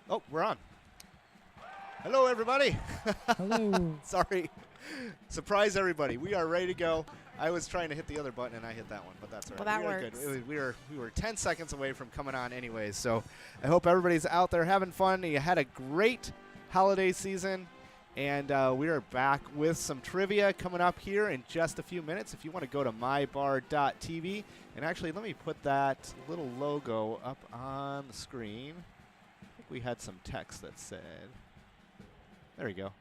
Oh, we're on. Hello, everybody. Hello. Sorry. Surprise, everybody. We are ready to go. I was trying to hit the other button, and I hit that one, but that's all right. Well, that we works. Good. We were 10 seconds away from coming on anyways, so I hope everybody's out there having fun. You had a great holiday season, and we are back with some trivia coming up here in just a few minutes. If you want to go to mybar.tv, and actually let me put that little logo up on the screen. I think we had some text that said, there you go.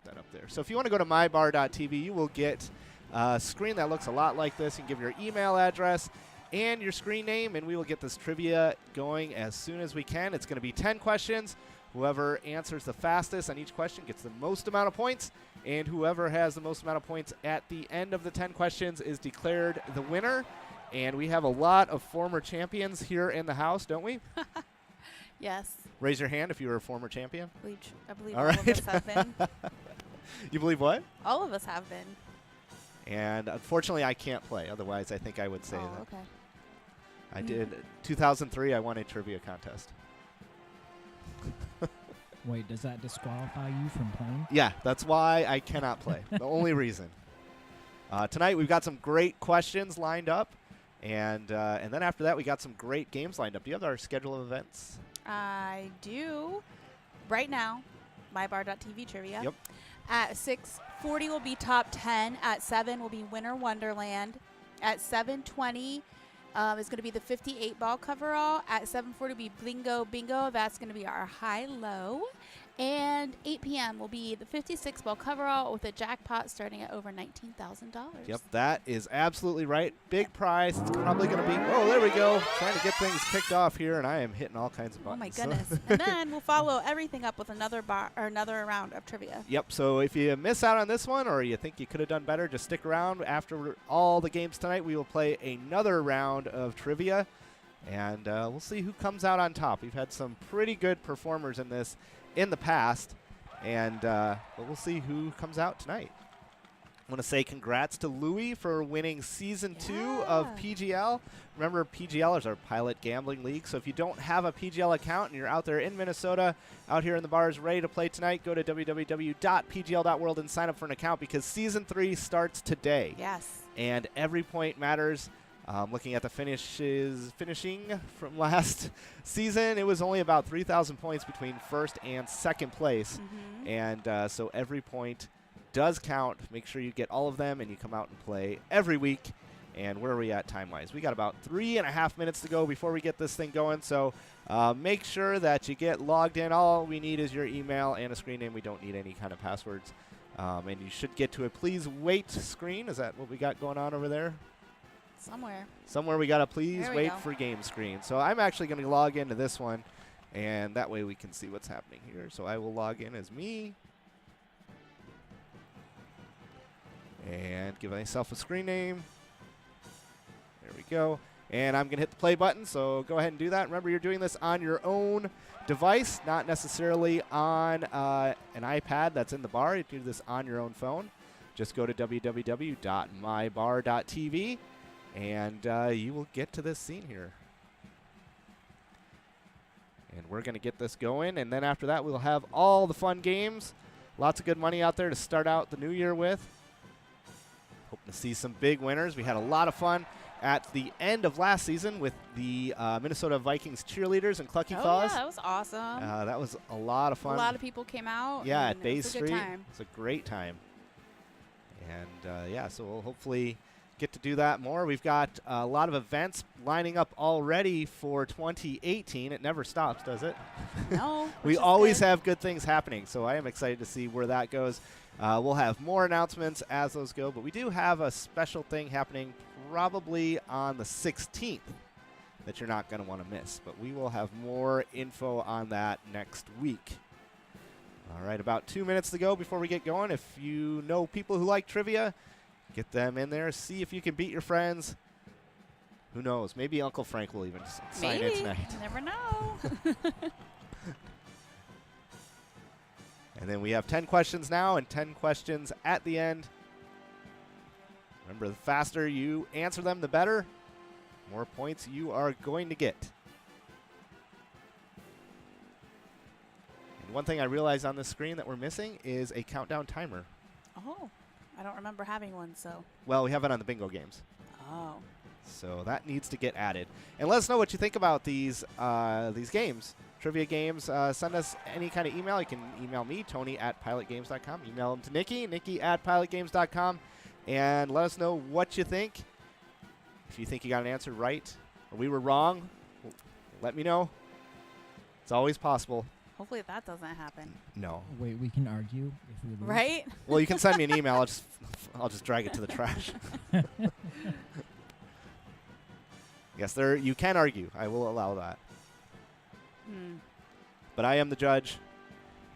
Put that up there. So if you want to go to mybar.tv, you will get a screen that looks a lot like this. You can give your email address and your screen name, and we will get this trivia going as soon as we can. It's going to be 10 questions. Whoever answers the fastest on each question gets the most amount of points, and whoever has the most amount of points at the end of the 10 questions is declared the winner. And we have a lot of former champions here in the house, don't we? Yes. Raise your hand if you were a former champion. I believe All all of right. us have been. You believe what? All of us have been. And unfortunately, I can't play. Otherwise, I think I would say Oh, that. okay. I did. 2003, I won a trivia contest. Wait, does that disqualify you from playing? Yeah, that's why I cannot play. The only reason. Tonight, we've got some great questions lined up. And then after that, we got some great games lined up. Do you have our schedule of events? I do. Right now, mybar.tv trivia. Yep. At 6:40 will be top 10. At 7 will be Winter Wonderland. At 7:20 is going to be the 58-ball coverall. At 7:40 will be Blingo Bingo. That's going to be our high-low. And 8 p.m. will be the 56-ball coverall with a jackpot starting at over $19,000. Yep, that is absolutely right. Big prize. It's probably going to be, oh, there we go. Trying to get things kicked off here, and I am hitting all kinds of Oh buttons. my goodness. And then we'll follow everything up with another round of trivia. Yep, so if you miss out on this one or you think you could have done better, just stick around. After all the games tonight, we will play another round of trivia, and we'll see who comes out on top. We've had some pretty good performers in this in the past, and but we'll see who comes out tonight. I want to say congrats to Louie for winning Season 2 of PGL. Remember, PGL is our Pilot Gambling League, so if you don't have a PGL account and you're out there in Minnesota, out here in the bars ready to play tonight, go to www.pgl.world and sign up for an account because Season 3 starts today. Yes. And every point matters. Looking at the finishing from last season, it was only about 3,000 points between first and second place. Mm-hmm. And so every point does count. Make sure you get all of them and you come out and play every week. And where are we at time-wise? We got about 3.5 minutes to go before we get this thing going. So make sure that you get logged in. All we need is your email and a screen name. We don't need any kind of passwords. And you should get to a please wait screen. Is that what we got going on over there? Somewhere We got a please There we wait go. for game screen. So I'm actually going to log into this one, and that way we can see what's happening here. So I will log in as me. And give myself a screen name. There we go. And I'm going to hit the play button, so go ahead and do that. Remember, you're doing this on your own device, not necessarily on an iPad that's in the bar. You do this on your own phone. Just go to www.mybar.tv. And you will get to this scene here. And we're going to get this going. And then after that, we'll have all the fun games. Lots of good money out there to start out the new year with. Hoping to see some big winners. We had a lot of fun at the end of last season with the Minnesota Vikings cheerleaders and Clucky Claws. Yeah, that was awesome. That was a lot of fun. A lot of people came out. Yeah, and at Bay it was a Street. good time. It's a great time. And, yeah, so we'll hopefully get to do that more. We've got a lot of events lining up already for 2018. It never stops, does it? No. We which is always good. have good things happening, so I am excited to see where that goes. We'll have more announcements as those go, but we do have a special thing happening probably on the 16th that you're not going to want to miss, but we will have more info on that next week. All right, about 2 minutes to go before we get going. If you know people who like trivia, get them in there. See if you can beat your friends. Who knows? Maybe Uncle Frank will even sign in tonight. You never know. And then we have 10 questions now and 10 questions at the end. Remember, the faster you answer them, the better. More points you are going to get. one thing I realized on this screen that we're missing is a countdown timer. Oh, I don't remember having one, so. Well, we have it on the bingo games. Oh. So that needs to get added. And let us know what you think about these games, trivia games. Send us any kind of email. You can email me, Tony@pilotgames.com. Email them to Nikki@pilotgames.com. And let us know what you think. If you think you got an answer right or we were wrong, let me know. It's always possible. Hopefully that doesn't happen. No. Wait, we can argue if we lose. Right? Well, you can send me an email. I'll just drag it to the trash. Yes, you can argue. I will allow that. But I am the judge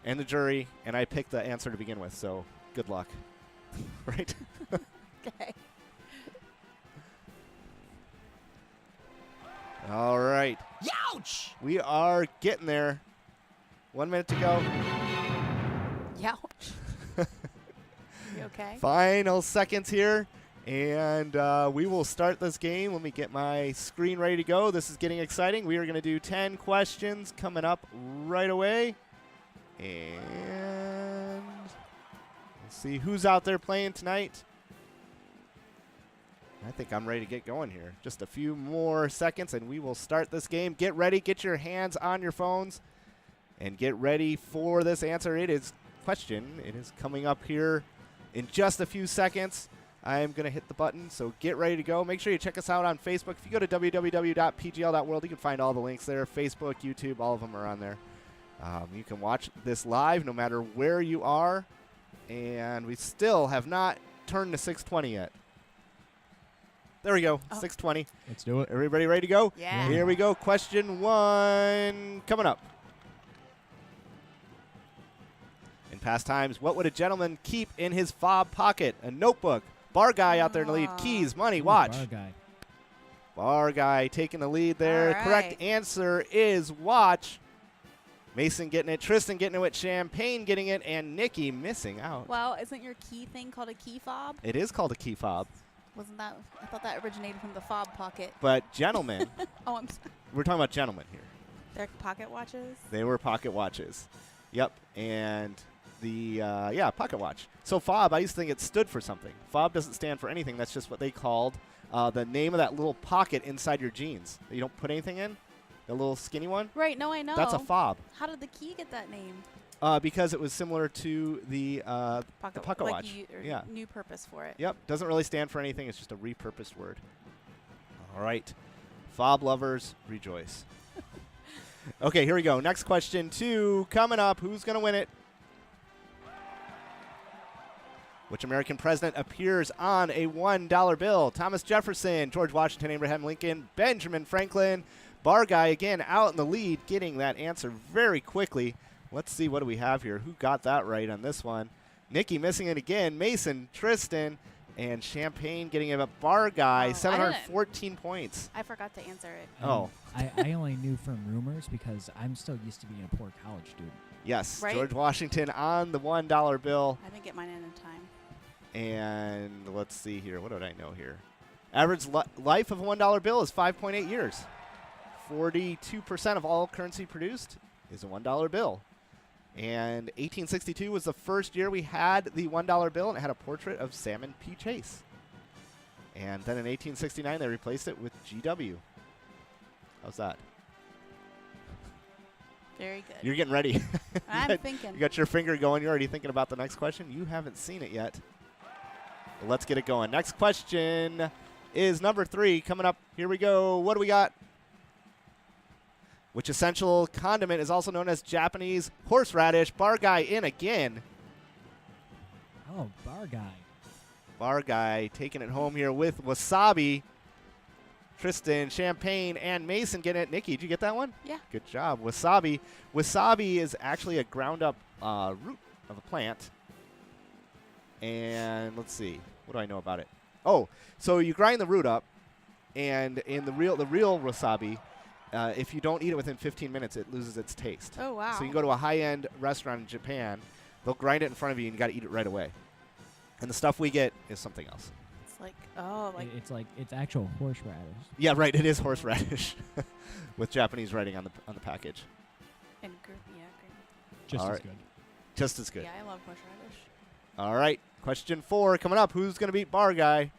and the jury, and I picked the answer to begin with, so good luck. Right? Okay. All right. Youch! We are getting there. 1 minute to go. Youch. You okay? Final seconds here. And we will start this game. Let me get my screen ready to go. This is getting exciting. We are going to do 10 questions coming up right away. And we'll see who's out there playing tonight. I think I'm ready to get going here. Just a few more seconds, and we will start this game. Get ready. Get your hands on your phones. And get ready for this answer. It is question. It is coming up here in just a few seconds. I'm going to hit the button, so get ready to go. Make sure you check us out on Facebook. If you go to www.pgl.world, you can find all the links there. Facebook, YouTube, all of them are on there. You can watch this live no matter where you are. And we still have not turned to 620 yet. There we go, 620. Let's do it. Everybody ready to go? Yeah. Here we go. Question 1 coming up. In past times, what would a gentleman keep in his fob pocket? A notebook. Bar guy out there in the lead. Keys, money, watch. Bar guy. Bar guy taking the lead there. All right. Correct answer is watch. Mason getting it, Tristan getting it with Champagne getting it, and Nikki missing out. Well, isn't your key thing called a key fob? It is called a key fob. Wasn't that? I thought that originated from the fob pocket. But gentlemen, Oh, I'm sorry. we're talking about gentlemen here. They're pocket watches? They were pocket watches. Yep. And the, pocket watch. So fob, I used to think it stood for something. Fob doesn't stand for anything. That's just what they called the name of that little pocket inside your jeans that you don't put anything in. The little skinny one. Right, no, I know. That's a fob. How did the key get that name? Because it was similar to the pocket like watch. Yeah. New purpose for it. Yep. Doesn't really stand for anything. It's just a repurposed word. All right. Fob lovers, rejoice. Okay, here we go. Next question 2 coming up. Who's going to win it? Which American president appears on a $1 bill? Thomas Jefferson, George Washington, Abraham Lincoln, Benjamin Franklin. Bar guy again out in the lead, getting that answer very quickly. Let's see, what do we have here? Who got that right on this one? Nikki missing it again. Mason, Tristan, and Champagne getting it up. Bar guy, Oh, 714 points. I forgot to answer it. Oh. I only knew from rumors because I'm still used to being a poor college student. Yes, Right? George Washington on the $1 bill. I didn't get mine in time. And let's see here. What did I know here? Average life of a $1 bill is 5.8 years. 42% of all currency produced is a $1 bill. And 1862 was the first year we had the $1 bill, and it had a portrait of Salmon P. Chase. And then in 1869, they replaced it with GW. How's that? Very good. You're getting ready. I'm thinking. You got your finger going. You're already thinking about the next question. You haven't seen it yet. Well, let's get it going. Next question is number 3 coming up. Here we go. What do we got? Which essential condiment is also known as Japanese horseradish? Bar guy in again. Oh, bar guy. Bar guy taking it home here with wasabi. Tristan, Champagne, and Mason getting it. Nikki, did you get that one? Yeah. Good job. Wasabi. Wasabi is actually a ground up root of a plant. And let's see. What do I know about it? Oh, so you grind the root up, and in the real wasabi, if you don't eat it within 15 minutes, it loses its taste. Oh, wow. So you can go to a high-end restaurant in Japan, they'll grind it in front of you, and you got to eat it right away. And the stuff we get is something else. It's like, oh, like. It's actual horseradish. Yeah, right. It is horseradish with Japanese writing on the package. And group, yeah, great. Just All as right. good. Just as good. Yeah, I love horseradish. All right. Question 4 coming up. Who's going to beat Bar Guy?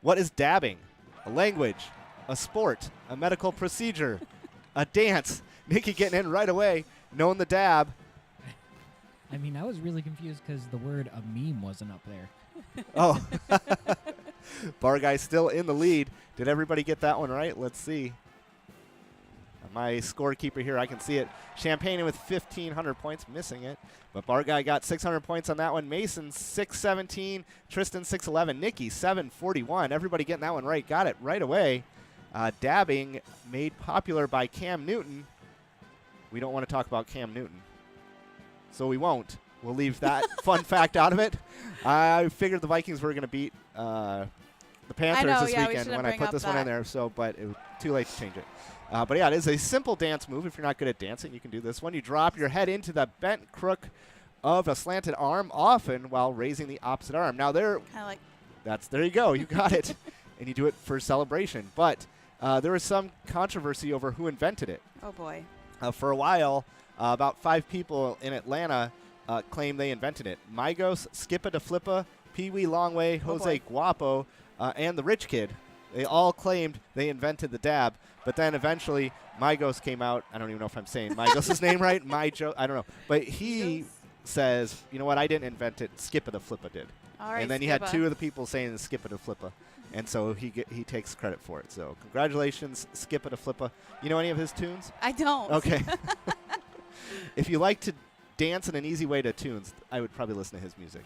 What is dabbing? A language, a sport, a medical procedure, a dance. Nikki getting in right away, knowing the dab. I mean, I was really confused because the word a meme wasn't up there. Oh. Bar Guy still in the lead. Did everybody get that one right? Let's see. My scorekeeper here, I can see it. Champagne with 1,500 points, missing it. But Bar Guy got 600 points on that one. Mason, 617. Tristan, 611. Nikki, 741. Everybody getting that one right. Got it right away. Dabbing, made popular by Cam Newton. We don't want to talk about Cam Newton, so we won't. We'll leave that fun fact out of it. I figured the Vikings were going to beat the Panthers this weekend when I put this one in there, but it was too late to change it. But yeah, it is a simple dance move. If you're not good at dancing, you can do this one. You drop your head into the bent crook of a slanted arm, often while raising the opposite arm. Now there you go. You got it. And you do it for celebration. But there was some controversy over who invented it. Oh, boy. For a while, about 5 people in Atlanta claimed they invented it. Migos, Skippa da Flippa, Pee Wee Longway, Jose Guapo, and the Rich Kid. They all claimed they invented the dab, but then eventually Migos came out. I don't even know if I'm saying Migos' name right. I don't know. But he says, you know what, I didn't invent it. Skippa da Flippa did. All right, and then you had 2 of the people saying Skippa da Flippa. And so he takes credit for it. So congratulations, Skippa da Flippa. You know any of his tunes? I don't. Okay. If you like to dance in an easy way to tunes, I would probably listen to his music.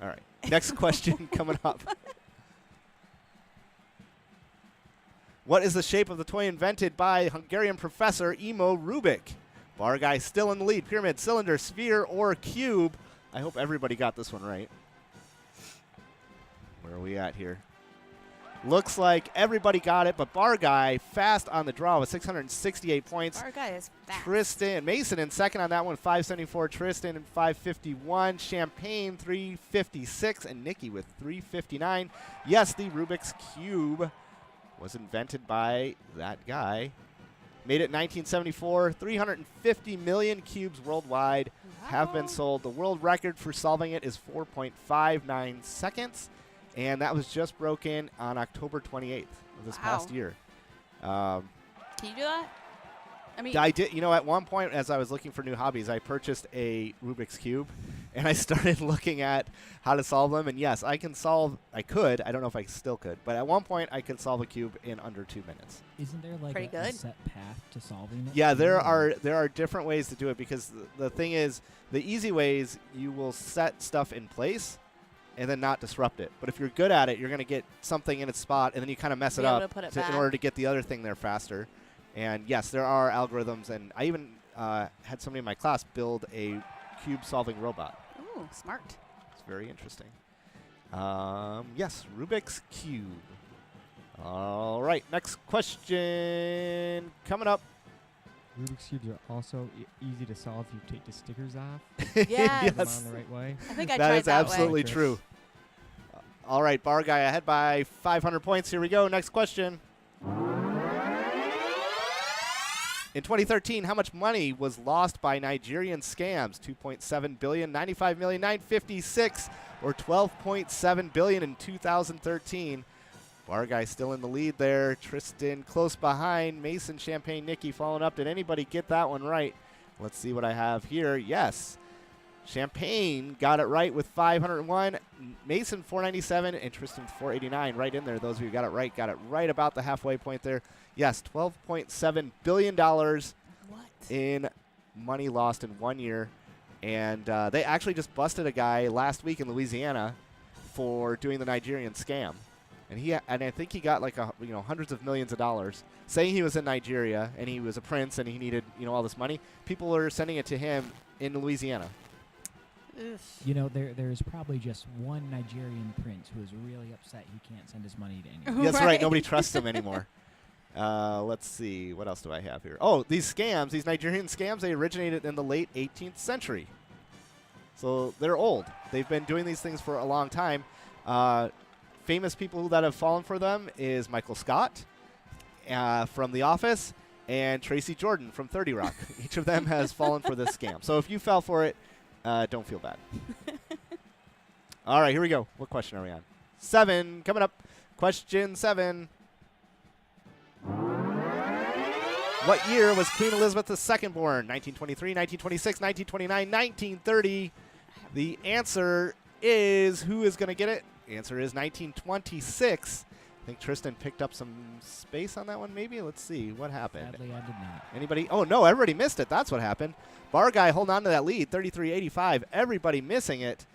All right. Next question coming up. What is the shape of the toy invented by Hungarian professor Imo Rubik? Bar Guy still in the lead. Pyramid, cylinder, sphere, or cube? I hope everybody got this one right. Where are we at here? Looks like everybody got it, but Bar Guy fast on the draw with 668 points. Bar Guy is fast. Tristan Mason in second on that one, 574. Tristan in 551. Champagne 356, and Nikki with 359. Yes, the Rubik's Cube was invented by that guy. Made it in 1974. 350 million cubes worldwide have been sold. The world record for solving it is 4.59 seconds. And that was just broken on October 28th of this past year. Can you do that? I mean, I did. You know, at one point, as I was looking for new hobbies, I purchased a Rubik's Cube, and I started looking at how to solve them. And yes, I could. I don't know if I still could. But at one point, I could solve a cube in under 2 minutes. Isn't there like a set path to solving it? Yeah, there are different ways to do it, because the thing is, the easy ways, you will set stuff in place and then not disrupt it. But if you're good at it, you're going to get something in its spot, and then you kind of mess it up in order to get the other thing there faster. And yes, there are algorithms, and I even had somebody in my class build a cube-solving robot. Ooh, smart. It's very interesting. Yes, Rubik's Cube. All right, next question coming up. Rubik's Cubes are also easy to solve if you take the stickers off. Yes. Put them on the right way. I think I that tried is that absolutely way. true. All right, Bar Guy ahead by 500 points. Here we go. Next question. In 2013, how much money was lost by Nigerian scams? 2.7 billion, 95 million, 956, or 12.7 billion in 2013? Bar Guy still in the lead there. Tristan close behind. Mason, Champagne, Nikki following up. Did anybody get that one right? Let's see what I have here. Yes. Champagne got it right with 501. Mason 497 and Tristan 489. Right in there. Those of you who got it right about the halfway point there. Yes, $12.7 billion in money lost in 1 year. And they actually just busted a guy last week in Louisiana for doing the Nigerian scam. And I think he got like hundreds of millions of dollars, saying he was in Nigeria and he was a prince and he needed all this money. People are sending it to him in Louisiana. Oof. You know, there's probably just one Nigerian prince who is really upset he can't send his money to anyone. That's right. Nobody trusts him anymore. Let's see. What else do I have here? Oh, these Nigerian scams, they originated in the late 18th century. So they're old. They've been doing these things for a long time. Famous people that have fallen for them is Michael Scott from The Office and Tracy Jordan from 30 Rock. Each of them has fallen for this scam. So if you fell for it, don't feel bad. All right, here we go. What question are we on? 7 coming up. Question 7. What year was Queen Elizabeth II born? 1923, 1926, 1929, 1930. The answer is, who is going to get it? The answer is 1926. I think Tristan picked up some space on that one, maybe? Let's see. What happened? Sadly, I did not. Anybody? Oh, no, everybody missed it. That's what happened. Bar Guy holding on to that lead, 33-85. Everybody missing it.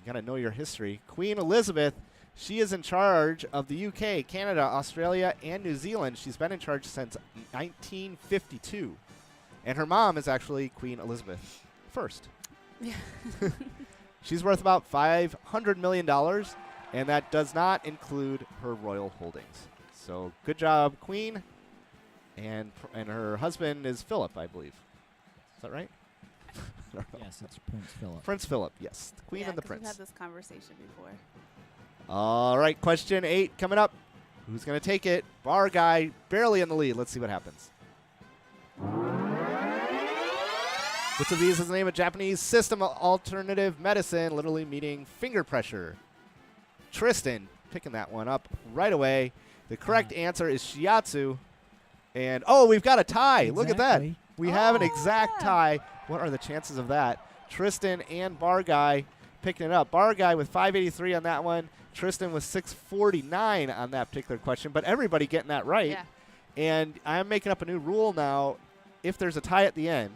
You got to know your history. Queen Elizabeth, she is in charge of the UK, Canada, Australia, and New Zealand. She's been in charge since 1952. And her mom is actually Queen Elizabeth I. She's worth about $500 million, and that does not include her royal holdings. So good job, Queen. And her husband is Philip, I believe. Is that right? Yes, it's Prince Philip. Prince Philip, yes. The Queen Yeah, and the 'cause Prince. We've had this conversation before. All right, question 8 coming up. Who's going to take it? Bar Guy barely in the lead. Let's see what happens. Which of these is the name of Japanese system of alternative medicine, literally meaning finger pressure? Tristan picking that one up right away. The correct answer is shiatsu. And, oh, we've got a tie. Look at that. Exactly. We have an Oh, exact yeah. tie. What are the chances of that? Tristan and Bar Guy picking it up. Bar Guy with 583 on that one. Tristan with 649 on that particular question. But everybody getting that right. Yeah. And I'm making up a new rule now. If there's a tie at the end,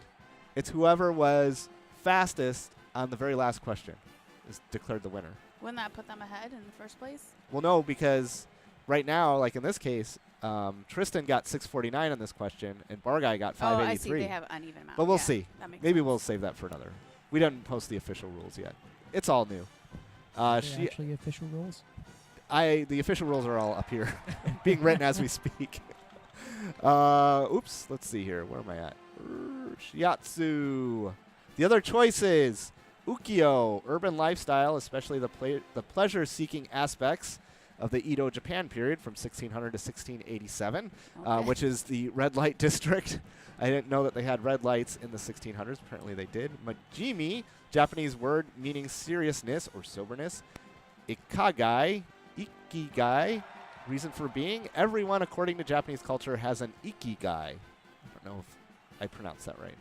it's whoever was fastest on the very last question is declared the winner. Wouldn't that put them ahead in the first place? Well, no, because right now, like in this case, Tristan got 649 on this question, and Bar Guy got 583. Oh, I see. They have uneven amount. But we'll Yeah, see. that makes Maybe sense. we'll save that for another. We didn't post the official rules yet. It's all new. Are they actually official rules? The official rules are all up here, being written as we speak. Oops. Let's see here. Where am I at? Shiatsu. The other choices: ukiyo, urban lifestyle, especially the pleasure-seeking aspects of the Edo Japan period from 1600 to 1687, Okay. which is the red light district. I didn't know that they had red lights in the 1600s. Apparently they did. Majimi, Japanese word meaning seriousness or soberness. Ikagai, ikigai, reason for being. Everyone, according to Japanese culture, has an ikigai. I don't know if I pronounced that right.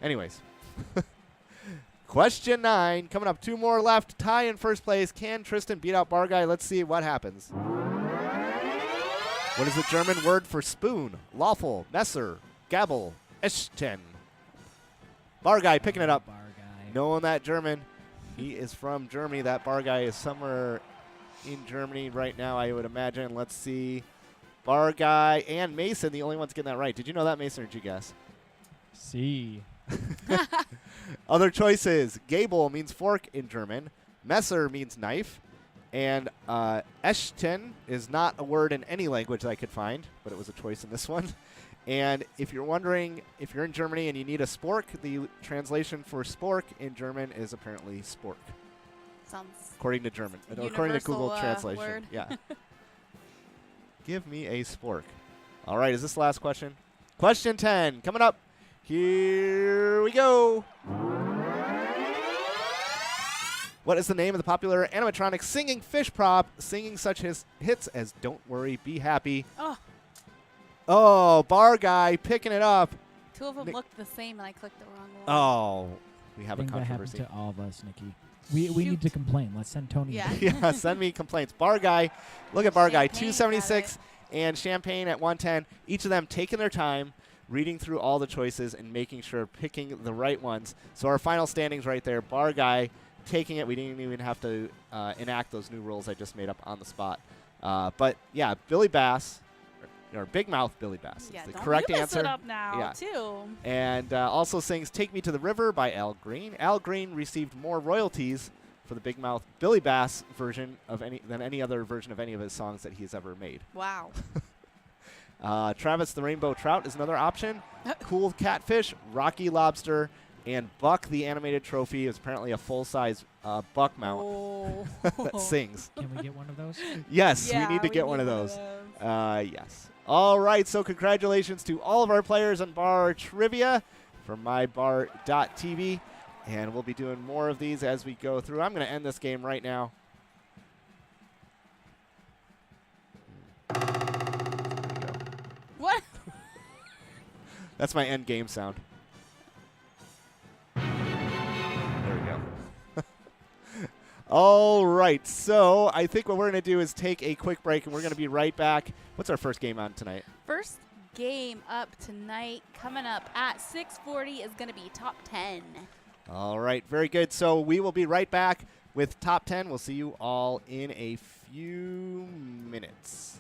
Anyways. Question 9. Coming up, 2 more left. Tie in first place. Can Tristan beat out Bar Guy? Let's see what happens. What is the German word for spoon? Lawful, Messer, Gabel, Echten. Bar Guy picking it up. Bar Guy. Knowing that German. He is from Germany. That Bar Guy is somewhere in Germany right now, I would imagine. Let's see. Bar Guy and Mason, the only ones getting that right. Did you know that, Mason, or did you guess? C. Other choices. Gabel means fork in German. Messer means knife. And Echten is not a word in any language that I could find, but it was a choice in this one. And if you're wondering, if you're in Germany and you need a spork, the translation for spork in German is apparently spork, Sounds according to German, according to Google universal, Translation. word. Yeah. Give me a spork. All right, is this the last question? Question 10 coming up. Here we go. What is the name of the popular animatronic singing fish prop, singing such hits as Don't Worry, Be Happy? Oh, Oh, Bar Guy picking it up. 2 of them Nick- looked the same, and I clicked the wrong one. Oh, we have I a think that happened controversy. to all of us, Nikki. We need to complain. Let's send Tony. Yeah. Yeah, send me complaints. Bar Guy, look at Bar Guy, Champagne 276 and Champagne at 110. Each of them taking their time, reading through all the choices and making sure picking the right ones. So our final standings right there. Bar Guy taking it. We didn't even have to enact those new rules I just made up on the spot. But yeah, Billy Bass, or Big Mouth Billy Bass. Yeah, is the don't correct you mess answer. it up now, Yeah. too. And also sings Take Me to the River by Al Green. Al Green received more royalties for the Big Mouth Billy Bass version of than any other version of any of his songs that he's ever made. Wow. Travis the Rainbow Trout is another option. Cool Catfish, Rocky Lobster, and Buck the Animated Trophy is apparently a full-size buck mount Oh. that sings. Can we get one of those? Yes, Yeah, we need to get one need of those. Yes. All right, so congratulations to all of our players on Bar Trivia from mybar.tv. And we'll be doing more of these as we go through. I'm going to end this game right now. There we go. What? That's my end game sound. There we go. All right, so I think what we're going to do is take a quick break, and we're going to be right back. What's our first game on tonight? First game up tonight, coming up at 6:40, is going to be top 10. All right, very good. So we will be right back with top 10. We'll see you all in a few minutes.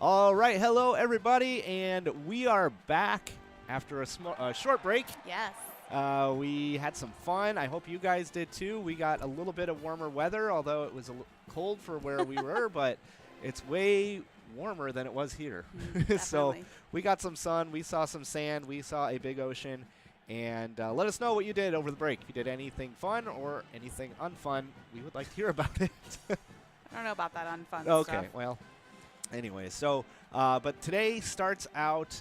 All right, hello everybody, and we are back after a short break. Yes. We had some fun. I hope you guys did too. We got a little bit of warmer weather, although it was cold for where we were, but it's way warmer than it was here. So Definitely. we got some sun. We saw some sand. We saw a big ocean. And let us know what you did over the break. If you did anything fun or anything unfun, we would like to hear about it. I don't know about that unfun Okay, stuff. well, anyway, so, but today starts out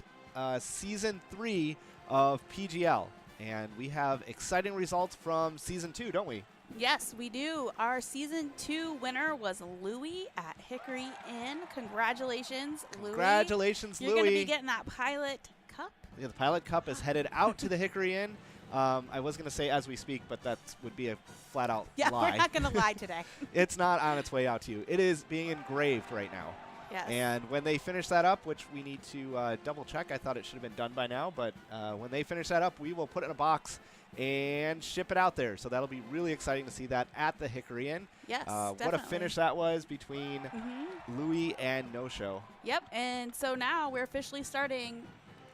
Season 3 of PGL, and we have exciting results from Season 2, don't we? Yes, we do. Our Season 2 winner was Louie at Hickory Inn. Congratulations, Louie. Congratulations, You're Louie. going to be getting that Pilot Cup. Yeah, the Pilot Cup is headed out to the Hickory Inn. I was going to say as we speak, but that would be a flat-out Yeah, lie. we're not going to lie today. It's not on its way out to you. It is being engraved right now. Yes. And when they finish that up, which we need to double check, I thought it should have been done by now, but when they finish that up, we will put it in a box and ship it out there. So that'll be really exciting to see that at the Hickory Inn. Yes, What a definitely. finish that was between Mm-hmm. Louie and No Show. Yep, and so now we're officially starting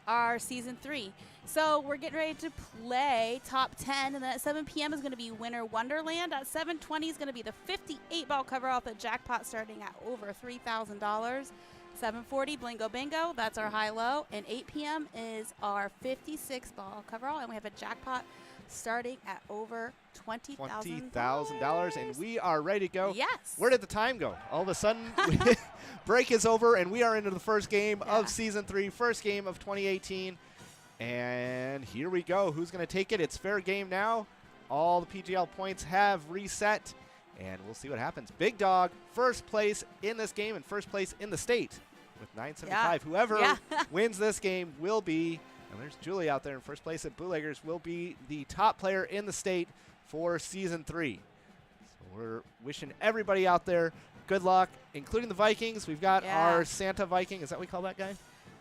our Season 3. So we're getting ready to play Top 10, and then at 7 p.m. is going to be Winter Wonderland. At 7:20 is going to be the 58-ball cover-off the jackpot starting at over $3,000. 7:40 Blingo Bingo, that's our high-low, and 8 p.m. is our 56-ball cover-all, and we have a jackpot starting at over $20,000. $20,000, and we are ready to go. Yes. Where did the time go? All of a sudden, break is over, and we are into the first game Yeah. of Season 3, first game of 2018. And here we go. Who's going to take it? It's fair game now. All the PGL points have reset, and we'll see what happens. Big Dog, first place in this game and first place in the state with 975. Whoever Yeah. wins this game will be, and there's Julie out there in first place at Bootleggers, will be the top player in the state for Season 3. So we're wishing everybody out there good luck, including the Vikings. We've got Yeah. our Santa Viking. Is that what we call that guy?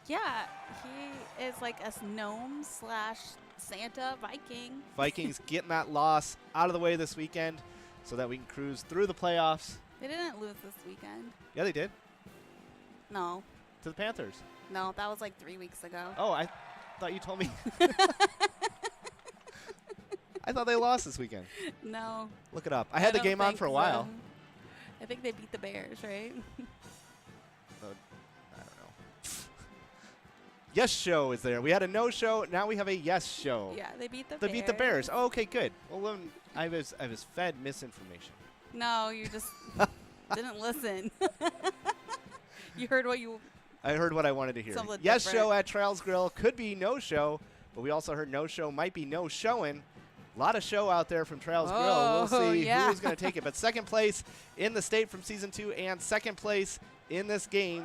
Yeah, he is like a gnome / Santa Viking. Vikings getting that loss out of the way this weekend so that we can cruise through the playoffs. They didn't lose this weekend. Yeah, they did. No, To the Panthers. no, that was like 3 weeks ago. Oh, I thought you told me. I thought they lost this weekend. No. Look it up. I had the don't game on think for a so. while. I think they beat the Bears, right? I don't know. Yes Show is there. We had a no show. Now we have a yes show. Yeah, they beat the They Bears. beat the Bears. Oh, okay, good. Well, then I was fed misinformation. No, you just didn't listen. You heard what you... I heard what I wanted to hear. Something Yes different. show at Trails Grill could be no show, but we also heard no show might be no showing. A lot of show out there from Trails Grill. We'll Oh, see yeah. who's going to take it. But second place in the state from Season 2 and second place in this game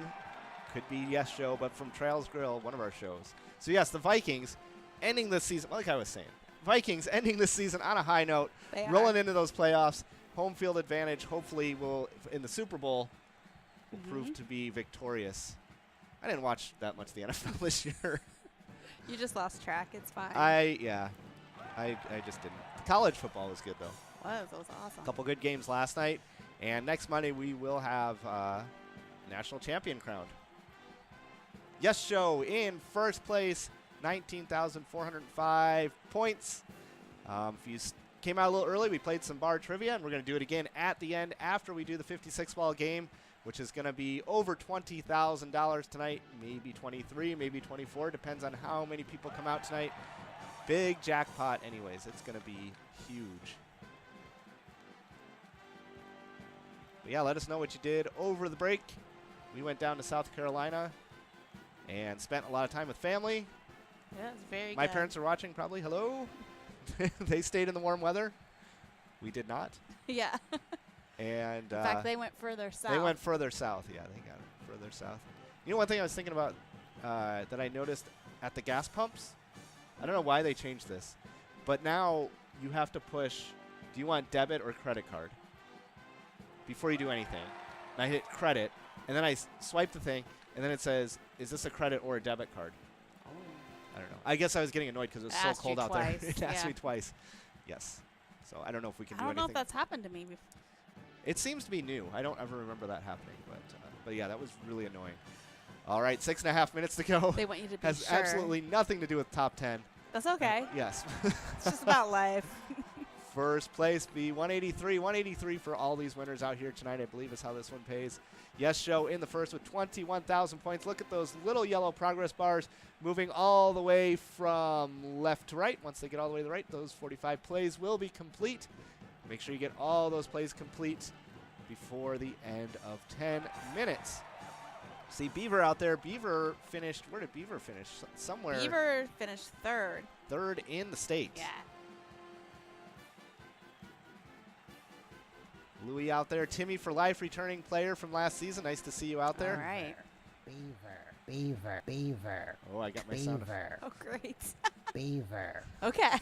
could be Yes Show, but from Trails Grill, one of our shows. So, yes, the Vikings ending this season, like I was saying, Vikings ending this season on a high note, They rolling are. into those playoffs. Home field advantage, hopefully, will in the Super Bowl will Mm-hmm. prove to be victorious. I didn't watch that much of the NFL this year. You just lost track. It's fine. I just didn't. College football was good, though. That was awesome. A couple good games last night. And next Monday, we will have national champion crowned. Yes Show in first place, 19,405 points. If you came out a little early, we played some bar trivia, and we're going to do it again at the end after we do the 56-ball game, which is going to be over $20,000 tonight, maybe 23, maybe 24, depends on how many people come out tonight. Big jackpot anyways. It's going to be huge. But yeah, let us know what you did over the break. We went down to South Carolina and spent a lot of time with family. Yeah, it was very My good. parents are watching probably. Hello. They stayed in the warm weather. We did not. Yeah. And In fact, they went further south. they went further south. Yeah, they got further south. You know, one thing I was thinking about that I noticed at the gas pumps, I don't know why they changed this, but now you have to push, do you want debit or credit card? Before you do anything. And I hit credit, and then I swipe the thing, and then it says, is this a credit or a debit card? Oh. I don't know. I guess I was getting annoyed because it was so Asked you cold out there. twice, It asked yeah. me twice. Yes. So I don't know if we can I do don't know anything. if that's happened to me before. It seems to be new. I don't ever remember that happening, but yeah, that was really annoying. All right, 6.5 minutes to go. They want you to be Has sure. absolutely nothing to do with top 10. That's okay. Yes. It's just about life. First place be 183. 183 for all these winners out here tonight, I believe is how this one pays. Yes Show in the first with 21,000 points. Look at those little yellow progress bars moving all the way from left to right. Once they get all the way to the right, those 45 plays will be complete. Make sure you get all those plays complete before the end of 10 minutes. See Beaver out there. Beaver finished, where did Beaver finish? Somewhere. Beaver finished third. Third in the state. Yeah. Louis out there. Timmy for life, returning player from last season. Nice to see you out there. All right. Beaver. Oh, I got my sound. Beaver. Oh, great. Beaver. Okay.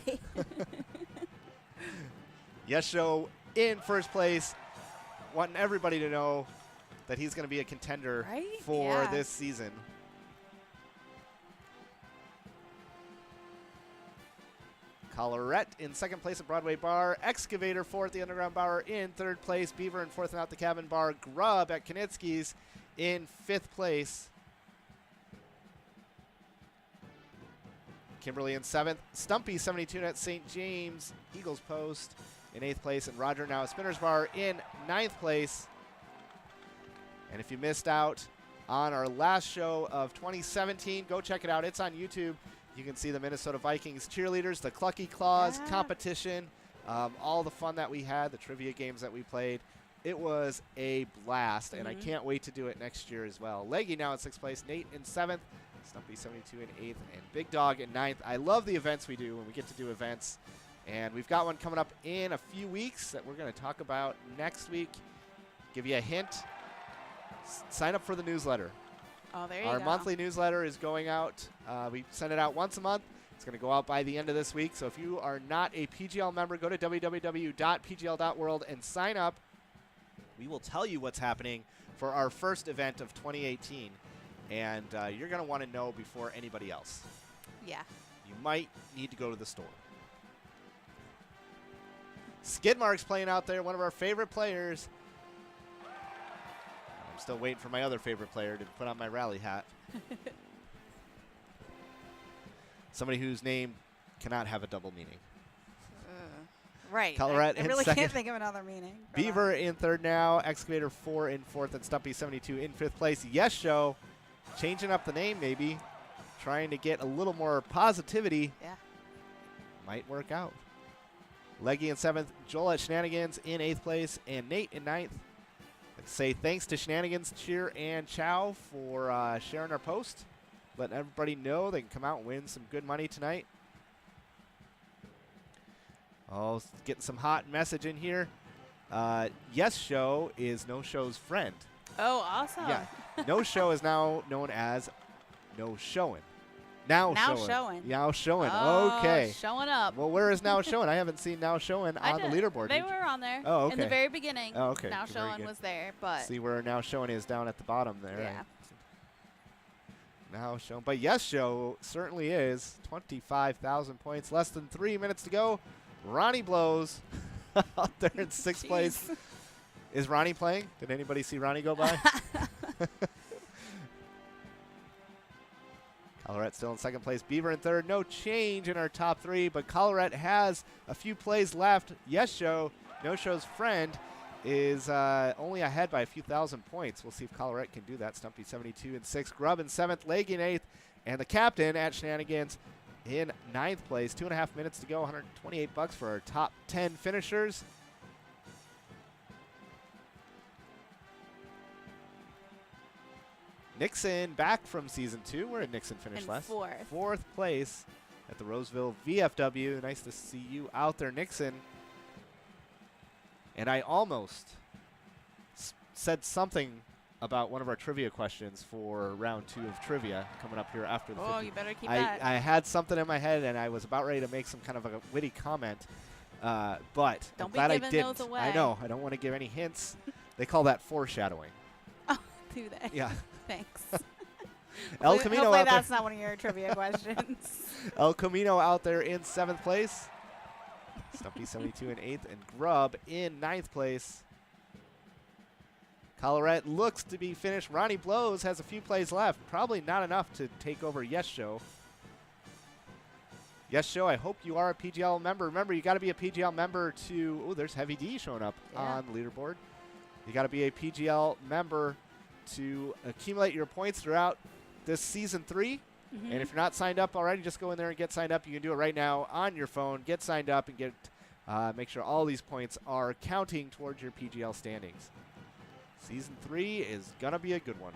Yes Show in first place. Wanting everybody to know that he's going to be a contender Right? for Yeah. this season. Colorette in second place at Broadway Bar. Excavator fourth, the Underground Bar in third place. Beaver in fourth and out the cabin bar. Grub at Knitsky's in fifth place. Kimberly in seventh. Stumpy 72 at St. James Eagles Post in eighth place. And Roger now at Spinner's Bar in ninth place. And if you missed out on our last show of 2017, go check it out. It's on YouTube. You can see the Minnesota Vikings cheerleaders, the Clucky Claws competition, all the fun that we had, the trivia games that we played. It was a blast, and I can't wait to do it next year as well. Leggy now in sixth place, Nate in seventh, Stumpy 72 in eighth, and Big Dog in ninth. I love the events we do when we get to do events, and we've got one coming up in a few weeks that we're going to talk about next week. Give you a hint. Sign up for the newsletter. Oh, there you Our go. monthly newsletter is going out. We send it out once a month. It's going to go out by the end of this week. So if you are not a PGL member, go to www.pgl.world and sign up. We will tell you what's happening for our first event of 2018. And you're going to want to know before anybody else. Yeah. You might need to go to the store. Skidmark's playing out there, one of our favorite players. I'm still waiting for my other favorite player to put on my rally hat. Somebody whose name cannot have a double meaning. Right. Colorette I in really second. can't think of another meaning. for Beaver that. in third now, Excavator 4 in fourth, and Stumpy 72 in fifth place. Yes Show, changing up the name maybe, trying to get a little more positivity. Yeah. Might work out. Leggy in seventh, Joel at Shenanigans in eighth place, and Nate in ninth. Let's say thanks to Shenanigans, Cheer, and Chow for sharing our post. Letting everybody know they can come out and win some good money tonight. Oh, getting some hot message in here. Yes Show is No Show's friend. Oh, awesome. Yeah. No Show is now known as No Showin'. Now Showin'. Now Showin'. Oh, Okay. Showing up. Well, where is Now Showin'? I haven't seen Now Showin' I on the did. leaderboard. They Did you? were on there. Oh, In the okay. very beginning. Oh, okay. Now Very Showing good. was there, but See where Now Showin' is down at the bottom there. yeah. Now Showin'. But Yes Show certainly is. 25,000 points. Less than 3 minutes to go. Ronnie blows out there in sixth place. Is Ronnie playing? Did anybody see Ronnie go by? Colorette still in second place. Beaver in third. No change in our top three, but Colorette has a few plays left. Yes Show, No Show's friend, is only ahead by a few thousand points. We'll see if Colorette can do that. Stumpy 72 in sixth. Grubb in seventh. Leg in eighth. And the captain at Shenanigans in ninth place. 2.5 minutes to go. $128 for our top 10 finishers. Nixon back from season 2. Where did Nixon finish In last? fourth. Fourth place at the Roseville VFW. Nice to see you out there, Nixon. And I almost said something about one of our trivia questions for round 2 of trivia coming up here after the Oh, 50. you better keep that. I had something in my head, and I was about ready to make some kind of a witty comment, but I'm Don't be glad I giving didn't. those I away. know. I don't want to give any hints. They call that foreshadowing. Do they? Yeah. Thanks. El Camino Hopefully out there. that's not one of your trivia questions. El Camino out there in 7th place. Stumpy 72 in 8th, and Grubb in 9th place. Colorette looks to be finished. Ronnie Blows has a few plays left. Probably not enough to take over Yes Show. Yes Show, I hope you are a PGL member. Remember, you got to be a PGL member to, oh, there's Heavy D showing up on the leaderboard. You got to be a PGL member to accumulate your points throughout this season 3. Mm-hmm. And if you're not signed up already, just go in there and get signed up. You can do it right now on your phone. Get signed up and get make sure all these points are counting towards your PGL standings. Season 3 is going to be a good one.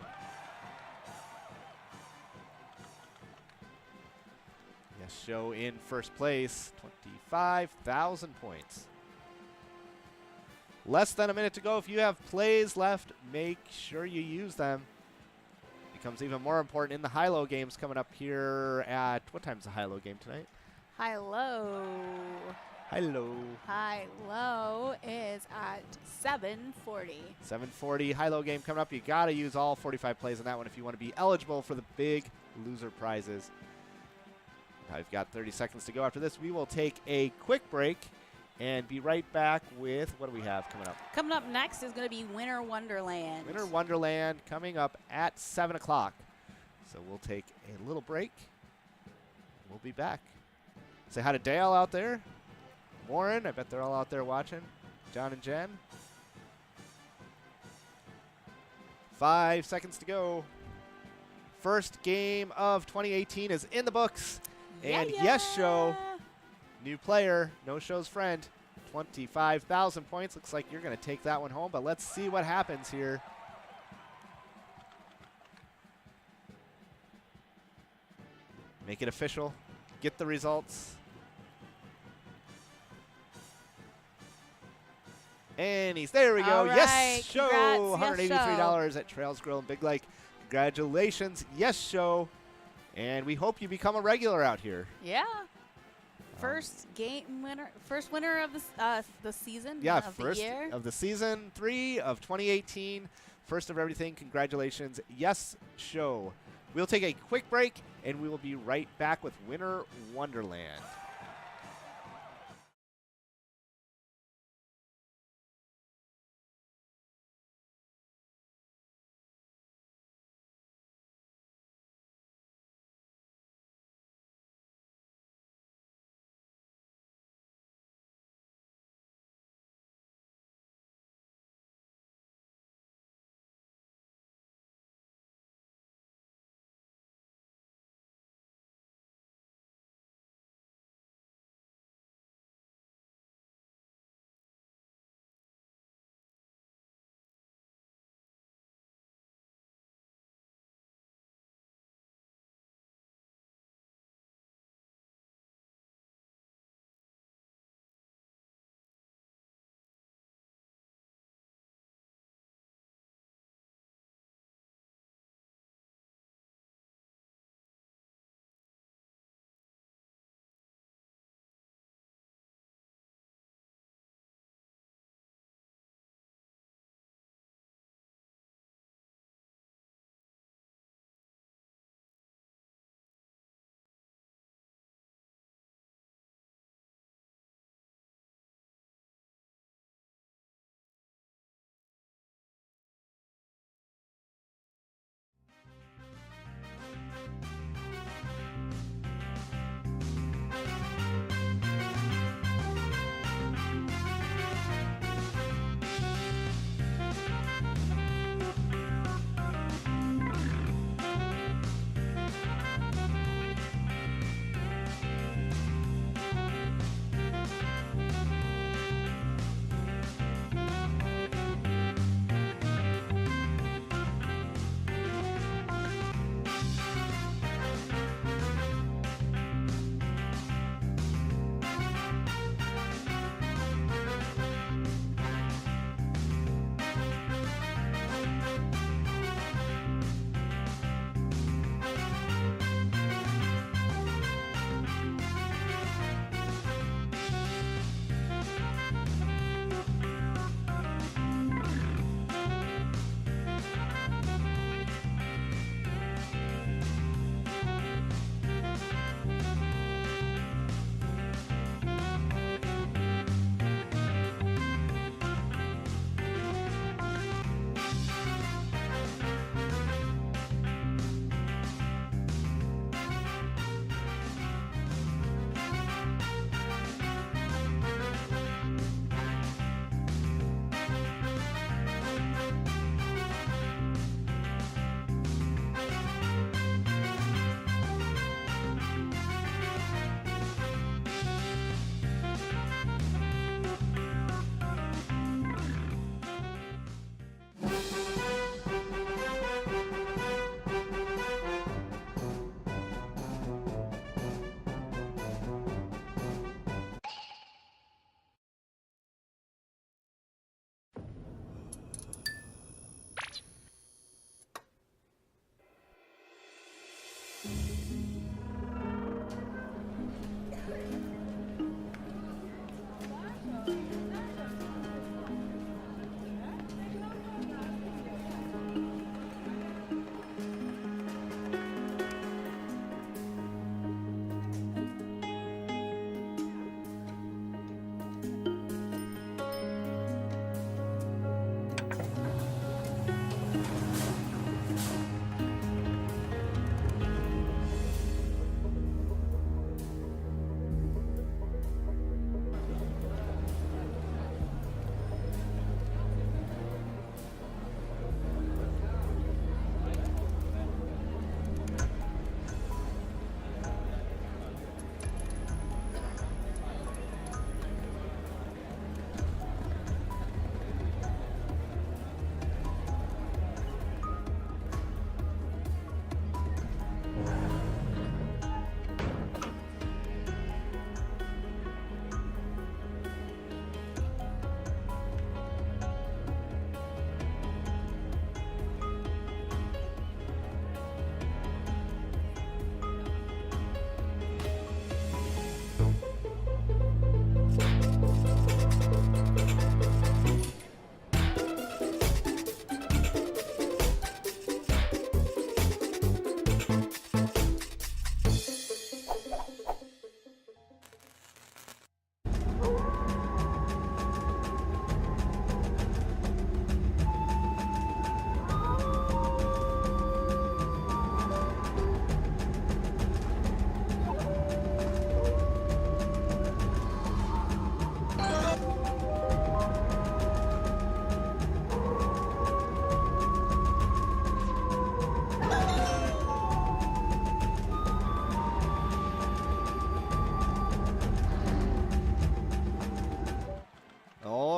Yes Show in first place, 25,000 points. Less than a minute to go. If you have plays left, make sure you use them. Becomes even more important in the high-low games coming up here at, what time's the high-low game tonight? High-low. High-low. High-low is at 7:40. 7:40 high-low game coming up. You got to use all 45 plays on that one if you want to be eligible for the big loser prizes. I've got 30 seconds to go after this. We will take a quick break and be right back with, what do we have coming up? Coming up next is going to be Winter Wonderland. Winter Wonderland coming up at 7 o'clock. So we'll take a little break. We'll be back. Say hi to Dale out there. Warren, I bet they're all out there watching. John and Jen. 5 seconds to go. First game of 2018 is in the books. Yeah, And yeah. Yes Show, new player, no show's friend, 25,000 points. Looks like you're going to take that one home, but let's see what happens here. Make it official. Get the results. And there we go. All right, Yes Show, congrats, Yes $183 at Trails Grill in Big Lake. Congratulations, Yes Show. And we hope you become a regular out here. Yeah. First game winner, first winner of the season. Yeah, of first the year. of the season 3 of 2018. First of everything. Congratulations, Yes Show. We'll take a quick break, and we will be right back with Winter Wonderland.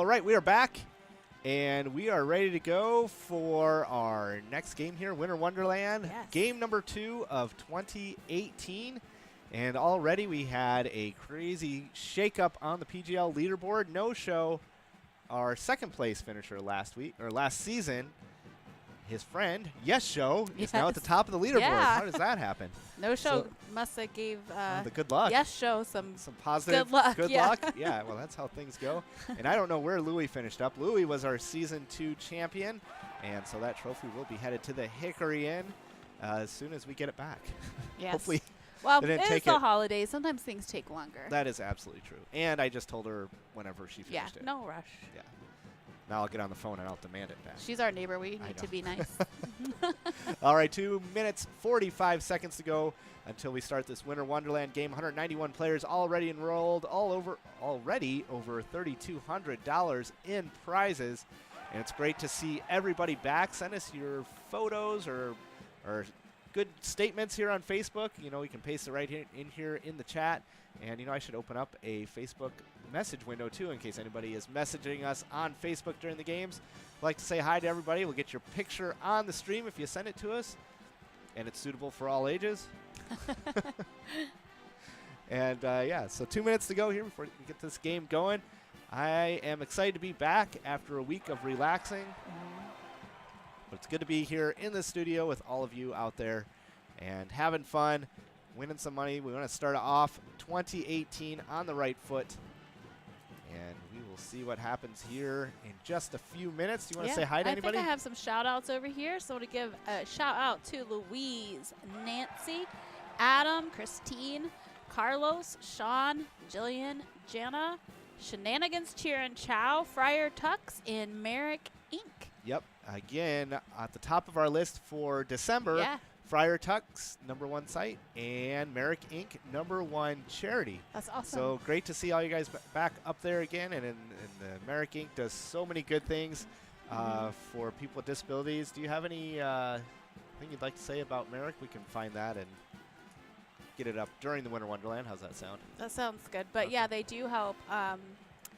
All right, we are back, and we are ready to go for our next game here, Winter Wonderland. Yes. Game number 2 of 2018. And already we had a crazy shakeup on the PGL leaderboard. No show, our second place finisher last season. His friend, Yes Show, is now at the Yes. top of the leaderboard. Yeah. How does that happen? No show must have gave The good luck. Yes Show some Positive Good luck, yeah. Yeah, well, that's how things go. And I don't know where Louie finished up. Louie was our Season 2 champion, and so that trophy will be headed to the Hickory Inn as soon as we get it back. Yes. Hopefully. Well, They didn't it's take the it. holidays. Sometimes things take longer. That is absolutely true. And I just told her whenever she Yeah, finished it. no rush. Yeah. Now I'll get on the phone and I'll demand it back. She's our neighbor. We I need know. to be nice. All right, 2 minutes, 45 seconds to go until we start this Winter Wonderland game. 191 players already enrolled, already over $3,200 in prizes. And it's great to see everybody back. Send us your photos or good statements here on Facebook. You know, you can paste it right here in the chat. And, you know, I should open up a Facebook message window, too, in case anybody is messaging us on Facebook during the games. I'd like to say hi to everybody. We'll get your picture on the stream if you send it to us. And it's suitable for all ages. And, yeah, so 2 minutes to go here before we get this game going. I am excited to be back after a week of relaxing. But it's good to be here in the studio with all of you out there and having fun, winning some money. We want to start off 2018 on the right foot. And we will see what happens here in just a few minutes. Do you want to say hi to anybody? I think I have some shout outs over here. So I want to give a shout out to Louise, Nancy, Adam, Christine, Carlos, Sean, Jillian, Jana, Shenanigans Cheer and Chow, Friar Tux, and Merrick Inc. Yep. Again, at the top of our list for December, Yeah, Friar Tux, #1 site, and Merrick Inc., #1 charity. that's awesome. So great to see all you guys back up there again. And the Merrick Inc. does so many good things for people with disabilities. Do you have any thing you'd like to say about Merrick? We can find that and get it up during the Winter Wonderland. How's that sound? That sounds good. But Okay. yeah, they do help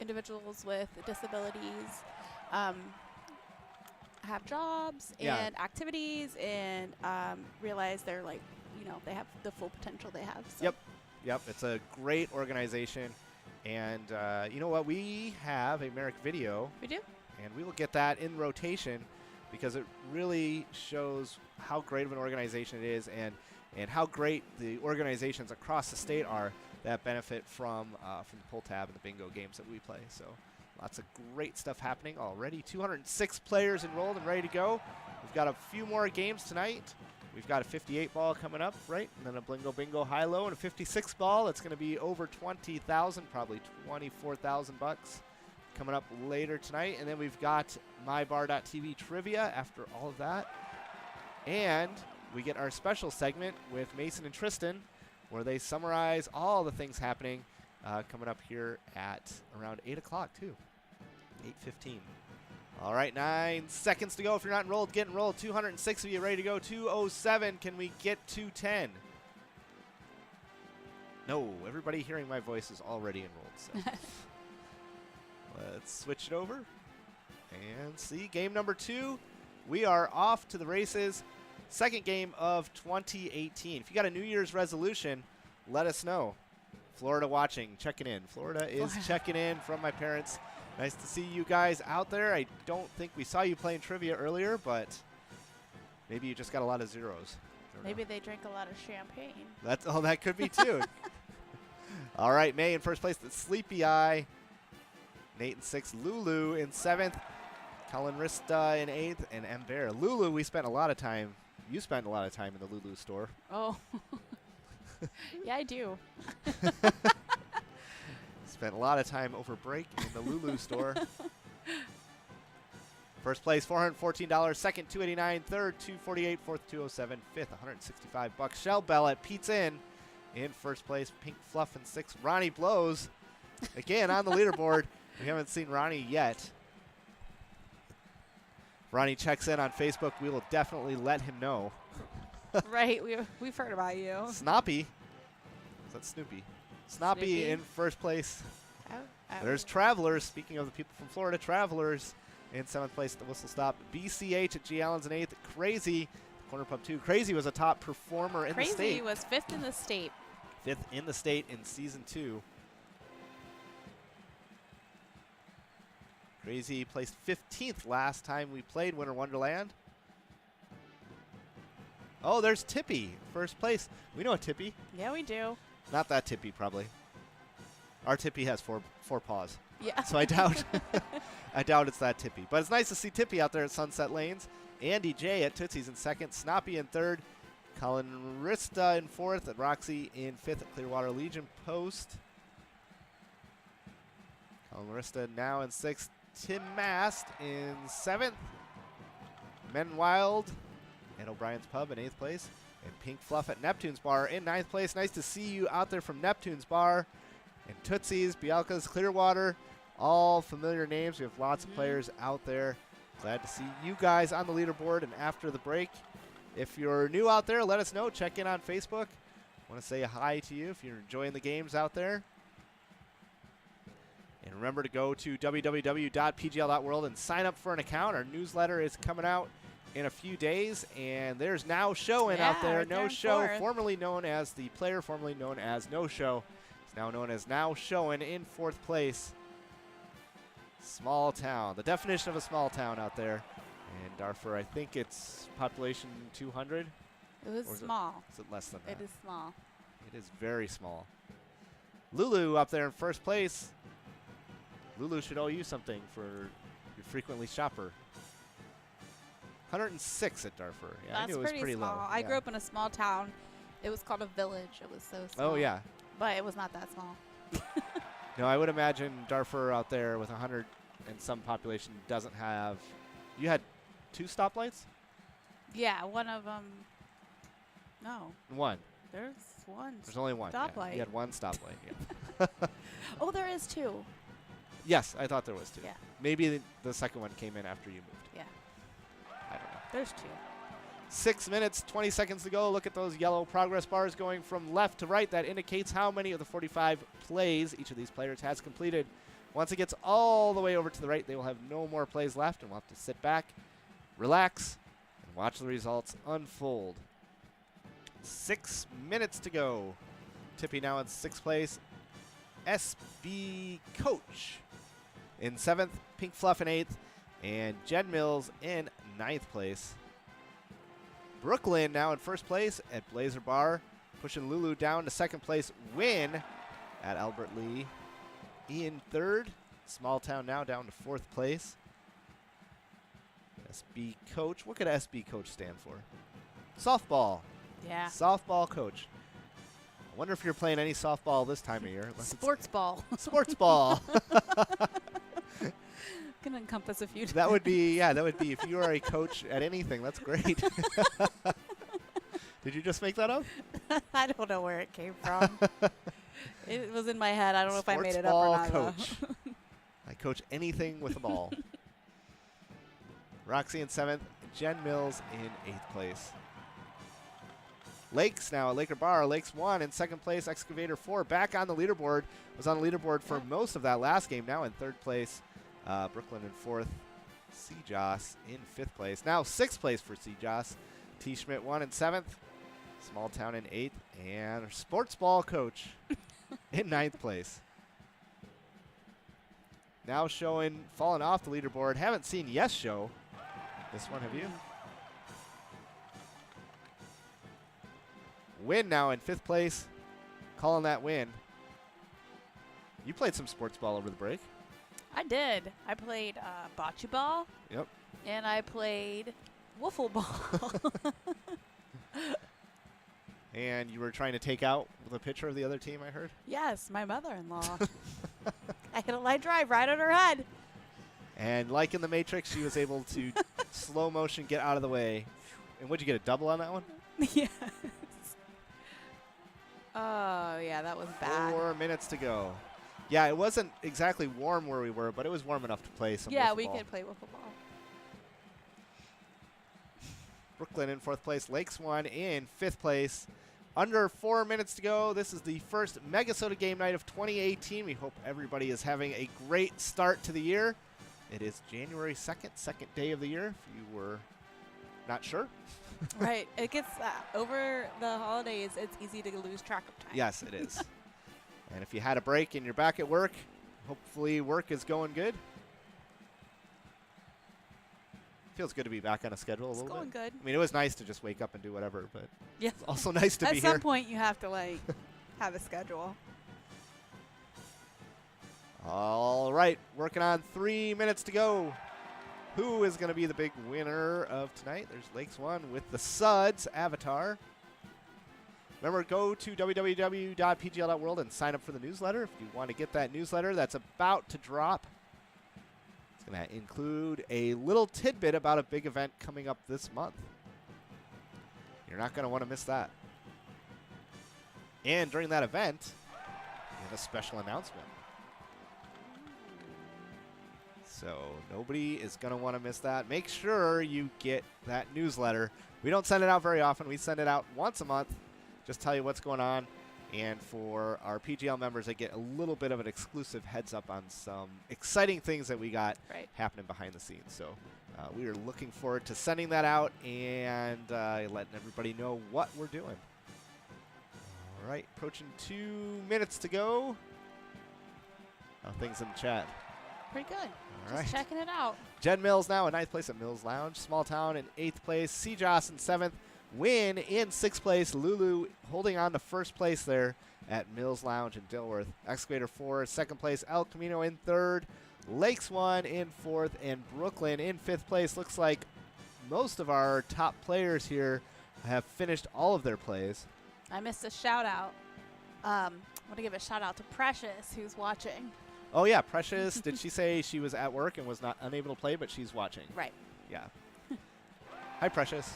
individuals with disabilities have jobs Yeah. and activities and realize they're like, they have the full potential they have. So. Yep, it's a great organization. And you know what? We have a Merrick video, We do? and we will get that in rotation because it really shows how great of an organization it is and how great the organizations across the state are that benefit from the pull tab and the bingo games that we play. So lots of great stuff happening already. 206 players enrolled and ready to go. We've got a few more games tonight. We've got a 58 ball coming up, right? And then a Blingo Bingo high-low and a 56 ball. That's going to be over 20,000, probably 24,000 bucks coming up later tonight. And then we've got mybar.tv trivia after all of that. And we get our special segment with Mason and Tristan where they summarize all the things happening coming up here at around 8 o'clock, too. 8:15. All right, 9 seconds to go. If you're not enrolled, get enrolled. 206 of you ready to go. 207. Can we get 210? No, everybody hearing my voice is already enrolled. So let's switch it over and see. Game number 2. We are off to the races. Second game of 2018. If you got a New Year's resolution, let us know. Florida watching, checking in. Florida is checking in from my parents. Nice to see you guys out there. I don't think we saw you playing trivia earlier, but maybe you just got a lot of zeros. Don't know. Maybe they drink a lot of champagne. That could be too. All right, May in first place. The Sleepy Eye. Nate in 6th. Lulu in 7th. Cullen Rista in 8th. And M. Bear. Lulu, we spent a lot of time. You spent a lot of time in the Lulu store. Oh. Yeah, I do. Spent a lot of time over break in the Lulu store. First place, $414. Second, $289. Third, $248. Fourth, $207. Fifth, $165. Shell Bell at Pete's Inn in first place. Pink Fluff in 6th. Ronnie Blows again on the leaderboard. We haven't seen Ronnie yet. If Ronnie checks in on Facebook, we will definitely let him know. Right, we've heard about you. Snoppy. Is that Snoopy? Snoopy Snoopy. in first place. There's Travelers. Speaking of the people from Florida, Travelers in 7th place at the whistle stop. BCH at G. Allen's in 8th. Crazy, Corner Pub 2. Crazy was a top performer in the state. Crazy was 5th in the state. 5th in the state in Season 2. Crazy placed 15th last time we played Winter Wonderland. Oh, there's Tippy, first place. We know a Tippy. Yeah, we do. Not that Tippy, probably. Our Tippy has four paws. Yeah. So I doubt I doubt it's that Tippy. But it's nice to see Tippy out there at Sunset Lanes. Andy J at Tootsie's in 2nd. Snoppy in 3rd. Colin Rista in 4th. And Roxy in 5th at Clearwater Legion Post. Colin Rista now in 6th. Tim Mast in 7th. Men Wild and O'Brien's Pub in 8th place. And Pink Fluff at Neptune's Bar in 9th place. Nice to see you out there from Neptune's Bar. And Tootsie's, Bialka's, Clearwater, all familiar names. We have lots of players out there. Glad to see you guys on the leaderboard. And after the break, if you're new out there, let us know. Check in on Facebook. Want to say hi to you if you're enjoying the games out there. And remember to go to www.pgl.world and sign up for an account. Our newsletter is coming out in a few days, and there's Now Showing out there. right there No in Show, 4th. formerly known as the player, formerly known as No Show. It's now known as Now Showing in 4th place. Small town. The definition of a small town out there. And Darfur, I think it's population 200. It was Or is it- small. Is it less than that? It is small. It is very small. Lulu up there in 1st place. Lulu should owe you something for your frequently shopper. 106 at Darfur. Yeah, I That's knew it was pretty small. low. I Yeah. grew up in a small town. It was called a village. It was so small. Oh, yeah. But it was not that small. No, I would imagine Darfur out there with 100 and some population doesn't have. You had 2 stoplights? Yeah, one of them. No, One. there's one. There's only one. Yeah. Stoplight. You had one stoplight. Yeah. Oh, there is 2. Yes, I thought there was 2. Yeah. Maybe the second one came in after you moved. Yeah. I don't know. There's 2. 6 minutes, 20 seconds to go. Look at those yellow progress bars going from left to right. That indicates how many of the 45 plays each of these players has completed. Once it gets all the way over to the right, they will have no more plays left, and we'll have to sit back, relax, and watch the results unfold. 6 minutes to go. Tippy now in 6th place. SB Coach in 7th. Pink Fluff in 8th. And Jen Mills in 9th place. Brooklyn now in 1st place at Blazer Bar. Pushing Lulu down to 2nd place. Win at Albert Lee in 3rd. Small Town now down to 4th place. SB Coach. What could SB Coach stand for? Softball. Yeah. Softball coach. I wonder if you're playing any softball this time of year. unless it's Sports ball. Sports ball. Can encompass a few. That would be, yeah, that would be if you are a coach at anything. That's great. Did you just make that up? I don't know where it came from. It was in my head. I don't know if I made it up or Sports not. ball though. coach. I coach anything with a ball. Roxy in 7th. Jen Mills in 8th place. Lakes now at Laker Bar. Lakes 1 in 2nd place. Excavator 4 back on the leaderboard. Was on the leaderboard for most of that last game. Now in 3rd place. Brooklyn in 4th. C. Joss in 5th place. Now 6th place for C. Joss. T. Schmidt 1 in 7th. Small Town in 8th. And Sports Ball Coach in 9th place. Now showing, falling off the leaderboard. Haven't seen Yes Show. This one, have you? Win now in 5th place. Calling that win. You played some sports ball over the break. I did. I played bocce ball. Yep. And I played wiffle ball. And you were trying to take out the pitcher of the other team, I heard? Yes, my mother-in-law. I hit a line drive right on her head. And like in the Matrix, she was able to slow motion get out of the way. And would you get a double on that one? Yes. Oh, yeah, that was bad. 4 minutes to go. Yeah, it wasn't exactly warm where we were, but it was warm enough to play some Yeah, wiffle we ball. could play wiffle ball. Brooklyn in 4th place. Lakes 1 in 5th place. Under 4 minutes to go. This is the first MegaSota game night of 2018. We hope everybody is having a great start to the year. It is January 2nd, second day of the year, if you were not sure. Right. It gets over the holidays, it's easy to lose track of time. Yes, it is. And if you had a break and you're back at work, hopefully work is going good. Feels good to be back on a schedule a It's little going bit. good. I mean, it was nice to just wake up and do whatever, but Yeah. it's also nice to At be some here. point, you have to like have a schedule. All right, working on 3 minutes to go. Who is going to be the big winner of tonight? There's Lakes One with the Suds avatar. Remember, go to www.pgl.world and sign up for the newsletter if you want to get that newsletter that's about to drop. It's going to include a little tidbit about a big event coming up this month. You're not going to want to miss that. And during that event, we have a special announcement. So nobody is going to want to miss that. Make sure you get that newsletter. We don't send it out very often. We send it out once a month. Just tell you what's going on. And for our PGL members, they get a little bit of an exclusive heads up on some exciting things that we got happening behind the scenes. So we are looking forward to sending that out and letting everybody know what we're doing. All right, approaching 2 minutes to go. How are things in the chat? Pretty good. All Just right. checking it out. Jen Mills now in 9th place at Mills Lounge. Small Town in 8th place. Seajoss in 7th. Win in 6th place. Lulu holding on to 1st place there at Mills Lounge in Dilworth. Excavator 4, 2nd place. El Camino in 3rd. Lakes 1 in 4th. And Brooklyn in 5th place. Looks like most of our top players here have finished all of their plays. I missed a shout out. I want to give a shout out to Precious, who's watching. Oh, yeah, Precious. Did she say she was at work and was not unable to play, but she's watching? Right. Yeah. Hi, Precious.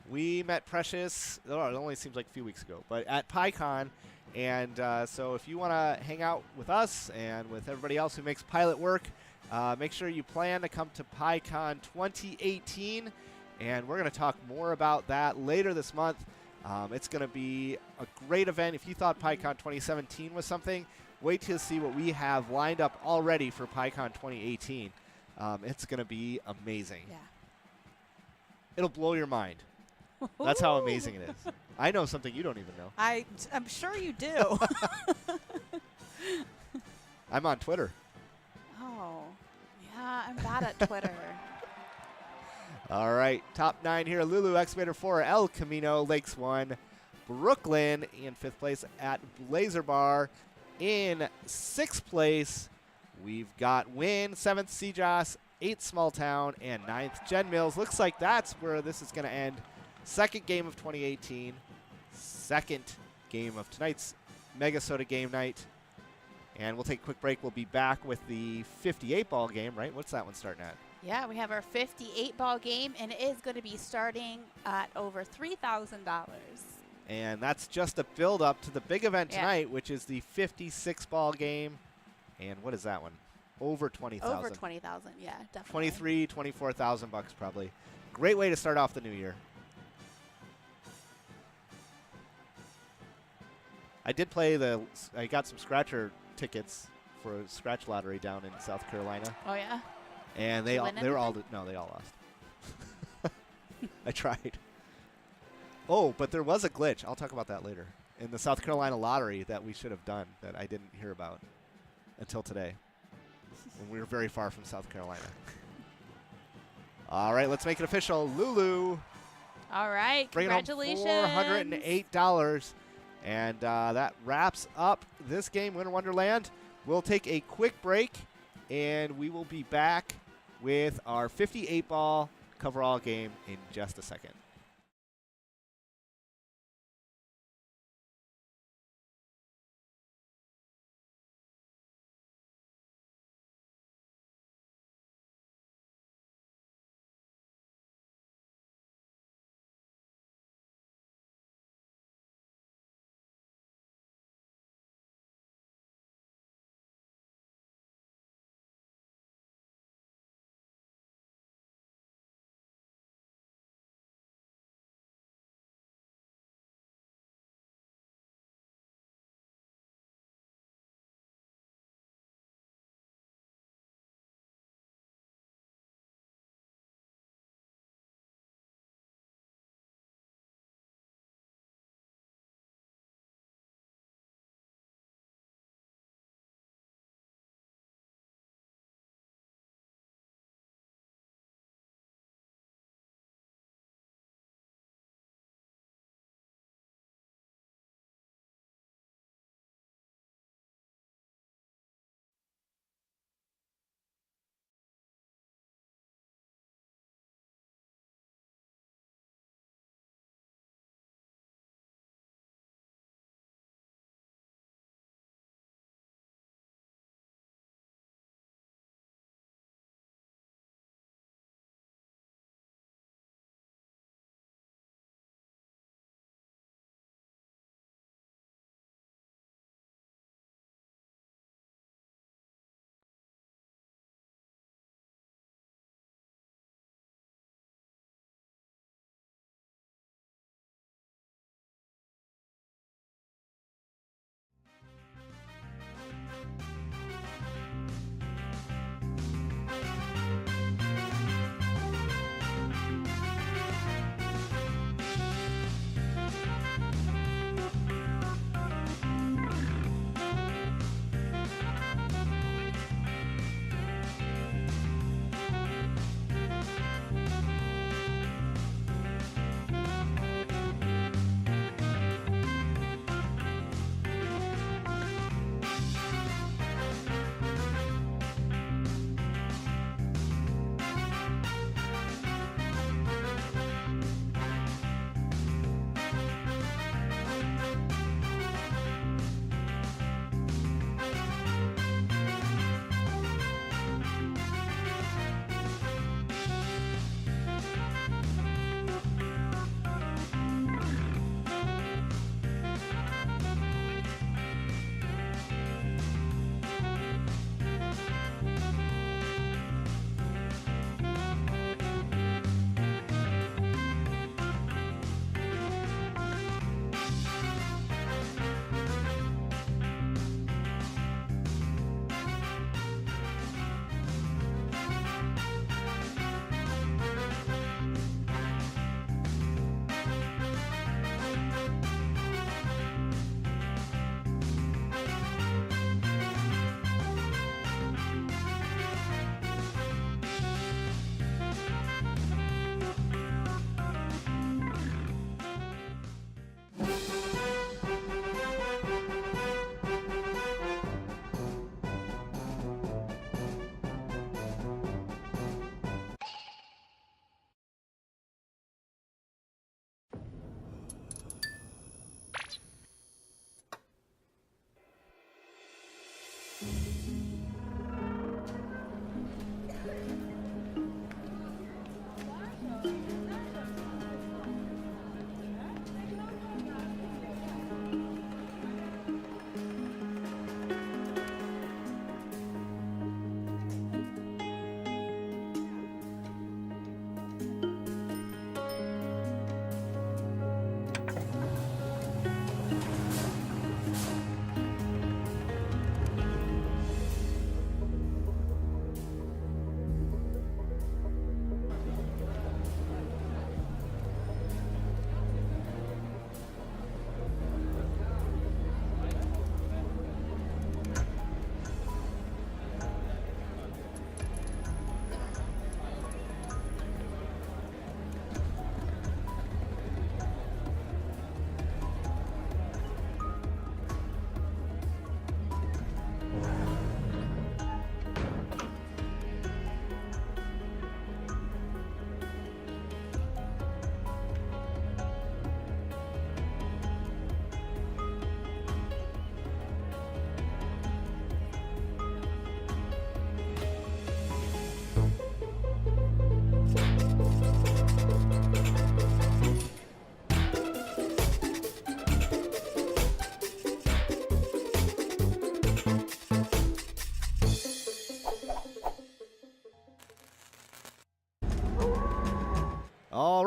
We met Precious, it only seems like a few weeks ago, but at PyCon. And so if you want to hang out with us and with everybody else who makes Pilot work, make sure you plan to come to PyCon 2018. And we're going to talk more about that later this month. It's going to be a great event. If you thought PyCon 2017 was something, wait till you see what we have lined up already for PyCon 2018. It's going to be amazing. Yeah. It'll blow your mind. That's how amazing it is. I know something you don't even know. I'm sure you do. I'm on Twitter. Oh, yeah, I'm bad at Twitter. All right, top 9 here. Lulu, Excavator 4, El Camino, Lakes 1, Brooklyn in 5th place at Blazer Bar. In 6th place, we've got Win, 7th Seajoss, 8th Small Town, and 9th Jen Mills. Looks like that's where this is going to end. Second game of 2018. Second game of tonight's MegaSota game night. And we'll take a quick break. We'll be back with the 58 ball game, right? What's that one starting at? Yeah, we have our 58 ball game, and it is going to be starting at over $3,000. And that's just a build up to the big event Yeah. tonight, which is the 56 ball game. And what is that one? Over 20,000. Over 20,000, yeah, definitely. 23, 24,000 bucks probably. Great way to start off the new year. I did play I got some scratcher tickets for a scratch lottery down in South Carolina. Oh, yeah? And Did you win they were all anything? no, they all lost. I tried. Oh, but there was a glitch. I'll talk about that later. In the South Carolina lottery that we should have done that I didn't hear about until today. When we were very far from South Carolina. All right, let's make it official. Lulu All right, bringing home congratulations. $408. And that wraps up this game, Winter Wonderland. We'll take a quick break, and we will be back with our 58 ball coverall game in just a second.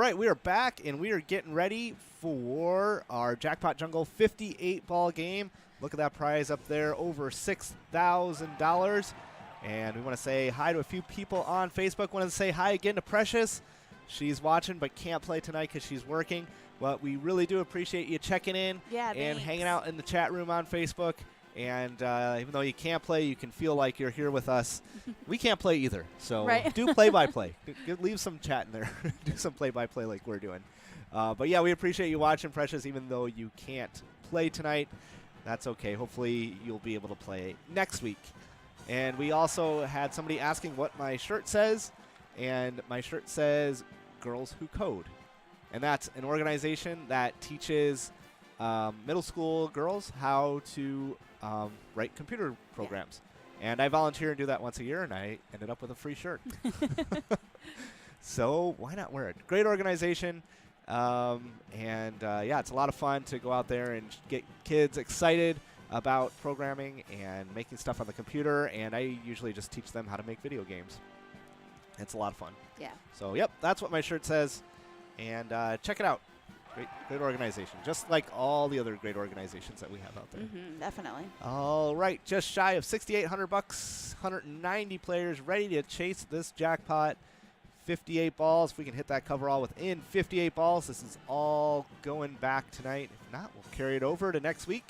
right, we are back, and we are getting ready for our Jackpot Jungle 58-ball game. Look at that prize up there, over $6,000. And we want to say hi to a few people on Facebook. Want to say hi again to Precious. She's watching but can't play tonight because she's working. But we really do appreciate you checking in Yeah, and thanks. hanging out in the chat room on Facebook. And even though you can't play, you can feel like you're here with us. We can't play either, so Right. do play-by-play. Leave some chat in there. Do some play-by-play like we're doing. But, yeah, we appreciate you watching, Precious, even though you can't play tonight. That's okay. Hopefully you'll be able to play next week. And we also had somebody asking what my shirt says, and my shirt says Girls Who Code. And that's an organization that teaches middle school girls how to write computer programs. And I volunteer and do that once a year, and I ended up with a free shirt. So why not wear it? Great organization. Yeah, it's a lot of fun to go out there and get kids excited about programming and making stuff on the computer. And I usually just teach them how to make video games. It's a lot of fun. Yeah. So, yep, that's what my shirt says. And check it out. Great organization, just like all the other great organizations that we have out there. Definitely. All right, just shy of $6,800, 190 players ready to chase this jackpot. 58 balls. If we can hit that coverall within 58 balls, this is all going back tonight. If not, we'll carry it over to next week.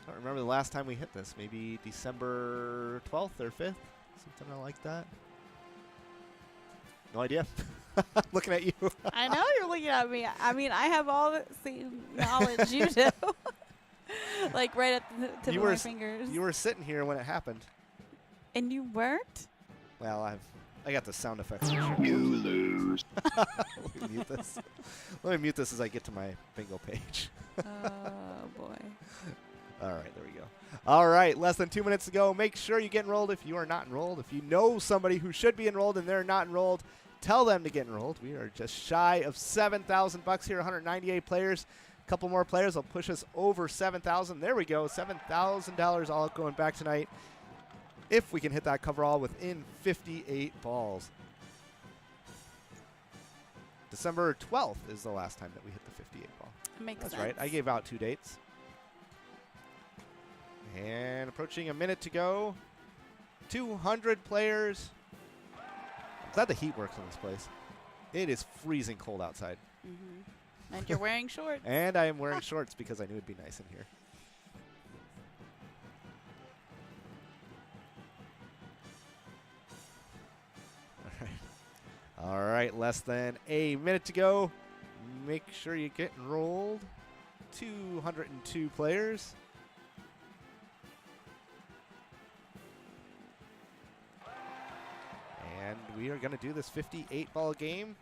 I don't remember the last time we hit this. Maybe December 12th or 5th, something like that. No idea. Looking at you. I know you're looking at me. I mean, I have all the same knowledge you do. Like right at the tip You of were my s- fingers. You were sitting here when it happened. And you weren't? Well, I got the sound effects. You lose. Let me mute this. Let me mute this as I get to my bingo page. Oh, boy. All right, there we go. All right, less than 2 minutes to go. Make sure you get enrolled if you are not enrolled. If you know somebody who should be enrolled and they're not enrolled, tell them to get enrolled. We are just shy of $7,000 here, 198 players. A couple more players will push us over $7,000. There we go, $7,000 all going back tonight. If we can hit that coverall within 58 balls. December 12th is the last time that we hit the 58 ball. Makes That's sense. right. I gave out 2 dates. And approaching a minute to go. 200 players. I'm glad the heat works in this place. It is freezing cold outside. And you're wearing shorts. And I am wearing shorts because I knew it'd be nice in here. All right, less than a minute to go. Make sure you get enrolled. 202 players. And we are going to do this 58-ball game.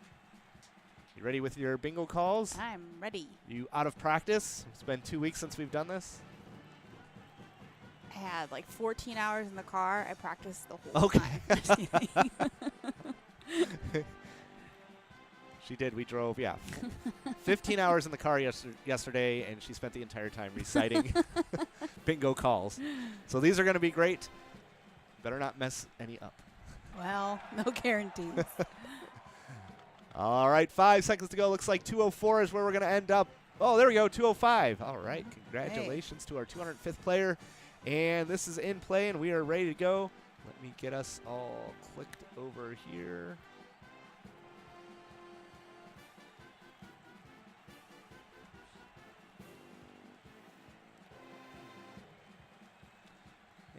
You ready with your bingo calls? I'm ready. You out of practice? It's been 2 weeks since we've done this. I had like 14 hours in the car. I practiced the whole Okay. time. Just kidding. She did. We drove, 15 hours in the car yesterday, and she spent the entire time reciting bingo calls. So these are going to be great. Better not mess any up. Well, no guarantees. All right, 5 seconds to go. Looks like 204 is where we're going to end up. Oh, there we go, 205. All right, congratulations to our 205th player. And this is in play, and we are ready to go. Let me get us all clicked over here.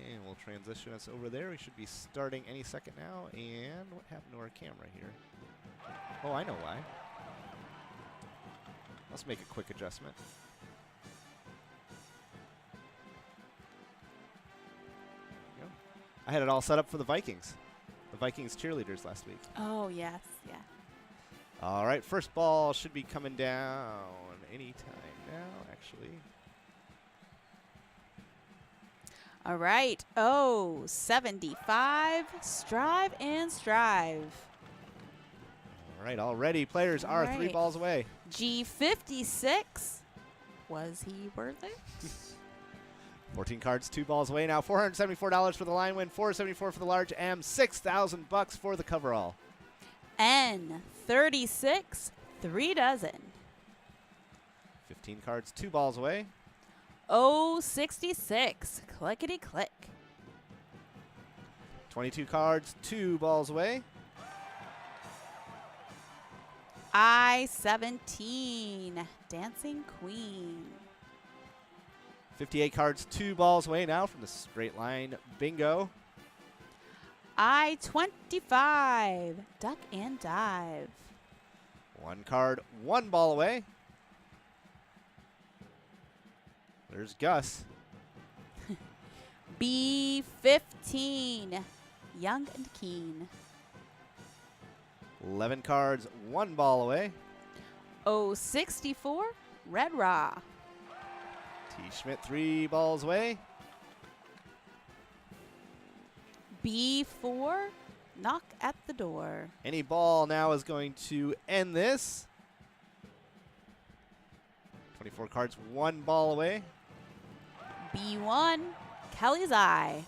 And we'll transition us over there. We should be starting any second now. And what happened to our camera here? Oh, I know why. Let's make a quick adjustment. There we go. I had it all set up for the Vikings. The Vikings cheerleaders last week. Oh, yes. Yeah. All right, first ball should be coming down anytime now, actually. All right. Oh, 75. Strive and strive. All right, already players All are 3 right. balls away. G56. Was he worth it? 14 cards, 2 balls away now. $474 for the line win, $474 for the large M, $6,000 for the coverall. N36, 3 dozen. 15 cards, 2 balls away. O66, clickety click. 22 cards, 2 balls away. I-17, Dancing Queen. 58 cards, 2 balls away now from the straight line bingo. I-25, Duck and Dive. 1 card, 1 ball away. There's Gus. B-15, Young and Keen. 11 cards, 1 ball away. O64, Red Raw. T. Schmidt, 3 balls away. B4, Knock at the Door. Any ball now is going to end this. 24 cards, 1 ball away. B1, Kelly's Eye.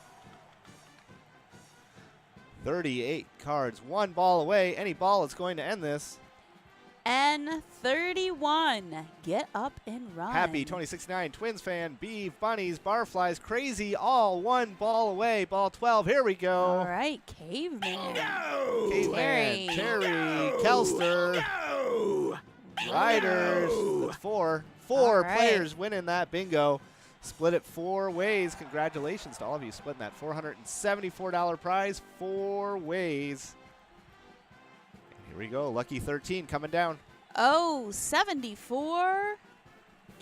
38 cards, 1 ball away. Any ball is going to end this. N31, Get Up and Run. Happy 2069 Twins fan, Beef, Bunnies, Barflies, Crazy, all 1 ball away. Ball 12, here we go. All right, Caveman. Caveman, Terry. Terry, Kelster, Riders. That's 4. 4 All right. players winning that bingo. Split it 4 ways. Congratulations to all of you splitting that $474 prize 4 ways. And here we go. Lucky 13 coming down. O74,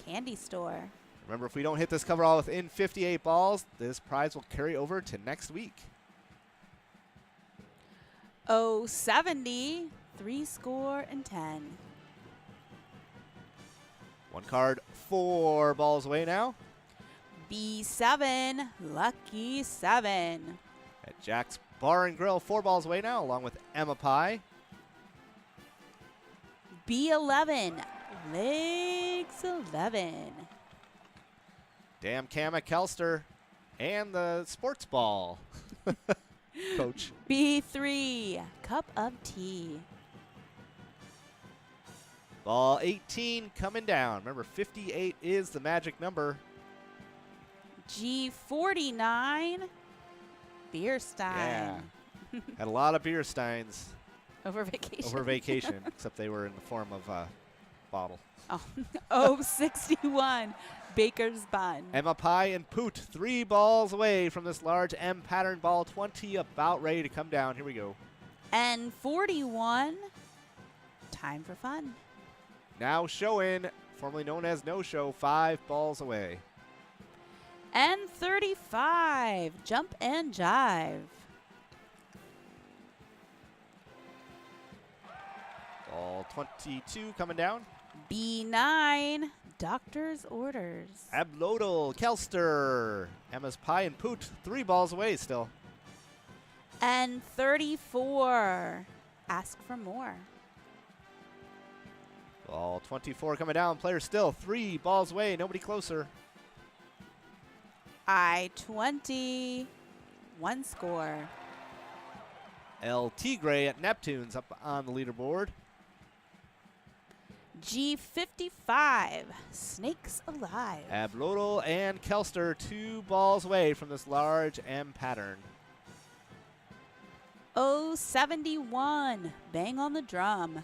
Candy Store. Remember, if we don't hit this coverall within 58 balls, this prize will carry over to next week. O70, 3 score and 10. 1 card, 4 balls away now. B7, Lucky 7. At Jack's Bar and Grill, 4 balls away now, along with Emma Pie. B11, Legs 11. Damn Kama Kelster and the sports ball coach. B3, Cup of Tea. Ball 18 coming down. Remember, 58 is the magic number. G49, Beer Stein. Yeah. Had a lot of beer steins Over vacation. over vacation, except they were in the form of a bottle. Oh, O61, Baker's Bun. Emma Pie and Poot, 3 balls away from this large M pattern. Ball 20 about ready to come down. Here we go. N41, Time for Fun. Now showing, formerly known as No Show, 5 balls away. N35, Jump and Jive. Ball 22 coming down. B9, Doctor's Orders. Ablodal, Kelster, Emma's Pie and Poot, 3 balls away still. N34, Ask for More. Ball 24 coming down. Player still 3 balls away. Nobody closer. I-20, 1 score. El Tigre at Neptune's up on the leaderboard. G55, Snakes Alive. Ablodal and Kelster 2 balls away from this large M pattern. O71, Bang on the Drum.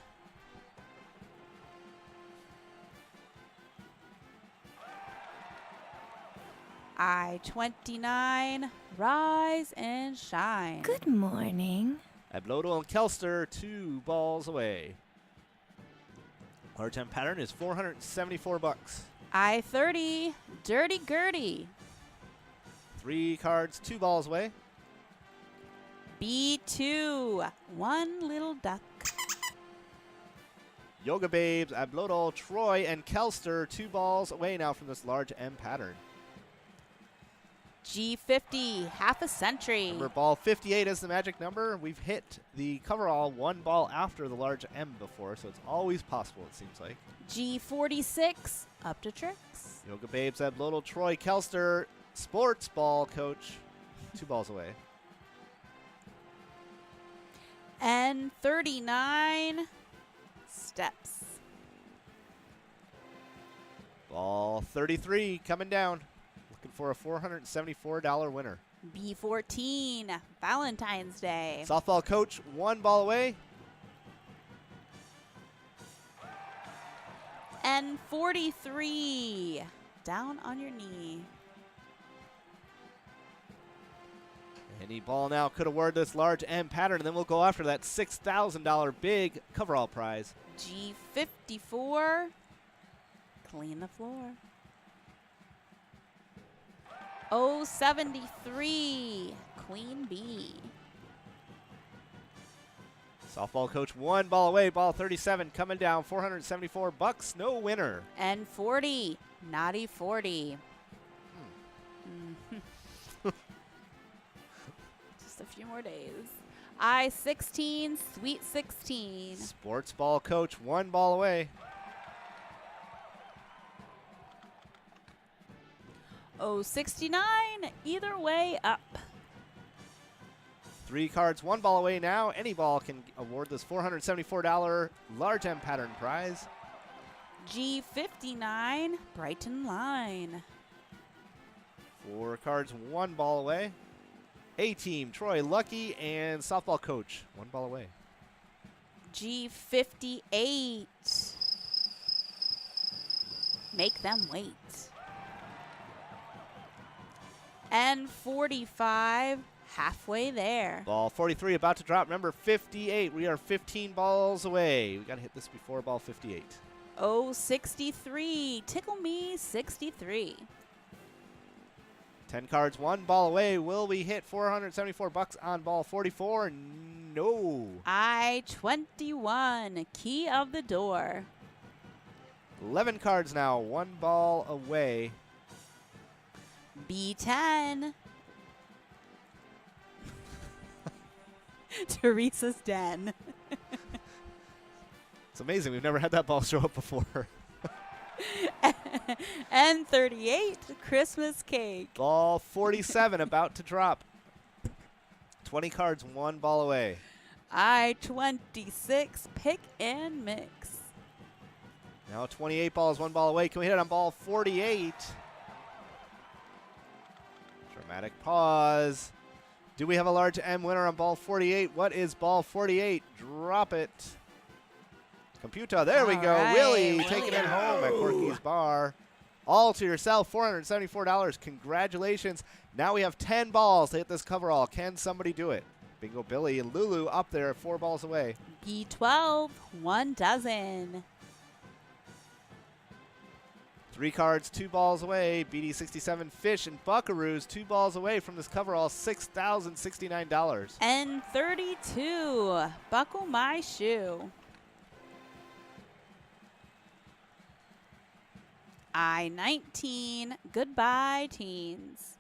I-29, Rise and Shine. Good morning. Ablodal and Kelster 2 balls away. Large M pattern is $474. I-30, Dirty Gertie. 3 cards, 2 balls away. B2, One Little Duck. Yoga Babes, Ablodal, Troy, and Kelster 2 balls away now from this large M pattern. G50, Half a Century. Remember, ball 58 is the magic number. We've hit the coverall 1 ball after the large M before, so it's always possible, it seems like. G46, Up to Tricks. Yoga Babes, Ablodal, Troy, Kelster, sports ball coach, 2 balls away. And 39 steps. Ball 33 coming down. Looking for a $474 winner. B14, Valentine's Day. Softball coach, 1 ball away. And 43, down on your knee. Any ball now could award this large M pattern, and then we'll go after that $6,000 big coverall prize. G54, clean the floor. O73, Queen Bee. Softball coach, 1 ball away. Ball 37 coming down. $474. No winner. And 40, Naughty 40. Just a few more days. I-16, Sweet 16. Sports ball coach, 1 ball away. O69, either way up. 3 cards, 1 ball away now. Any ball can award this $474 large M pattern prize. G59, Brighton Line. 4 cards, 1 ball away. A-team, Troy Lucky, and softball coach, 1 ball away. G58, make them wait. And 45, halfway there. Ball 43 about to drop. Number 58. We are 15 balls away. We got to hit this before ball 58. O63, Tickle Me 63. 10 cards, 1 ball away. Will we hit $474 on ball 44? No. I-21, Key of the Door. 11 cards now, 1 ball away. B10. Teresa's Den. It's amazing. We've never had that ball show up before. And 38, Christmas Cake. Ball 47 about to drop. 20 cards, 1 ball away. I-26, Pick and Mix. Now 28 balls, 1 ball away. Can we hit it on ball 48? Dramatic pause. Do we have a large M winner on ball 48? What is ball 48? Drop it. Computer, there we All go. right, Willie Willie. taking it home at Corky's Bar. All to yourself, $474. Congratulations. Now we have 10 balls to hit this coverall. Can somebody do it? Bingo Billy and Lulu up there, 4 balls away. B12, 1 dozen. 3 cards, 2 balls away. BD67 Fish and Buckaroos, 2 balls away from this coverall, $6,069. And 32, Buckle My Shoe. I-19, Goodbye Teens.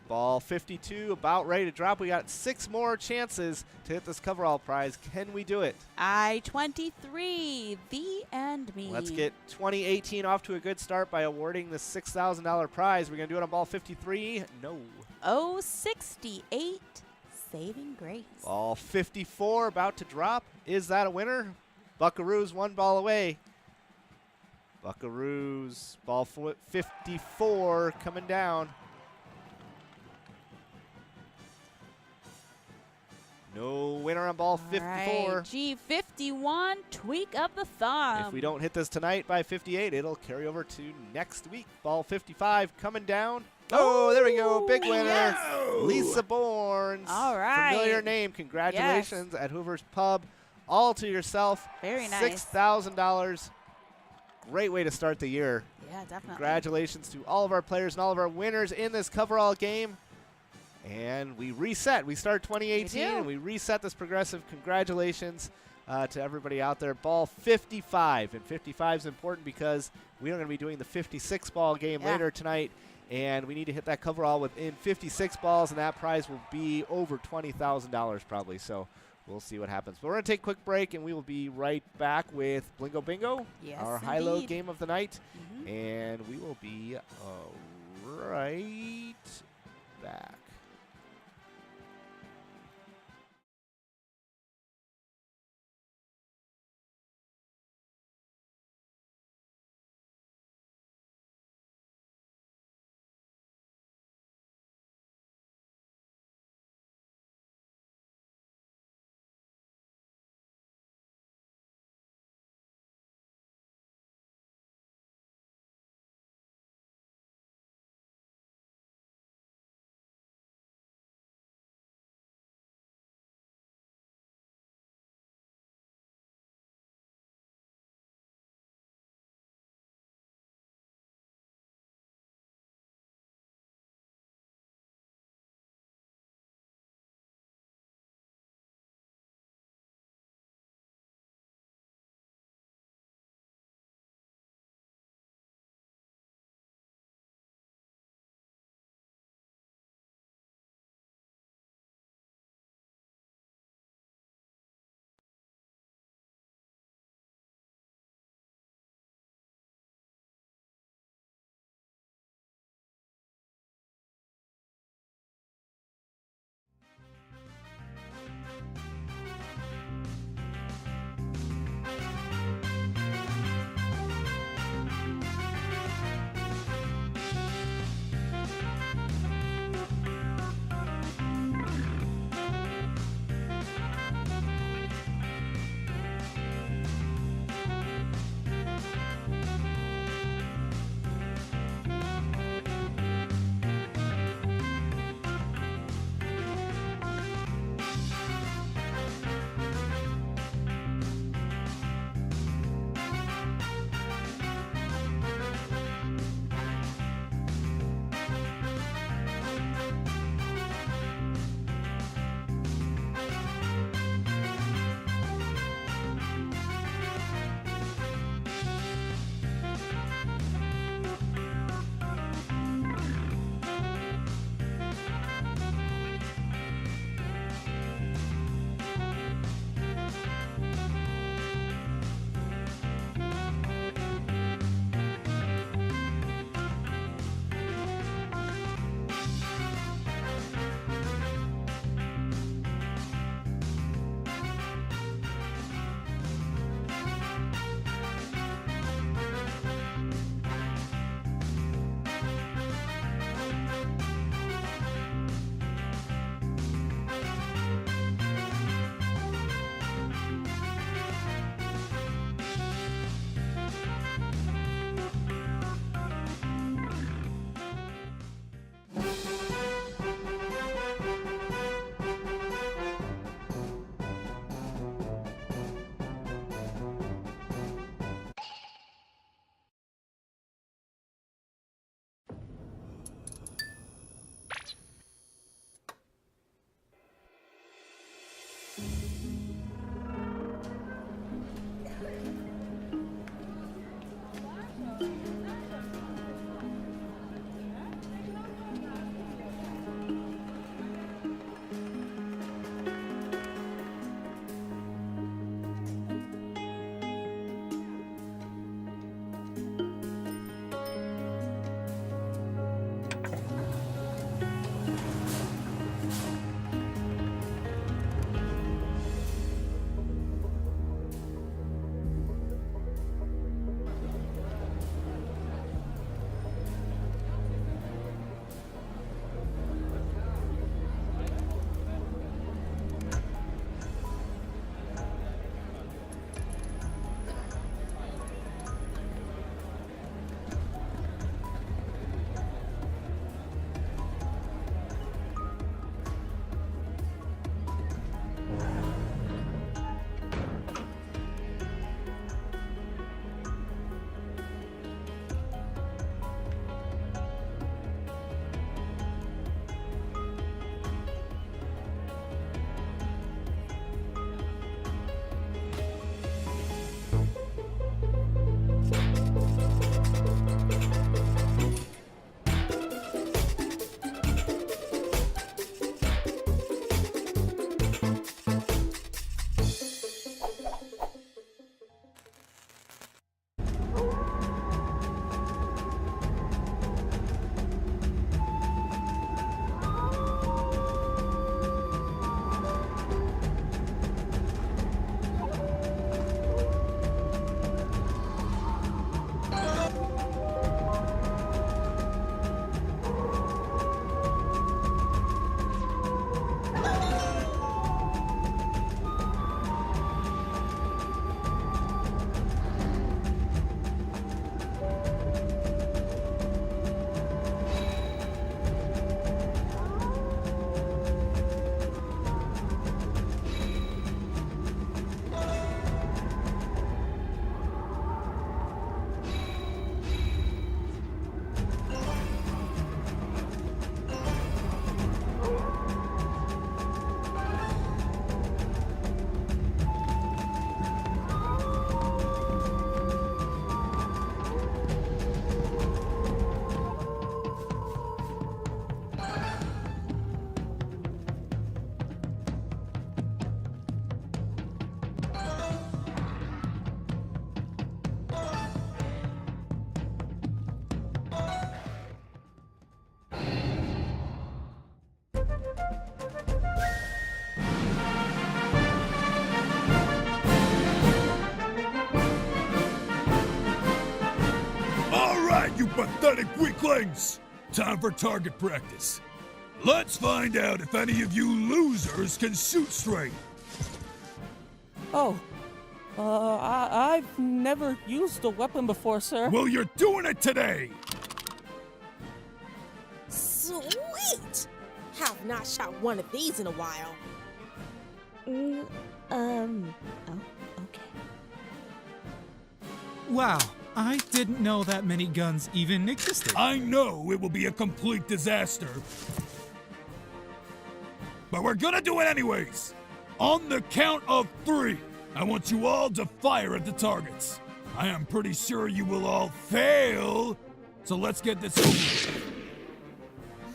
Ball 52 about ready to drop. We got 6 more chances to hit this coverall prize. Can we do it? I-23, Thee and Me. Let's get 2018 off to a good start by awarding the $6,000 prize. We're going to do it on ball 53. No. O68, Saving Grace. Ball 54 about to drop. Is that a winner? Buckaroos 1 ball away. Buckaroos, ball 54 coming down. No winner on ball 54. Right. G51, Tweak of the Thumb. If we don't hit this tonight by 58, it'll carry over to next week. Ball 55 coming down. Oh, there we go. Big winner. Yes. Lisa Bournes. All right. Familiar name. Congratulations at Hoover's Pub. All to yourself. Very nice. $6,000. Great way to start the year. Yeah, definitely. Congratulations to all of our players and all of our winners in this coverall game. And we reset. We start 2018 and we reset this progressive. Congratulations to everybody out there. Ball 55. And 55 is important because we are going to be doing the 56 ball game later tonight. And we need to hit that coverall within 56 balls, and that prize will be over $20,000 probably. So we'll see what happens. But we're going to take a quick break, and we will be right back with Blingo Bingo, Yes, our high-low indeed. game of the night. Mhm. And we will be right back. pathetic weaklings! Time for target practice. Let's find out if any of you losers can shoot straight. Oh, I've never used a weapon before, sir. Well, you're doing it today! Sweet! Have not shot one of these in a while. Oh, okay. Wow, I didn't know that many guns even existed. I know it will be a complete disaster. But we're gonna do it anyways. On the count of 3, I want you all to fire at the targets. I am pretty sure you will all fail. So let's get this over with.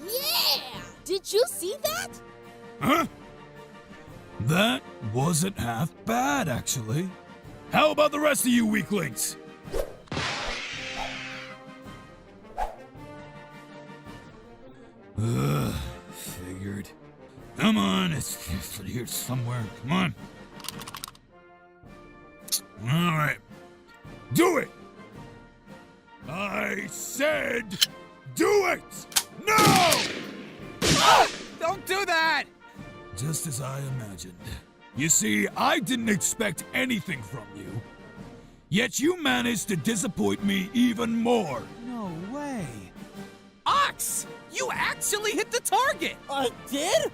Yeah! Did you see that? Huh? That wasn't half bad, actually. How about the rest of you weaklings? Figured. Come on, it's here somewhere. Come on. All right. Do it! I said do it! No! Don't do that! Just as I imagined. You see, I didn't expect anything from you. Yet you managed to disappoint me even more. No way. Ox! You actually hit the target! I did?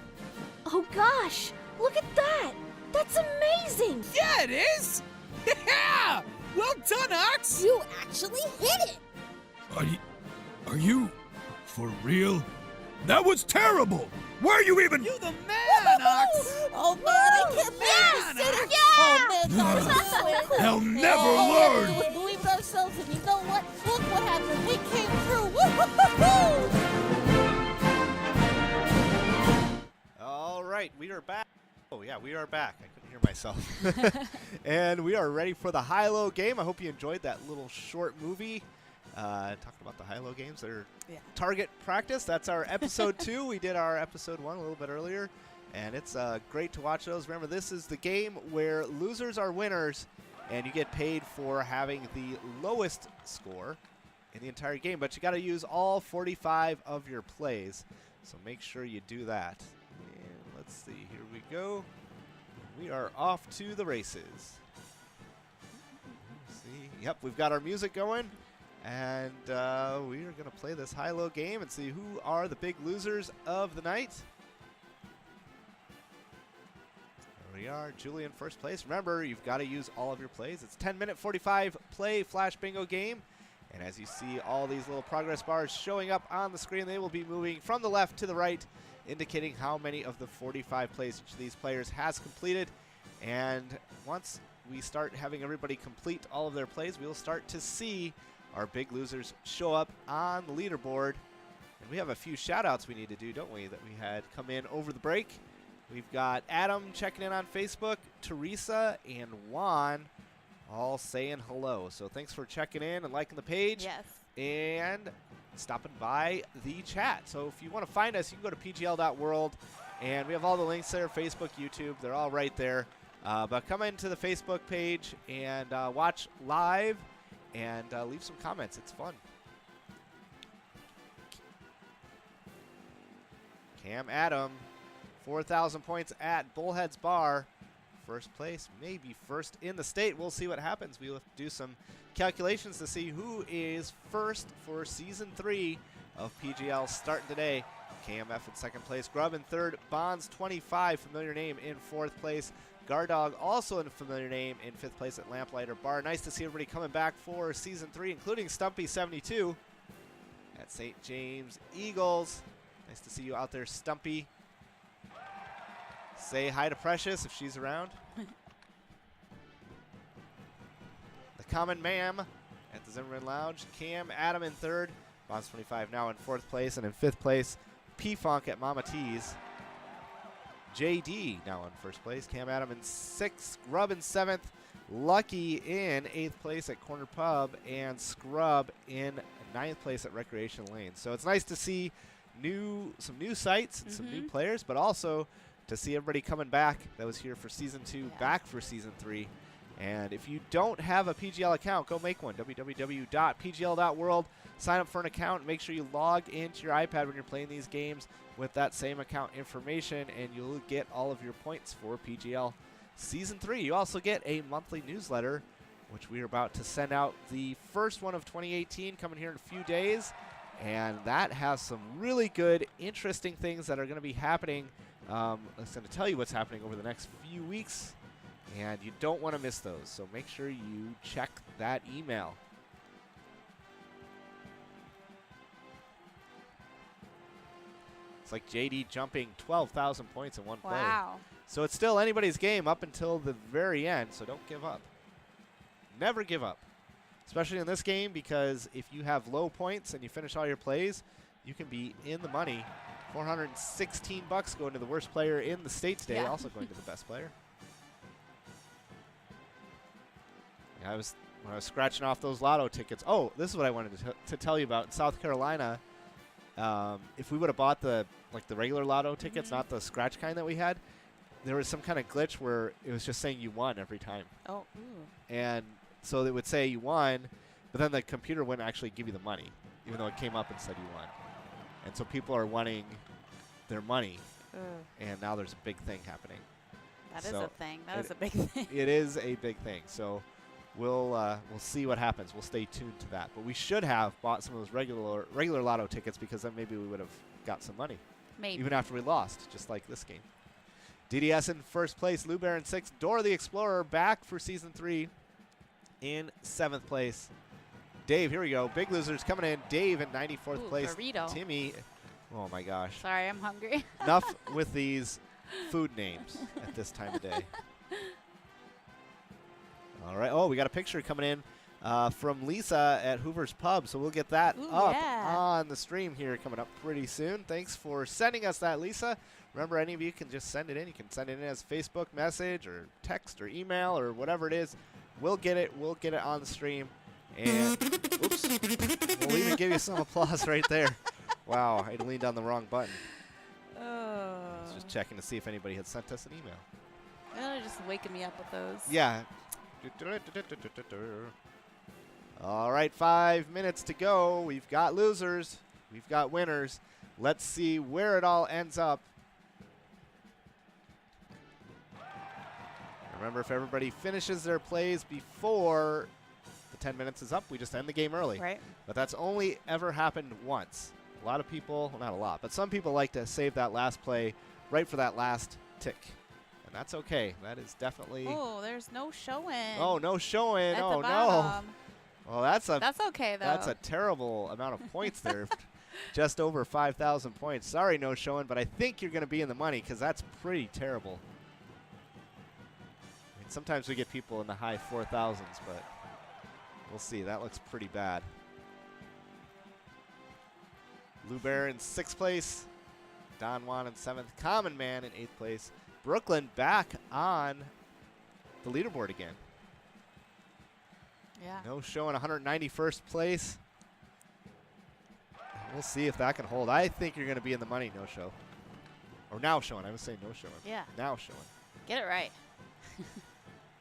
Oh gosh, look at that! That's amazing! Yeah, it is! Yeah! Well done, Ox! You actually hit it! Are you for real? That was terrible! Where are you even? You the man, Ox! Oh man, I can't believe we did it! Oh man, that was so cool! They'll never All we had to learn! do was believe in ourselves, and you know what? Look what happened! We came through! Woo-hoo-hoo-hoo! All right, we are back. Oh, yeah, we are back. I couldn't hear myself. And we are ready for the high-low game. I hope you enjoyed that little short movie talking about the high-low games. They're target practice. That's our episode 2. We did our episode 1 a little bit earlier, and it's great to watch those. Remember, this is the game where losers are winners, and you get paid for having the lowest score in the entire game. But you got to use all 45 of your plays, so make sure you do that. And let's see. Here we go. We are off to the races. See, yep, we've got our music going, and we are going to play this high-low game and see who are the big losers of the night. There we are, Julie in first place. Remember, you've got to use all of your plays. It's 10-minute 45 play flash bingo game, and as you see all these little progress bars showing up on the screen, they will be moving from the left to the right, indicating how many of the 45 plays each of these players has completed. And once we start having everybody complete all of their plays, we'll start to see our big losers show up on the leaderboard. And we have a few shout-outs we need to do, don't we, that we had come in over the break. We've got Adam checking in on Facebook, Teresa, and Juan all saying hello. So thanks for checking in and liking the page. Yes. And stopping by the chat. So if you want to find us, you can go to pgl.world, and we have all the links there, Facebook, YouTube. They're all right there. But come into the Facebook page and watch live and leave some comments. It's fun. Cam Adam, 4,000 points at Bullheads Bar. First place, maybe first in the state. We'll see what happens. We'll have to do some calculations to see who is first for Season 3 of PGL starting today. KMF in second place. Grub in third. Bonds 25, familiar name, in fourth place. Gardog also in a familiar name in fifth place at Lamplighter Bar. Nice to see everybody coming back for Season 3, including Stumpy 72 at St. James Eagles. Nice to see you out there, Stumpy. Say hi to Precious if she's around. The Common Ma'am at the Zimmerman Lounge. Cam Adam in third. Bonds 25 now in fourth place. And in fifth place, P-Funk at Mama T's. JD now in first place. Cam Adam in sixth. Scrub in seventh. Lucky in eighth place at Corner Pub. And Scrub in ninth place at Recreation Lane. So it's nice to see some new sites and some new players, but also to see everybody coming back that was here for Season 2, back for Season 3. And if you don't have a PGL account, go make one. www.pgl.world. Sign up for an account. Make sure you log into your iPad when you're playing these games with that same account information, and you'll get all of your points for PGL Season 3. You also get a monthly newsletter, which we are about to send out the first one of 2018 coming here in a few days. And that has some really good, interesting things that are going to be happening. I'm going to tell you what's happening over the next few weeks, and you don't want to miss those. So make sure you check that email. It's like JD jumping 12,000 points in one play. Wow. So it's still anybody's game up until the very end, so don't give up. Never give up. Especially in this game, because if you have low points and you finish all your plays, you can be in the money. $416 going to the worst player in the state today, Yeah. also going to the best player. Yeah, when I was scratching off those lotto tickets. Oh, this is what I wanted to tell you about. In South Carolina, if we would have bought the regular lotto tickets, not the scratch kind that we had, there was some kind of glitch where it was just saying you won every time. Oh, ooh. And so it would say you won, but then the computer wouldn't actually give you the money, even though it came up and said you won. And so people are wanting their money, and now there's a big thing happening. That is So a thing. That is a big thing. It is a big thing. So we'll see what happens. We'll stay tuned to that. But we should have bought some of those regular lotto tickets, because then maybe we would have got some money. Maybe. Even after we lost, just like this game. DDS in first place, Lou Bear in 6th, Dora the Explorer back for Season 3 in 7th place. Dave, here we go. Big losers coming in. Dave in 94th Ooh, place. burrito. Timmy, oh my gosh. Sorry, I'm hungry. Enough with these food names at this time of day. All right. Oh, we got a picture coming in from Lisa at Hoover's Pub, so we'll get that Ooh, up yeah. on the stream here coming up pretty soon. Thanks for sending us that, Lisa. Remember, any of you can just send it in. You can send it in as Facebook message or text or email or whatever it is. We'll get it. We'll get it on the stream. And oops, we'll even give you some applause right there. Wow, I leaned on the wrong button. Oh. I was just checking to see if anybody had sent us an email. They're just waking me up with those. Yeah. All right, 5 minutes to go. We've got losers. We've got winners. Let's see where it all ends up. Remember, if everybody finishes their plays before the 10 minutes is up, we just end the game early. Right. But that's only ever happened once. A lot of people, well, not a lot, but some people like to save that last play right for that last tick. And that's okay. That is definitely... Oh, there's no showing. Oh, no showing. At Oh, the no. bottom. Well, that's okay, though. That's a terrible amount of points there. Just over 5,000 points. Sorry, no showing, but I think you're going to be in the money, because that's pretty terrible. I mean, sometimes we get people in the high 4,000s, but we'll see. That looks pretty bad. Lou Bear in 6th place. Don Juan in 7th. Common Man in 8th place. Brooklyn back on the leaderboard again. Yeah. No showing, 191st place. We'll see if that can hold. I think you're going to be in the money, no show. Or now showing. I was saying no showing. Yeah. Now showing. Get it right.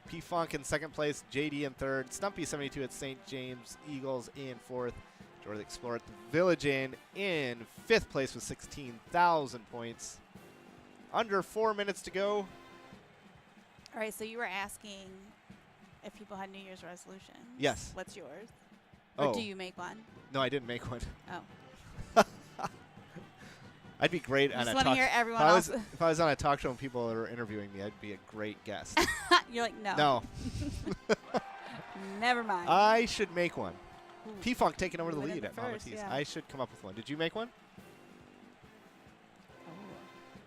P-Funk in 2nd place. JD in 3rd. Stumpy 72 at St. James. Eagles in 4th. Jordan Explorer at the Village Inn in 5th place with 16,000 points. Under 4 minutes to go. All right, so you were asking if people had New Year's resolutions. Yes. What's yours? Oh. Or do you make one? No, I didn't make one. Oh. I'd be great I on a just want to talk. hear everyone if, I else. if I was on a talk show and people are interviewing me, I'd be a great guest. You're like, no. No. Never mind. I should make one. Ooh. P-Funk taking over the Win it lead at Mama first, T's. yeah. I should come up with one. Did you make one? Oh.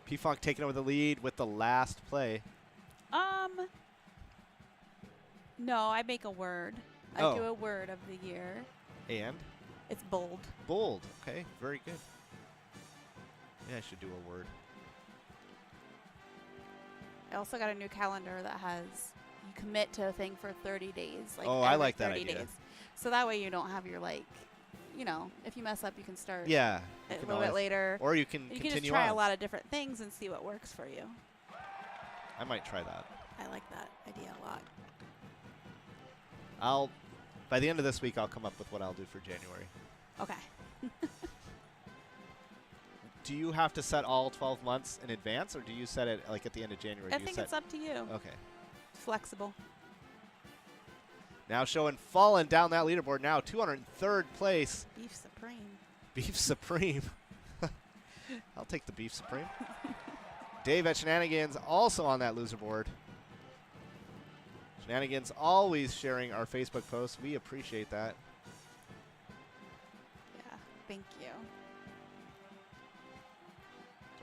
P-Funk taking over the lead with the last play. No, I make a word. I Oh. do a word of the year. And? It's bold. Bold. Okay, very good. Yeah, I should do a word. I also got a new calendar that has you commit to a thing for 30 days. Like Oh, I every like that 30 idea. days. So that way you don't have your if you mess up, you can start Yeah. a you can little bit always- later. Or you can You can continue just try on. a lot of different things and see what works for you. I might try that. I like that idea a lot. By the end of this week, I'll come up with what I'll do for January. Okay. Do you have to set all 12 months in advance, or do you set it like at the end of January? I think it's up to you. Okay. Flexible. Now showing falling down that leaderboard now, 203rd place. Beef Supreme. Beef Supreme. I'll take the Beef Supreme. Dave at Shenanigans also on that loser board. Shenanigans always sharing our Facebook posts. We appreciate that. Yeah, thank you.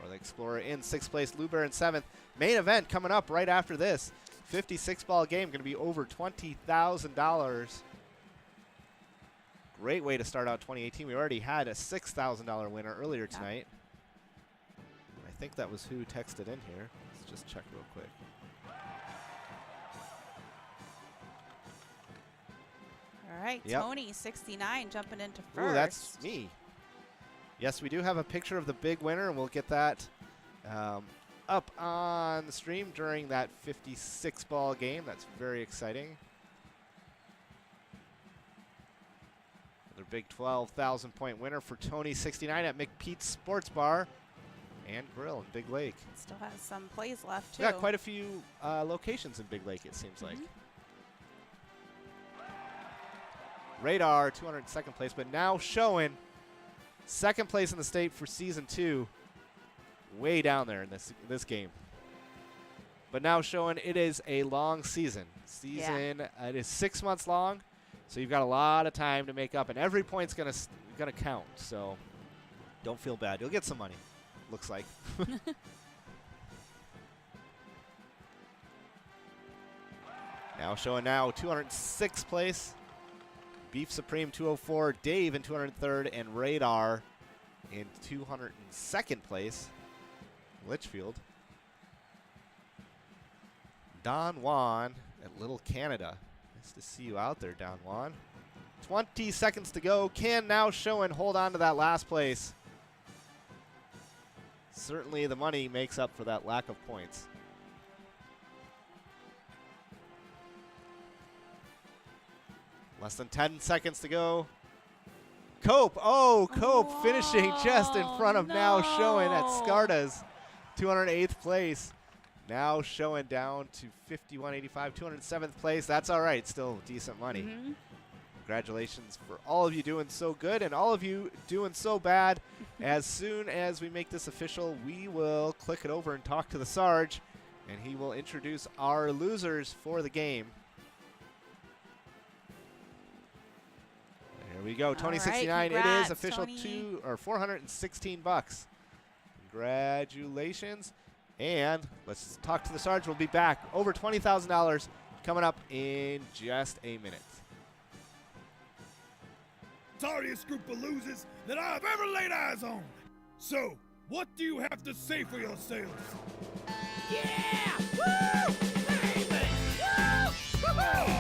Or the Explorer in 6th place, Lou Bear in 7th. Main event coming up right after this. 56-ball game, going to be over $20,000. Great way to start out 2018. We already had a $6,000 winner earlier tonight. I think that was who texted in here. Let's just check real quick. All right, Yep. Tony, 69, jumping into first. Ooh, that's me. Yes, we do have a picture of the big winner, and we'll get that up on the stream during that 56-ball game. That's very exciting. Another big 12,000-point winner for Tony, 69 at McPete's Sports Bar and Grill in Big Lake. Still has some plays left, too. We got quite a few locations in Big Lake, it seems like. Radar, 202nd place, but now showing 2nd place in the state for Season 2. Way down there in this game. But now showing it is a long season. It is 6 months long, so you've got a lot of time to make up, and every point's gonna count. So don't feel bad. You'll get some money. Looks like. Now showing 206th place. Beef Supreme 204, Dave in 203rd, and Radar in 202nd place. Litchfield. Don Juan at Little Canada. Nice to see you out there, Don Juan. 20 seconds to go. Can now show and hold on to that last place. Certainly the money makes up for that lack of points. Less than 10 seconds to go. Cope. Oh, Cope finishing just in front of now showing at Scarta's 208th place. Now showing down to 51.85, 207th place. That's all right. Still decent money. Congratulations for all of you doing so good and all of you doing so bad. As soon as we make this official, we will click it over and talk to the Sarge, and he will introduce our losers for the game. There we go, Tony, 69. It is official. Tony. $416. Congratulations. And let's talk to the Sarge. We'll be back. Over $20,000 coming up in just a minute. Sorriest group of losers that I've ever laid eyes on. So, what do you have to say for yourselves? Yeah! Woo! Baby! Woo! Woo-hoo!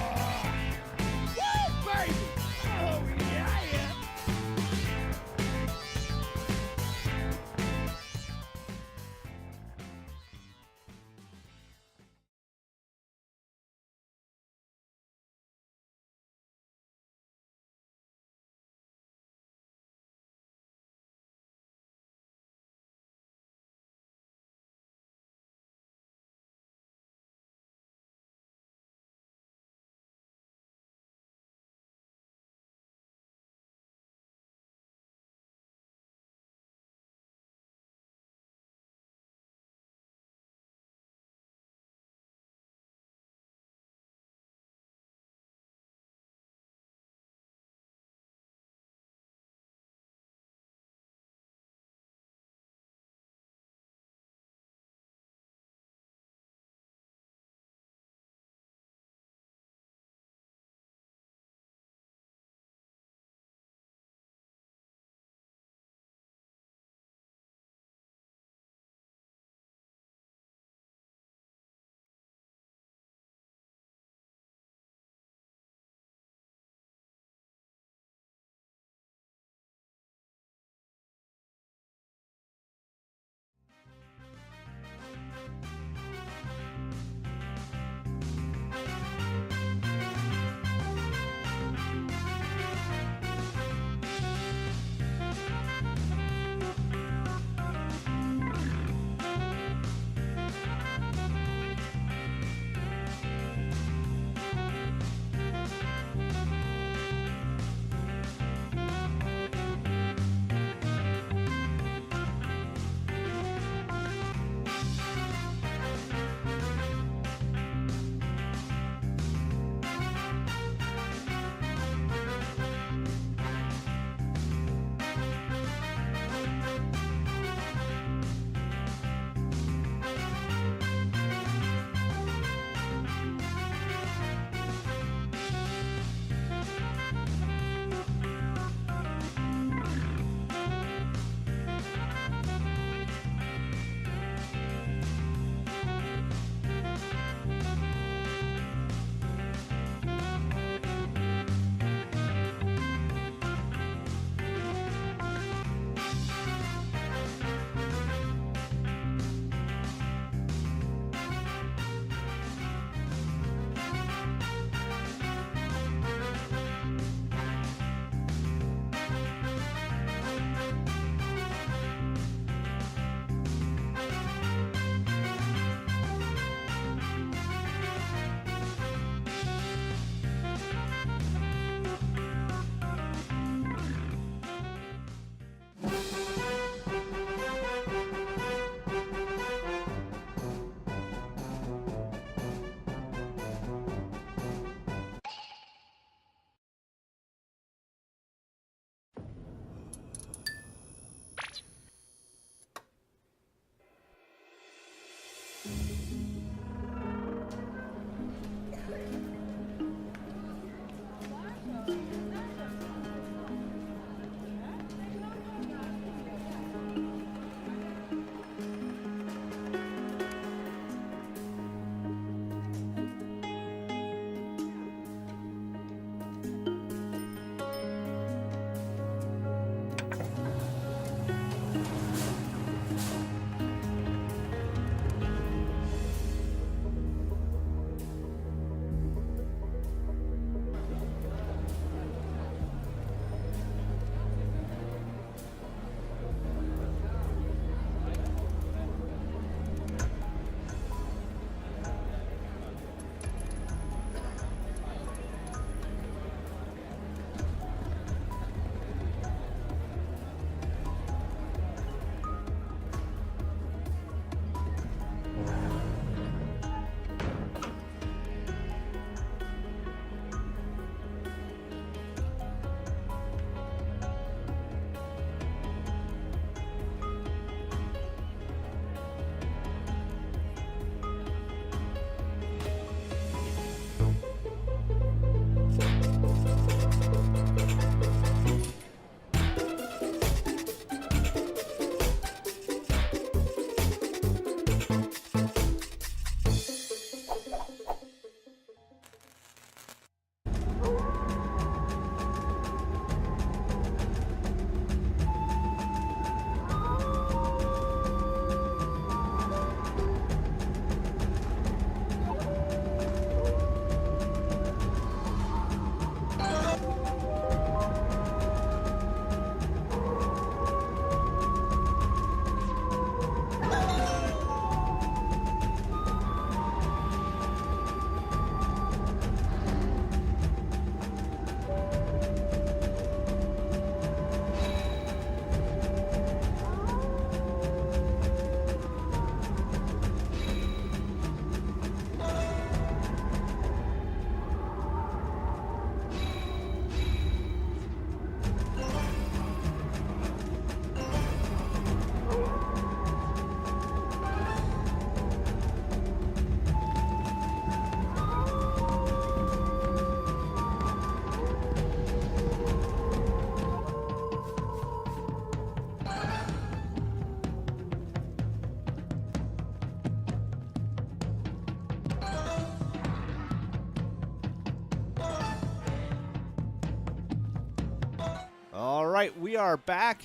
right, we are back,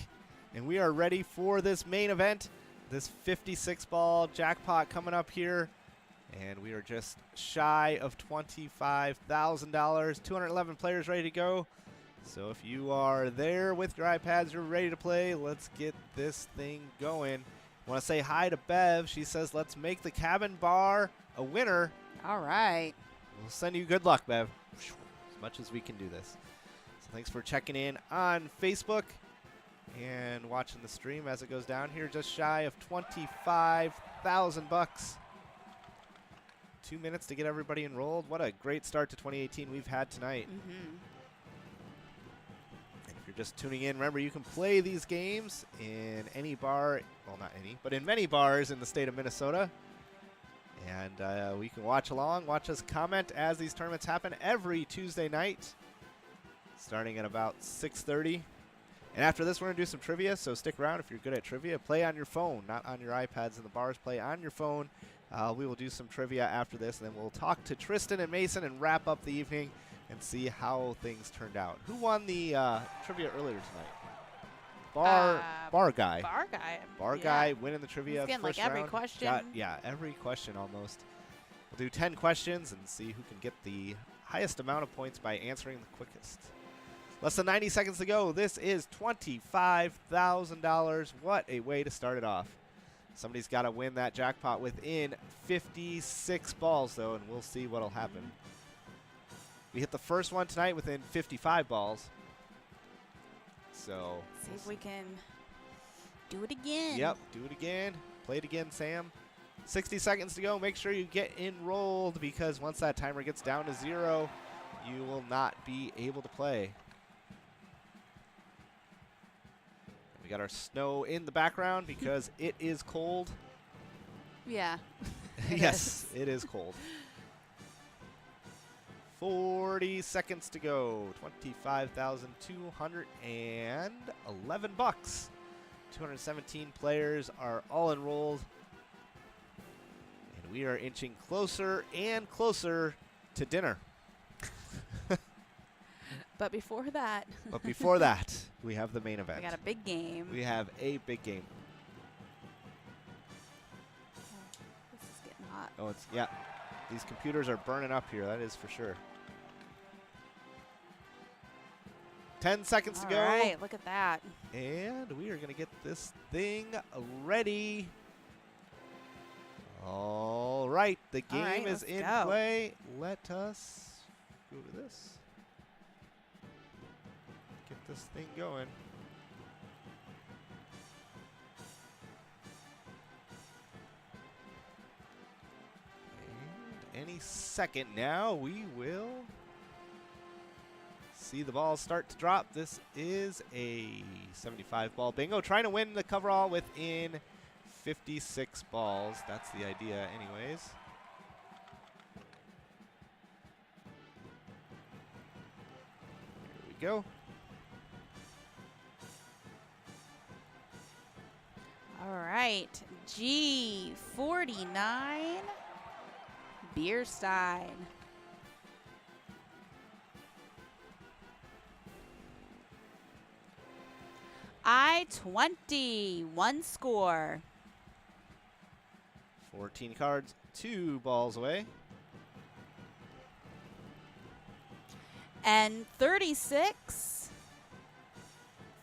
and we are ready for this main event, this 56-ball jackpot coming up here. And we are just shy of $25,000. 211 players ready to go. So if you are there with your iPads, you're ready to play, let's get this thing going. I want to say hi to Bev. She says, let's make the cabin bar a winner. All right. We'll send you good luck, Bev, as much as we can do this. So thanks for checking in on Facebook and watching the stream as it goes down here. Just shy of 25,000 bucks. 2 minutes to get everybody enrolled. What a great start to 2018 we've had tonight. Mm-hmm. And if you're just tuning in, remember you can play these games in any bar, well, not any, but in many bars in the state of Minnesota. And we can watch along, watch us comment as these tournaments happen every Tuesday night, starting at about 6:30. And after this, we're going to do some trivia, so stick around if you're good at trivia. Play on your phone, not on your iPads in the bars. Play on your phone. We will do some trivia after this, and then we'll talk to Tristan and Mason and wrap up the evening and see how things turned out. Who won the trivia earlier tonight? Bar guy. Bar guy. Bar Yeah. guy winning the trivia. He's getting first like every round. question. Yeah, every question almost. We'll do 10 questions and see who can get the highest amount of points by answering the quickest. Less than 90 seconds to go. This is $25,000. What a way to start it off. Somebody's got to win that jackpot within 56 balls, though, and we'll see what'll happen. We hit the first one tonight within 55 balls. So See if we can do it again. Yep, do it again. Play it again, Sam. 60 seconds to go. Make sure you get enrolled, because once that timer gets down to 0, you will not be able to play. We got our snow in the background because it is cold. Yeah. Yes, it is cold. 40 seconds to go. 25,211 bucks. 217 players are all enrolled. And we are inching closer and closer to dinner. But before that, But before that, we have the main event. we got a big game. We have a big game. This is getting hot. Oh, it's, yeah. These computers are burning up here, that is for sure. 10 seconds to go. All right, look at that. And we are going to get this thing ready. All right, the All game right, is let's in go. play. Let us go to this. Get this thing going. And any second now, we will see the balls start to drop. This is a 75-ball bingo. Trying to win the coverall within 56 balls. That's the idea anyways. Here we go. All right, G49, Bierstein. I-20, 1 score. 14 cards, 2 balls away. And 36,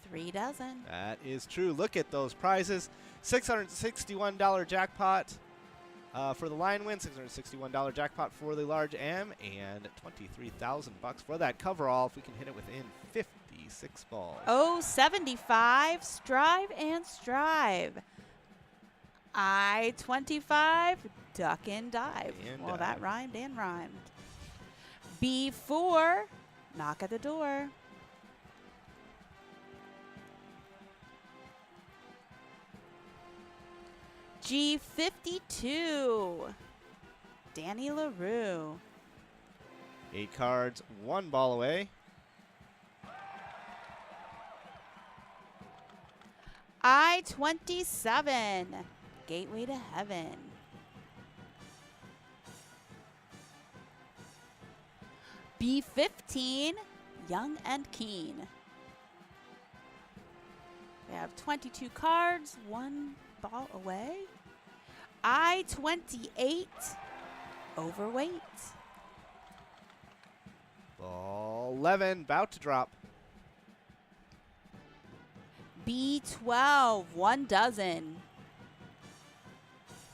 3 dozen. That is true. Look at those prizes. $661 jackpot for the line win, $661 jackpot for the large M, and 23,000 bucks for that coverall if we can hit it within 56 balls. Oh, 75, Strive and Strive. I-25, Duck and Dive. And Well, that dive. rhymed and rhymed. B4, Knock at the Door. G52, Danny LaRue. 8 cards, 1 ball away. I-27, Gateway to Heaven. B15, Young and Keen. have 22 cards, 1 ball away. I-28, overweight. Ball 11, about to drop. B12, 1 dozen.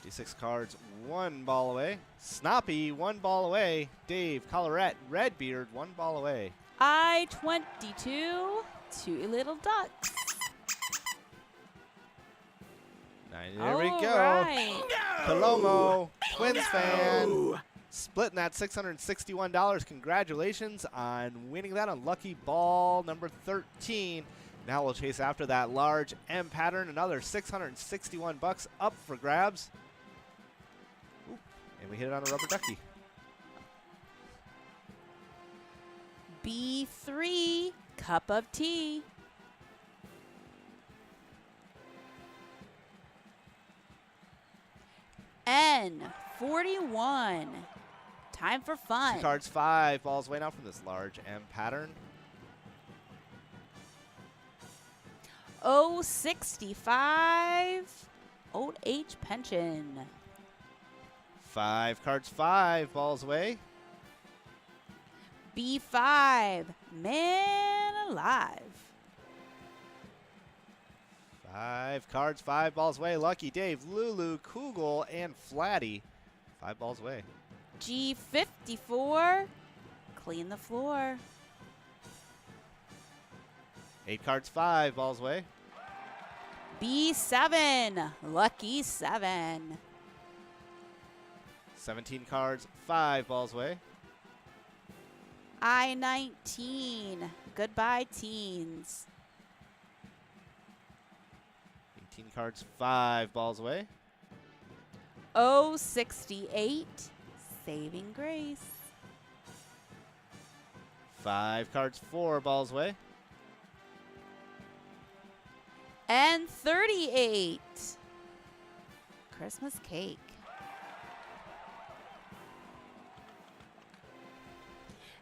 56 cards, 1 ball away. Snoppy, 1 ball away. Dave, Colorette, Redbeard, 1 ball away. I-22, 2 little ducks. There we go. Right. Palomo, Twins fan, splitting that $661. Congratulations on winning that on lucky ball number 13. Now we'll chase after that large M pattern, another $661 up for grabs. Ooh, and we hit it on a rubber ducky. B3, cup of tea. N41, time for fun. 2 cards, 5 balls away now from this large M pattern. 065, Old Age pension. 5 cards, 5 balls away. B5, man alive. 5 cards, 5 balls away. Lucky Dave, Lulu, Kugel, and Flatty. 5 balls away. G54, clean the floor. 8 cards, 5 balls away. B7, lucky 7. 17 cards, 5 balls away. I-19, goodbye teens. 18 cards, 5 balls away. 068, saving grace. 5 cards, 4 balls away. And 38, Christmas cake.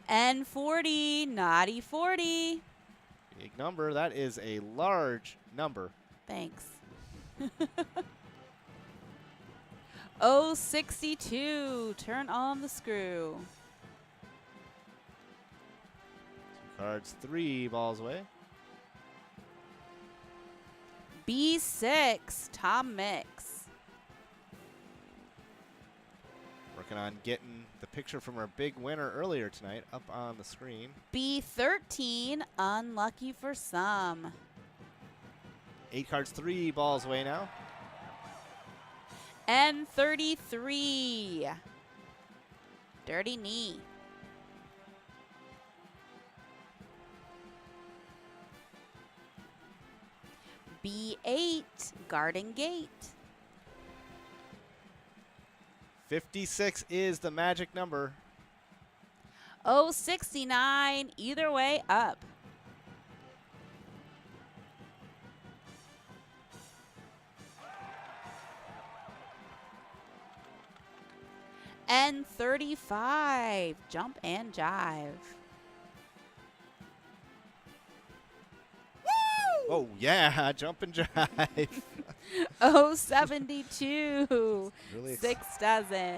And 40, naughty 40. Big number. That is a large number. Thanks. 062, turn on the screw. 2 cards, 3 balls away. B6, Tom Mix. Working on getting the picture from our big winner earlier tonight up on the screen. B13, unlucky for some. 8 cards, 3 balls away now. And 33, dirty knee. B8, garden gate. 56 is the magic number. 069, either way up. And 35, jump and jive. Oh, yeah, jump and jive. 072, Really 6 dozen.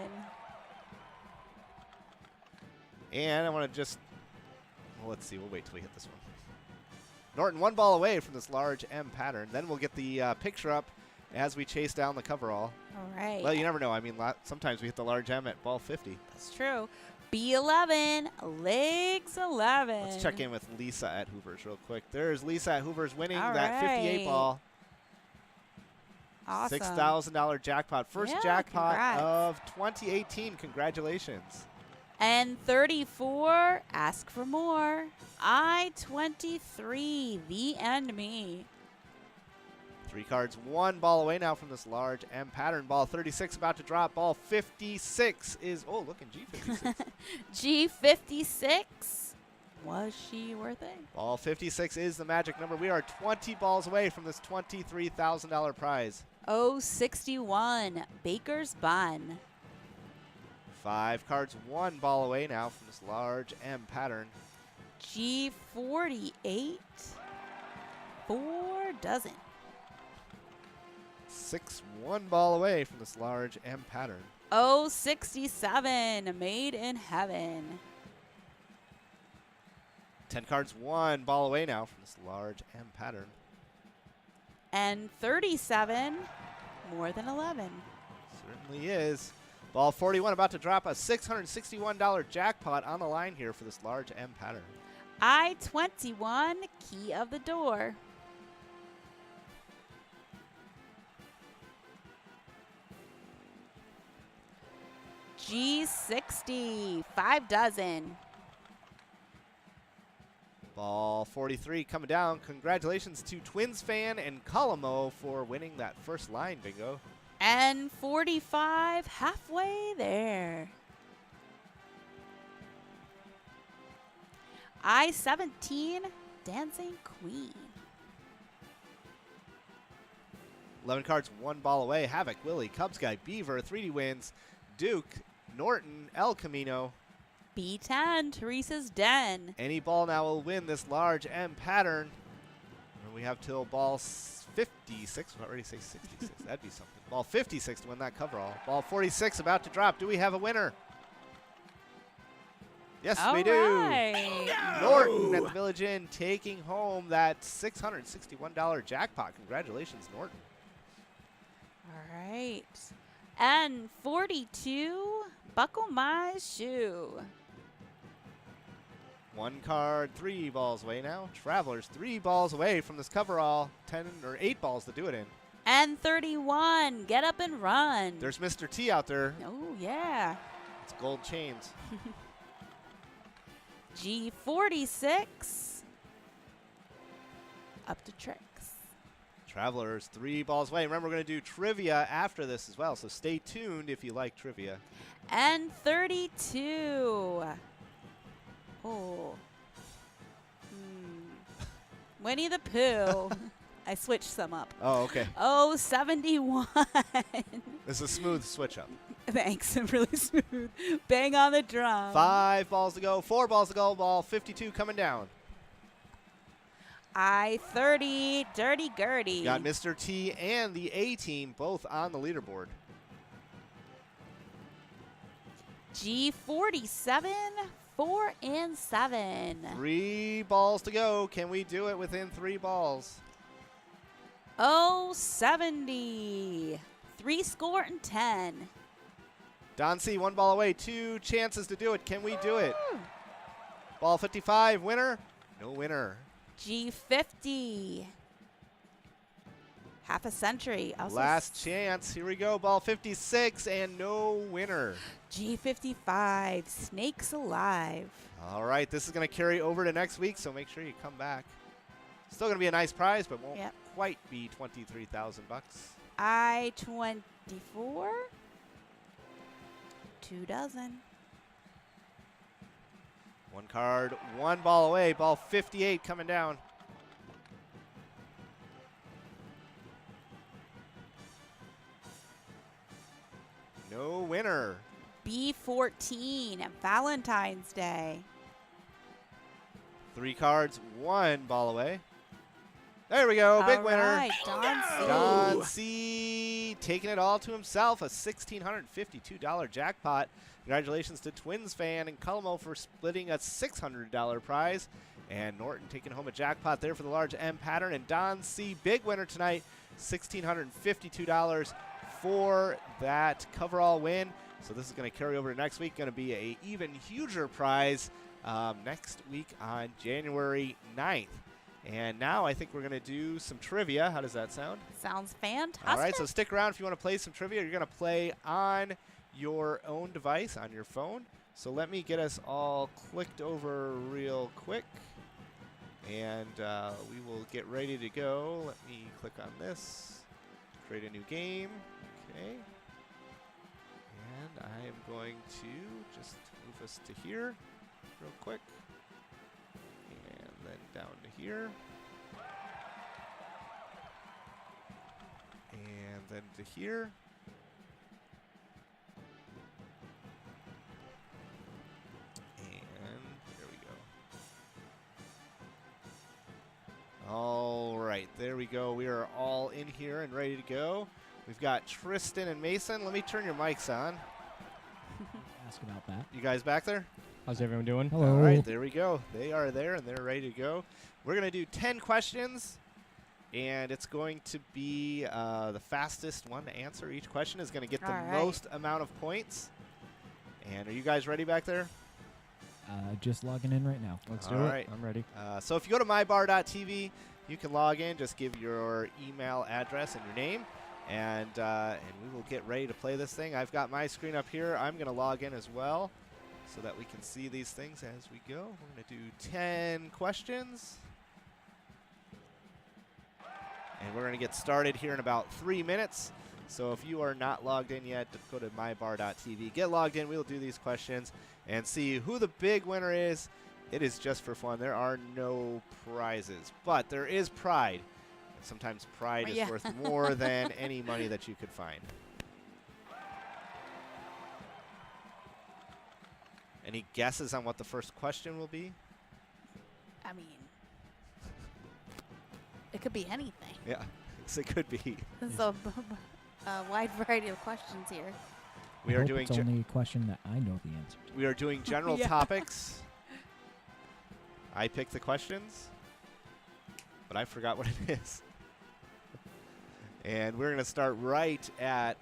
And I want to just, well, let's see, we'll wait till we hit this one. Norton 1 ball away from this large M pattern. Then we'll get the picture up as we chase down the coverall. All right. Well, you never know. I mean, sometimes we hit the large M at ball 50. That's true. B11, legs 11. Let's check in with Lisa at Hoover's real quick. There's Lisa at Hoover's winning All that 58 right. ball. Awesome. $6,000 jackpot. First Yeah, jackpot congrats. of 2018. Congratulations. And 34, ask for more. I-23, the and me. 3 cards, 1 ball away now from this large M pattern. Ball 36 about to drop. Ball 56 is, oh, look at G56. G56, was she worth it? Ball 56 is the magic number. We are 20 balls away from this $23,000 prize. 061, baker's bun. 5 cards, 1 ball away now from this large M pattern. G48, 4 dozen. one ball away from this large M pattern. Oh, 67, made in heaven. 10 cards, one ball away now from this large M pattern. And 37, more than 11. Certainly is. Ball 41 about to drop a $661 jackpot on the line here for this large M pattern. I-21, key of the door. G60, 5 dozen. Ball 43 coming down. Congratulations to Twins fan and Colimo for winning that first line bingo. And 45, halfway there. I-17, Dancing Queen. 11 cards, one ball away. Havoc, Willie, Cubs Guy, Beaver, 3D wins. Duke, Norton, El Camino. B10, Teresa's Den. Any ball now will win this large M pattern. And we have till ball 56. I already say 66. That'd be something. Ball 56 to win that coverall. Ball 46 about to drop. Do we have a winner? Yes, we do. Right. Norton at the Village Inn taking home that $661 jackpot. Congratulations, Norton. All right. And 42, Buckle My Shoe. One card, 3 balls away now. Travelers 3 balls away from this coverall. 10 or 8 balls to do it in. And 31, Get Up and Run. There's Mr. T out there. Oh, yeah. It's gold chains. G46, Up to Tricks. Travelers 3 balls away. Remember, we're going to do trivia after this as well, so stay tuned if you like trivia. And 32. Oh. Winnie the Pooh. I switched some up. Oh, okay. Oh, 71. This is a smooth switch up. Thanks. Really smooth. Bang on the drum. 5 balls to go. 4 balls to go. Ball 52 coming down. I-30, Dirty Gertie. Got Mr. T and the A team both on the leaderboard. G47, 4 and 7. 3 balls to go. Can we do it within 3 balls? Oh, 70. 3 score and 10. Don C, 1 ball away. 2 chances to do it. Can we do it? Ball 55, winner? No winner. G50. Half a century. Last chance. Here we go. Ball 56 and no winner. G55. Snakes Alive. All right. This is going to carry over to next week, so make sure you come back. Still going to be a nice prize, but won't quite be $23,000. I-24. 2 dozen. 1 card, 1 ball away. Ball 58 coming down. No winner. B14. Valentine's Day. 3 cards, 1 ball away. There we go. Big winner. Right, Don C. Don C taking it all to himself. A $1,652 jackpot. Congratulations to Twins fan and Culmo for splitting a $600 prize. And Norton taking home a jackpot there for the large M pattern. And Don C, big winner tonight, $1,652 for that coverall win. So this is going to carry over to next week. Going to be a even huger prize next week on January 9th. And now I think we're going to do some trivia. How does that sound? Sounds fantastic. All right, so stick around if you want to play some trivia. You're going to play on your own device, on your phone. So let me get us all clicked over real quick. And we will get ready to go. Let me click on this. Create a new game. Okay. And I am going to just move us to here real quick. And then down to here. And then to here. And there we go. All right, there we go. We are all in here and ready to go. We've got Tristan and Mason. Let me turn your mics on. Ask about that. You guys back there? How's everyone doing? Hello. All right, there we go. They are there, and they're ready to go. We're going to do 10 questions, and it's going to be the fastest one to answer each question is going to get the All right. most amount of points. And are you guys ready back there? Just logging in right now. Let's All do it. right. I'm ready. So if you go to mybar.tv, you can log in. Just give your email address and your name, and we will get ready to play this thing. I've got my screen up here. I'm going to log in as well so that we can see these things as we go. We're going to do 10 questions. And we're going to get started here in about 3 minutes. So if you are not logged in yet, go to mybar.tv. Get logged in. We'll do these questions and see who the big winner is. It is just for fun. There are no prizes, but there is pride. Sometimes pride is worth more than any money that you could find. Any guesses on what the first question will be? I mean, it could be anything. Yeah, yes, it could be. There's a wide variety of questions here. We I are hope doing it's only a question that I know the answer to. we are doing general Yeah. topics. I pick the questions, but I forgot what it is. And we're going to start right at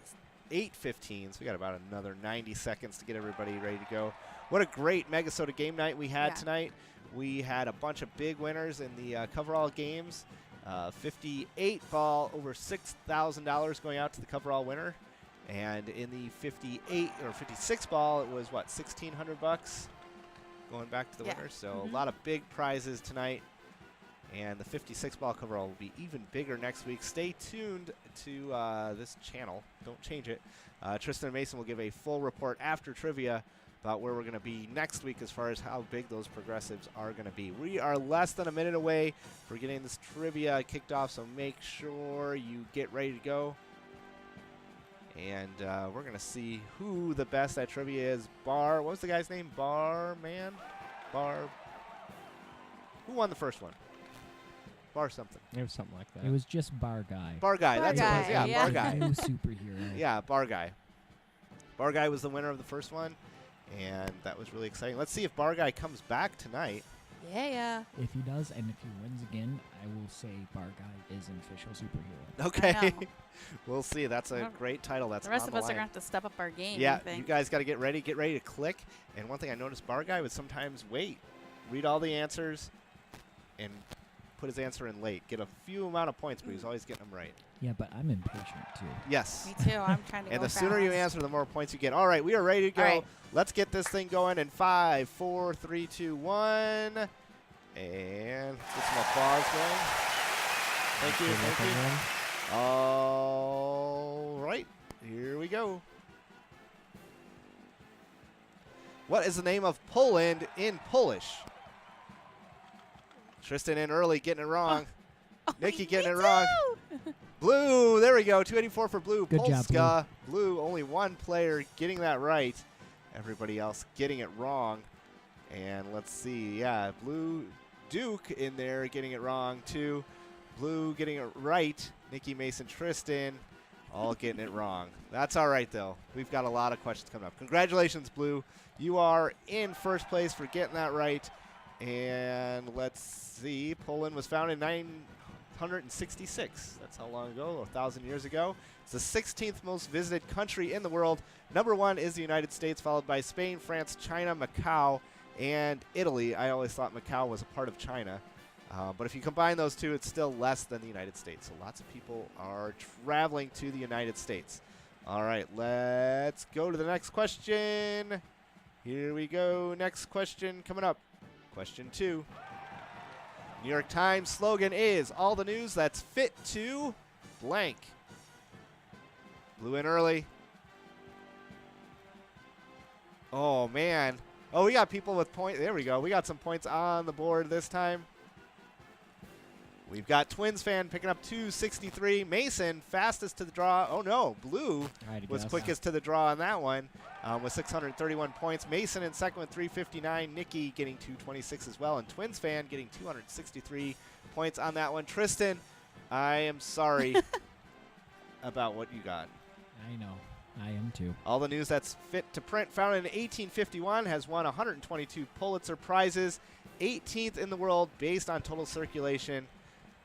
8:15, so we got about another 90 seconds to get everybody ready to go. What a great MegaSota game night we had tonight. We had a bunch of big winners in the coverall games. 58 ball, over $6,000 going out to the coverall winner. And in the 58 or 56 ball, it was what, $1,600 going back to the winner. So a lot of big prizes tonight. And the 56 ball coverall will be even bigger next week. Stay tuned to this channel. Don't change it. Tristan and Mason will give a full report after trivia about where we're going to be next week as far as how big those progressives are going to be. We are less than a minute away for getting this trivia kicked off, so make sure you get ready to go. And we're going to see who the best at trivia is. What was the guy's name? Barman? Who won the first one? Bar something. It was something like that. It was just Bar Guy. Bar Guy. Bar That's Guy, what it was. Yeah, yeah. Bar Guy. No superhero. Yeah, Bar Guy. Bar Guy was the winner of the first one, and that was really exciting. Let's see if Bar Guy comes back tonight. Yeah. If he does, and if he wins again, I will say Bar Guy is an official superhero. Okay. know. We'll see. That's a Well, great title. That's The rest on of the us are line. going to have to step up our game. Yeah, I think. you guys got to get ready. Get ready to click. And one thing I noticed, Bar Guy would sometimes wait, read all the answers, and put his answer in late. Get a few amount of points, but he's always getting them right. Yeah, but I'm impatient too. Yes. Me too. I'm trying to And go the sooner you fast. answer, the more points you get. All right, we are ready to go. All right. Let's get this thing going in 5, 4, 3, 2, 1. And get some applause going. Thank you. Good luck, Thank you. everyone. All right, here we go. What is the name of Poland in Polish? Tristan in early, getting it wrong. Nikki getting it wrong. Blue, there we go. 284 for Blue. Good job, Polska. Blue, only one player getting that right. Everybody else getting it wrong. And let's see. Yeah, Blue Duke in there getting it wrong too. Blue getting it right. Nikki, Mason, Tristan all getting it wrong. That's all right, though. We've got a lot of questions coming up. Congratulations, Blue. You are in first place for getting that right. And let's see. Poland was founded in 966. That's how long ago? 1,000 years ago. It's the 16th most visited country in the world. Number 1 is the United States, followed by Spain, France, China, Macau, and Italy. I always thought Macau was a part of China. But if you combine those two, it's still less than the United States. So lots of people are traveling to the United States. All right, let's go to the next question. Here we go. Next question coming up. Question 2. New York Times slogan is, all the news that's fit to blank. Blue in early. Oh, man. Oh, we got people with points. There we go. We got some points on the board this time. We've got Twins fan picking up 263. Mason, fastest to the draw. Oh, no. Blue was quickest to the draw on that one with 631 points. Mason in second with 359. Nikki getting 226 as well. And Twins fan getting 263 points on that one. Tristan, I am sorry. about what you got. I know. I am too. All the news that's fit to print, founded in 1851, has won 122 Pulitzer Prizes, 18th in the world based on total circulation.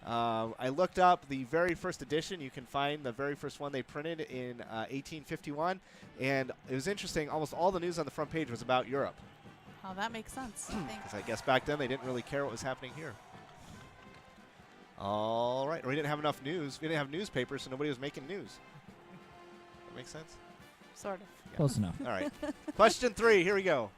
I looked up the very first edition. You can find the very first one they printed in 1851. And it was interesting. Almost all the news on the front page was about Europe. Oh, that makes sense. I think. Because I guess back then they didn't really care what was happening here. All right. Or we didn't have enough news. We didn't have newspapers, so nobody was making news. That makes sense? Sort of. Yeah. Close enough. All right. Question 3. Here we go.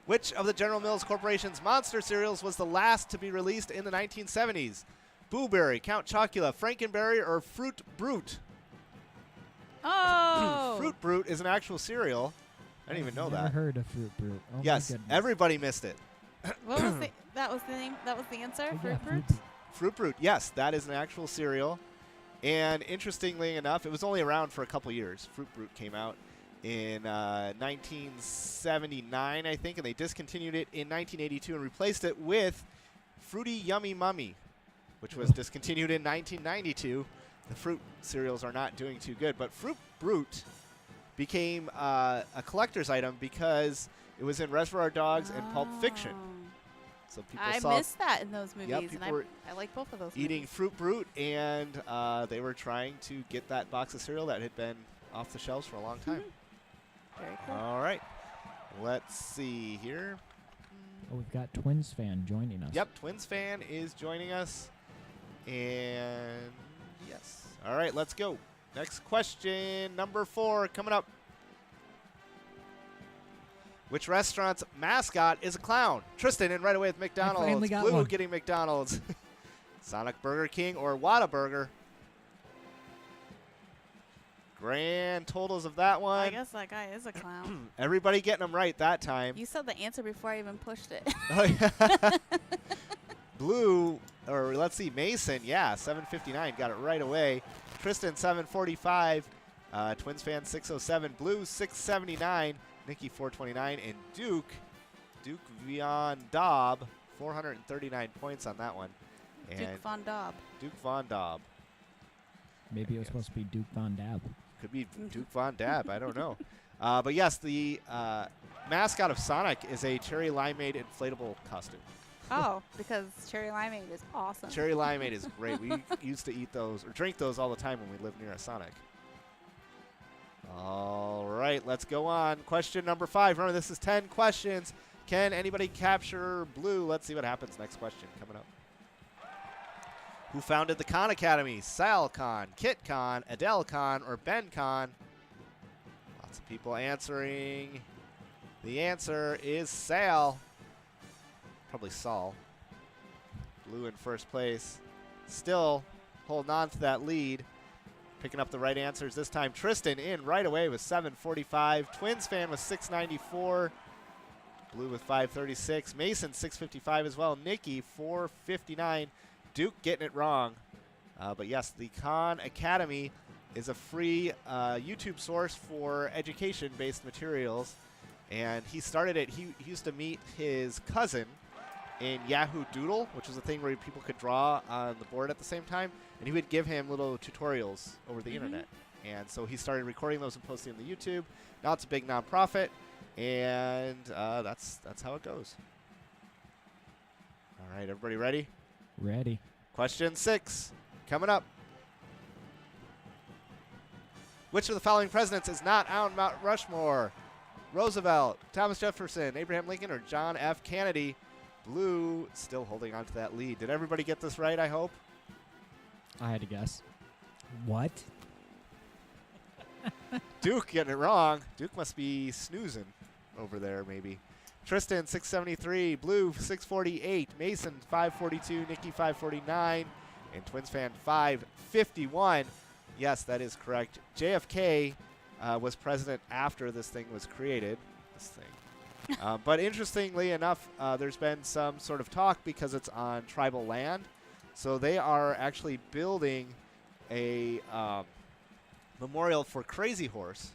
Which of the General Mills Corporation's monster cereals was the last to be released in the 1970s? Boo Berry, Count Chocula, Frankenberry, or Fruit Brute? Oh. Fruit Brute is an actual cereal. I didn't even know Never that. heard of Fruit Brute. Oh my Yes, goodness. everybody missed it. What was the? That was the name. That was the answer. Yeah, Fruit Brute. Fruit Brute, yes, that is an actual cereal. And interestingly enough, it was only around for a couple years. Fruit Brute came out in 1979, I think, and they discontinued it in 1982 and replaced it with Fruity Yummy Mummy, which was discontinued in 1992. The fruit cereals are not doing too good, but Fruit Brute became a collector's item because it was in Reservoir Dogs and Pulp Fiction. Oh. So people I saw missed that in those movies, people and were I like both of those. eating movies. Fruit Brute, and they were trying to get that box of cereal that had been off the shelves for a long time. Very cool. All right. Let's see here. Oh, we've got Twins fan joining us. Yep, Twins fan is joining us. And yes. All right, let's go. Next question, number 4, coming up. Which restaurant's mascot is a clown? Tristan in right away with McDonald's. finally got Blue one. getting McDonald's. Sonic Burger King or Whataburger? Grand totals of that I one. guess that guy is a clown. Everybody getting them right that time. You said the answer before I even pushed it. Oh, yeah. Blue, or let's see, Mason, yeah, 759, got it right away. Tristan, 745. Twins fan, 607. Blue, 679. Nikki, 429. And Duke Von Daub, 439 points on that one. And Duke Von Daub. Duke Von Daub. Maybe it was supposed to be Duke Von Dab. Could be Duke Von Dab, I don't know. But yes, the mascot of Sonic is a cherry limeade inflatable costume. Oh, because cherry limeade is awesome. Cherry limeade is great. We used to eat those or drink those all the time when we lived near a Sonic. All right, let's go on. Question number 5. Remember, this is 10 questions. Can anybody capture Blue? Let's see what happens. Next question coming up. Who founded the Khan Academy? Sal Khan, Kit Khan, Adele Khan, or Ben Khan? Lots of people answering. The answer is Sal. Probably Saul. Blue in first place. Still holding on to that lead. Picking up the right answers this time. Tristan in right away with 745. Twins fan with 694. Blue with 536. Mason 655 as well. Nikki 459. Duke getting it wrong. But yes, the Khan Academy is a free YouTube source for education-based materials. And he started it. He used to meet his cousin in Yahoo Doodle, which was a thing where people could draw on the board at the same time. And he would give him little tutorials over the internet. And so he started recording those and posting them to YouTube. Now it's a big nonprofit. And that's how it goes. All right, everybody ready? Ready. Question 6 coming up. Which of the following presidents is not on Mount Rushmore? Roosevelt, Thomas Jefferson, Abraham Lincoln, or John F. Kennedy? Blue still holding on to that lead. Did everybody get this right, I hope? I had to guess. What? Duke getting it wrong. Duke must be snoozing over there, maybe. Tristan, 673. Blue, 648. Mason, 542. Nikki, 549. And Twins fan, 551. Yes, that is correct. JFK was president after this thing was created. This thing. But interestingly enough, there's been some sort of talk because it's on tribal land. So they are actually building a memorial for Crazy Horse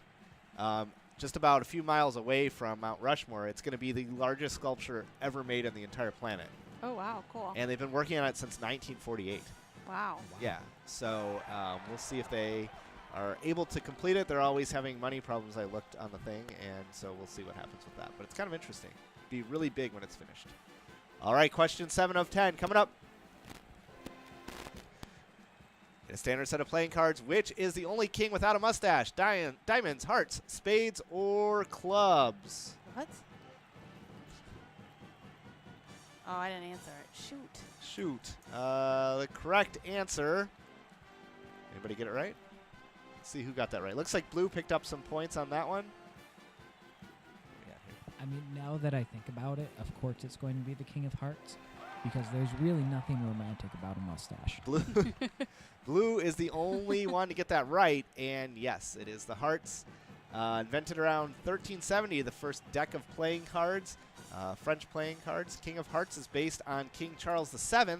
just about a few miles away from Mount Rushmore. It's going to be the largest sculpture ever made on the entire planet. Oh, wow, cool. And they've been working on it since 1948. Wow. Yeah. So we'll see if they are able to complete it. They're always having money problems. I looked on the thing, and so we'll see what happens with that. But it's kind of interesting. Be really big when it's finished. All right, question 7 of 10 coming up. In a standard set of playing cards, which is the only king without a mustache? Diamonds, hearts, spades, or clubs? What? Oh, I didn't answer it. Shoot. Shoot. The correct answer. Anybody get it right? Let's see who got that right. Looks like Blue picked up some points on that one. I mean, now that I think about it, of course it's going to be the King of Hearts, because there's really nothing romantic about a mustache. Blue is the only one to get that right, and yes, it is the hearts. Invented around 1370, the first deck of playing cards, French playing cards. King of Hearts is based on King Charles VII,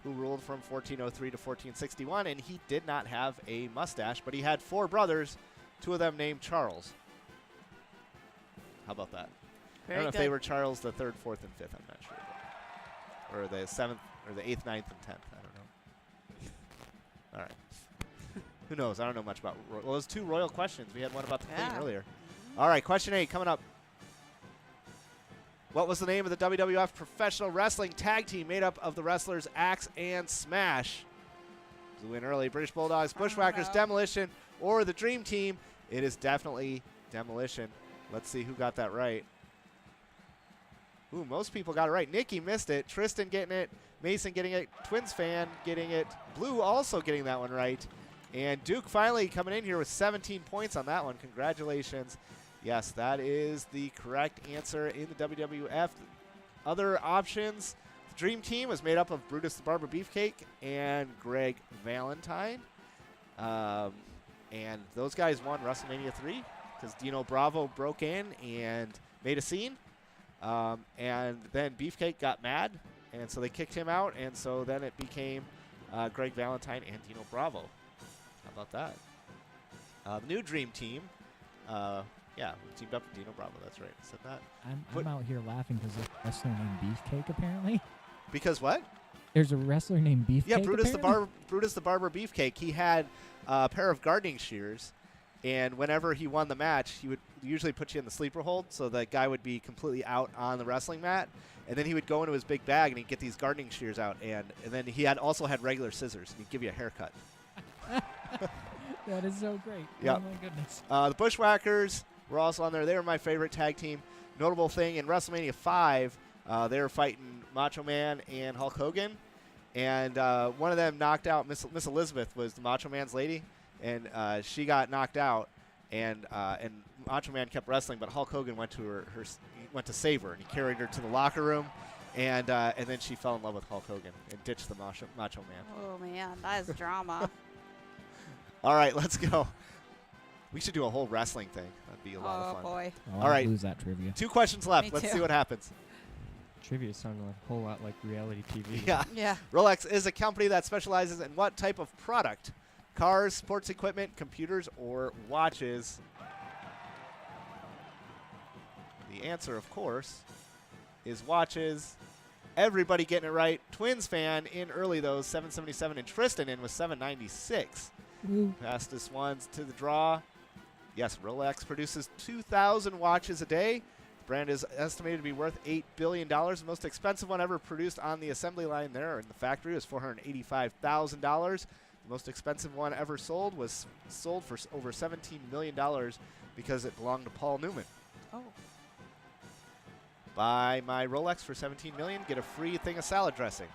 who ruled from 1403 to 1461, and he did not have a mustache, but he had 4 brothers, 2 of them named Charles. How about that? I don't know if they were Charles the 3rd, 4th, and 5th. I'm not sure. Or the 7th, or the 8th, 9th, and 10th. I don't know. All right. Who knows? I don't know much about well, those 2 royal questions. We had one about the Queen earlier. All right, question 8 coming up. What was the name of the WWF Professional Wrestling Tag Team made up of the wrestlers Axe and Smash? Blue in early. British Bulldogs, Bushwhackers, Demolition, or the Dream Team? It is definitely Demolition. Let's see who got that right. Ooh, most people got it right. Nikki missed it. Tristan getting it. Mason getting it. Twins fan getting it. Blue also getting that one right. And Duke finally coming in here with 17 points on that one. Congratulations. Yes, that is the correct answer in the WWF. Other options. The Dream Team was made up of Brutus the Barber Beefcake and Greg Valentine. And those guys won WrestleMania 3 because Dino Bravo broke in and made a scene. And then Beefcake got mad, and so they kicked him out, and so then it became Greg Valentine and Dino Bravo. How about that? The new Dream Team, we teamed up with Dino Bravo. That's right. I said that. I'm out here laughing because there's a wrestler named Beefcake, apparently. Because what? There's a wrestler named Beefcake, Yeah, Brutus apparently? the Barber Beefcake. He had a pair of gardening shears, and whenever he won the match, he would usually put you in the sleeper hold, so that guy would be completely out on the wrestling mat, and then he would go into his big bag and he'd get these gardening shears out, and then he also had regular scissors, and he'd give you a haircut. That is so great. Yep. Oh, my goodness. The Bushwhackers were also on there. They were my favorite tag team. Notable thing, in WrestleMania 5, they were fighting Macho Man and Hulk Hogan, and one of them knocked out Miss Elizabeth was the Macho Man's lady, and she got knocked out, and Macho Man kept wrestling, but Hulk Hogan went to went to save her, and he carried her to the locker room, and then she fell in love with Hulk Hogan and ditched the Macho Man. Oh, man. That is drama. All right, let's go. We should do a whole wrestling thing. That'd be a lot of fun. Oh, boy. Oh, All right. I'll lose that trivia. 2 questions left. Me Let's too. see what happens. Trivia sounded a whole lot like reality TV. Yeah. Yeah. Rolex is a company that specializes in what type of product? Cars, sports equipment, computers, or watches? The answer, of course, is watches. Everybody getting it right. Twins fan in early, though, 777, and Tristan in with 796. Woo. Fastest ones to the draw. Yes, Rolex produces 2,000 watches a day. The brand is estimated to be worth $8 billion. The most expensive one ever produced on the assembly line there in the factory was $485,000. The most expensive one ever sold was sold for over $17 million because it belonged to Paul Newman. Oh. Buy my Rolex for $17 million, get a free thing of salad dressing.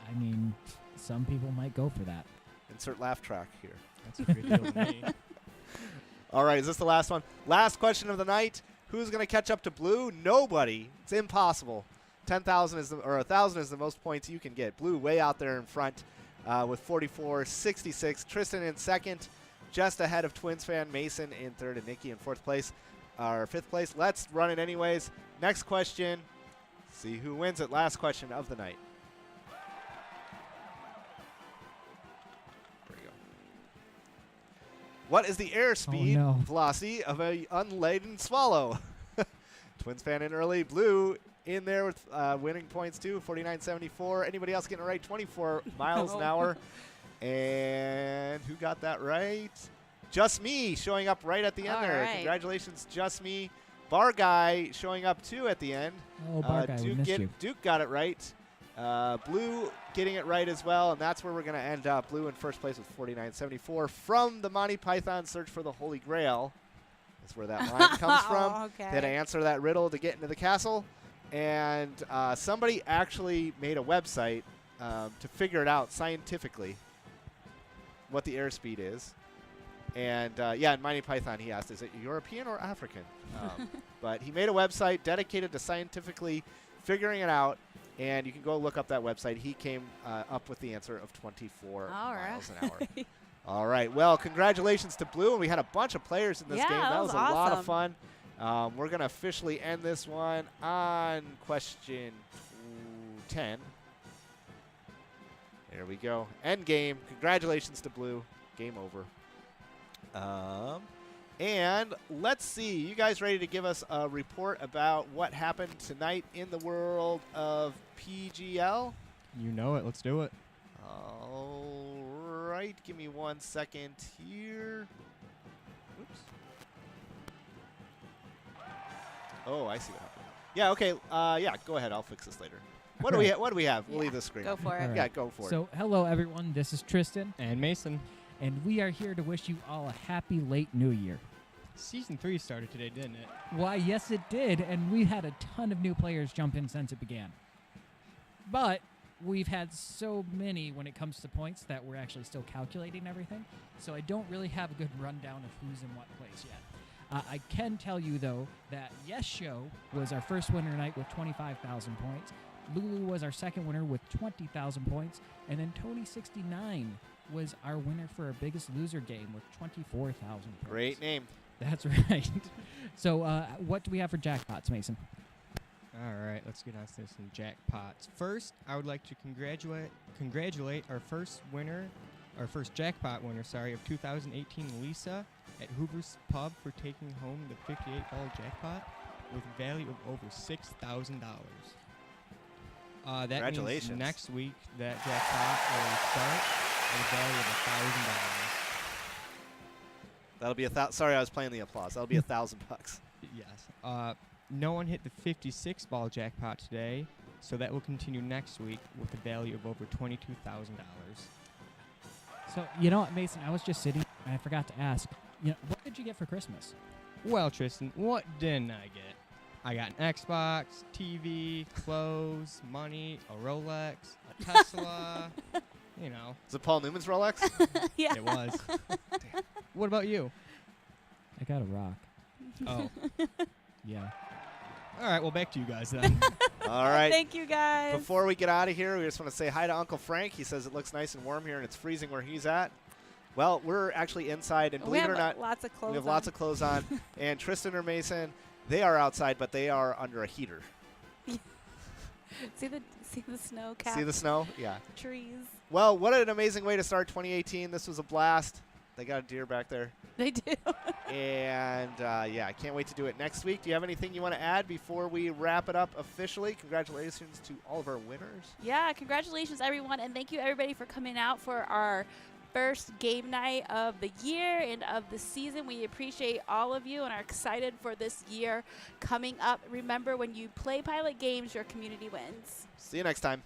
I mean, some people might go for that. Insert laugh track here. That's a good deal to me. All right, is this the last one? Last question of the night. Who's going to catch up to Blue? Nobody. It's impossible. 10,000 is or 1,000 is the most points you can get. Blue way out there in front with 44-66. Tristan in second, just ahead of Twins fan Mason in third, and Nikki in fourth place or fifth place. Let's run it anyways. Next question. See who wins it. Last question of the night. What is the airspeed velocity of a unladen swallow? Twins fan in early. Blue in there with winning points too, 49.74. Anybody else getting it right? 24 miles an hour. And who got that right? Just Me showing up right at the end All there. right. Congratulations, Just Me. Bar Guy showing up too at the end. Oh, Bar Guy, we missed you. Duke got it right. Blue getting it right as well, and that's where we're going to end up. Blue in first place with 49.74 from the Monty Python Search for the Holy Grail. That's where that line comes from. Oh, okay. They had to answer that riddle to get into the castle. And somebody actually made a website to figure it out scientifically, what the airspeed is. And in Monty Python, he asked, is it European or African? But he made a website dedicated to scientifically figuring it out. And you can go look up that website. He came up with the answer of 24 miles an hour. All right. Well, congratulations to Blue. And we had a bunch of players in this game. That was a lot of fun. We're going to officially end this one on question 10. There we go. End game. Congratulations to Blue. Game over. And let's see. You guys ready to give us a report about what happened tonight in the world of PGL? You know it. Let's do it. All right. Give me 1 second here. Oops. Oh, I see what happened. Yeah, okay. Go ahead. I'll fix this later. What do we have? We'll leave the screen. Go for it. All Yeah, right. go for it. So, hello, everyone. This is Tristan, And Mason. and we are here to wish you all a happy late New Year. Season 3 started today, didn't it? Why, yes, it did, and we had a ton of new players jump in since it began. But we've had so many when it comes to points that we're actually still calculating everything, so I don't really have a good rundown of who's in what place yet. I can tell you, though, that Yes Show was our first winner tonight with 25,000 points. Lulu was our second winner with 20,000 points, and then Tony69 was our winner for our biggest loser game with 24,000 points. Great name. That's right. So what do we have for jackpots, Mason? All right, let's get on to some jackpots. First, I would like to congratulate our first jackpot winner, of 2018, Lisa, at Hoover's Pub for taking home the $58 jackpot with a value of over $6,000. That Congratulations. means next week that jackpot will start at a value of $1,000. That'll be sorry, I was playing the applause. That'll be $1,000. Yes. No one hit the 56 ball jackpot today, so that will continue next week with a value of over $22,000. So, you know what, Mason, I was just sitting and I forgot to ask, what did you get for Christmas? Well, Tristan, what didn't I get? I got an Xbox, TV, clothes, money, a Rolex, a Tesla, Is it Paul Newman's Rolex? Yeah. It was. What about you? I got a rock. Oh. Yeah. All right, well, back to you guys then. All right. Thank you, guys. Before we get out of here, we just want to say hi to Uncle Frank. He says it looks nice and warm here, and it's freezing where he's at. Well, we're actually inside, and we believe have it or not, lots of clothes. we have lots of clothes on. And Tristan or Mason, they are outside, but they are under a heater. See the snow cap. See the snow? Yeah. Trees. Well, what an amazing way to start 2018. This was a blast. They got a deer back there. They do. And, I can't wait to do it next week. Do you have anything you want to add before we wrap it up officially? Congratulations to all of our winners. Yeah, congratulations, everyone. And thank you, everybody, for coming out for our first game night of the year and of the season. We appreciate all of you and are excited for this year coming up. Remember, when you play Pilot games, your community wins. See you next time.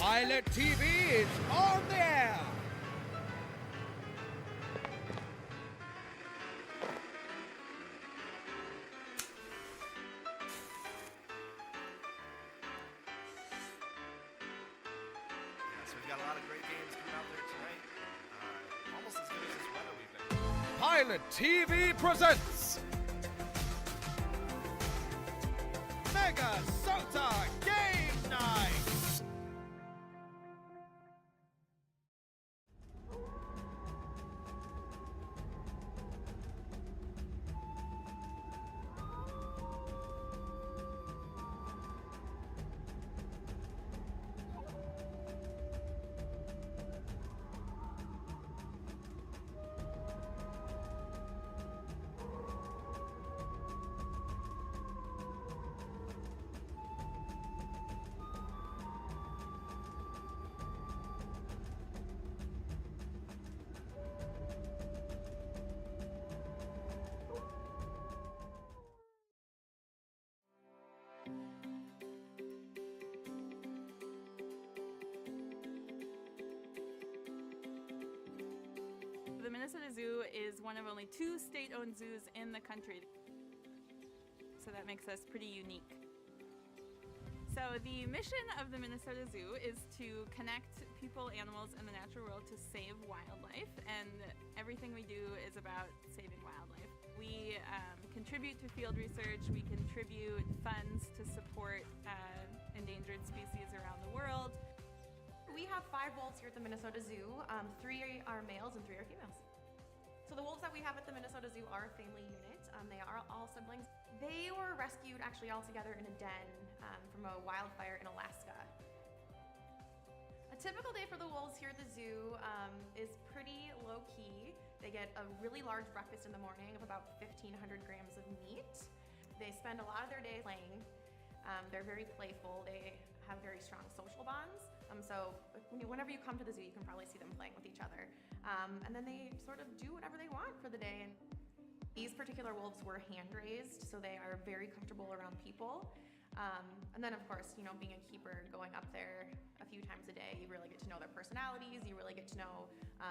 Pilot TV is on the air! Yeah, so we've got a lot of great games coming out there tonight. Almost as good as this weather we've been. Pilot TV presents MegaSota Game Night! The Minnesota Zoo is one of only 2 state-owned zoos in the country, so that makes us pretty unique. So the mission of the Minnesota Zoo is to connect people, animals, and the natural world to save wildlife, and everything we do is about saving wildlife. We contribute to field research, we contribute funds to support endangered species around the world. We have 5 wolves here at the Minnesota Zoo. 3 are males and 3 are females. So the wolves that we have at the Minnesota Zoo are a family unit. They are all siblings. They were rescued actually all together in a den from a wildfire in Alaska. A typical day for the wolves here at the zoo is pretty low key. They get a really large breakfast in the morning of about 1,500 grams of meat. They spend a lot of their day playing. They're very playful. They have very strong social bonds. So whenever you come to the zoo, you can probably see them playing with each other. And then they sort of do whatever they want for the day. And these particular wolves were hand-raised, so they are very comfortable around people. And then of course, being a keeper, going up there a few times a day, you really get to know their personalities, you really get to know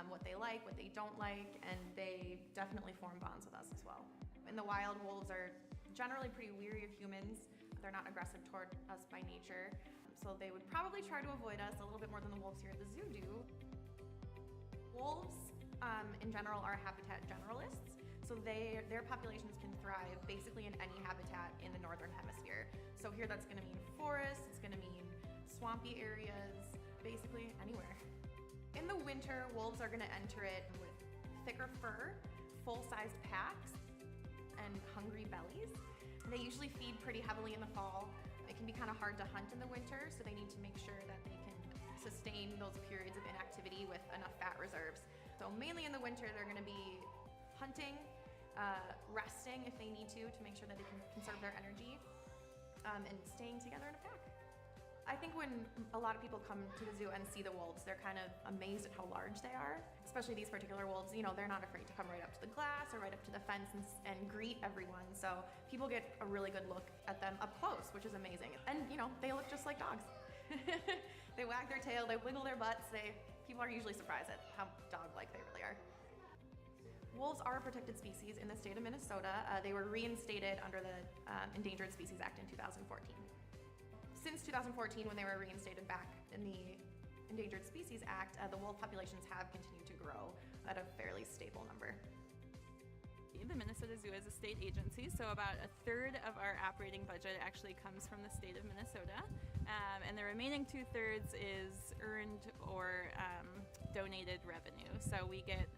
what they like, what they don't like, and they definitely form bonds with us as well. In the wild, wolves are generally pretty weary of humans. They're not aggressive toward us by nature, so they would probably try to avoid us a little bit more than the wolves here at the zoo do. Wolves, in general, are habitat generalists, so their populations can thrive basically in any habitat in the northern hemisphere. So here that's going to mean forests, it's going to mean swampy areas, basically anywhere. In the winter, wolves are going to enter it with thicker fur, full-sized packs, and hungry bellies. They usually feed pretty heavily in the fall. It can be kind of hard to hunt in the winter, so they need to make sure that they can sustain those periods of inactivity with enough fat reserves. So mainly in the winter, they're going to be hunting, resting if they need to make sure that they can conserve their energy, and staying together in a pack. I think when a lot of people come to the zoo and see the wolves, they're kind of amazed at how large they are. Especially these particular wolves, they're not afraid to come right up to the glass or right up to the fence and greet everyone. So people get a really good look at them up close, which is amazing. And they look just like dogs. They wag their tail, they wiggle their butts. People are usually surprised at how dog-like they really are. Wolves are a protected species in the state of Minnesota. They were reinstated under the Endangered Species Act in 2014. Since 2014, when they were reinstated back in the Endangered Species Act, the wolf populations have continued to grow at a fairly stable number. The Minnesota Zoo is a state agency, so about 1/3 of our operating budget actually comes from the state of Minnesota, and the remaining 2/3 is earned or donated revenue. So we get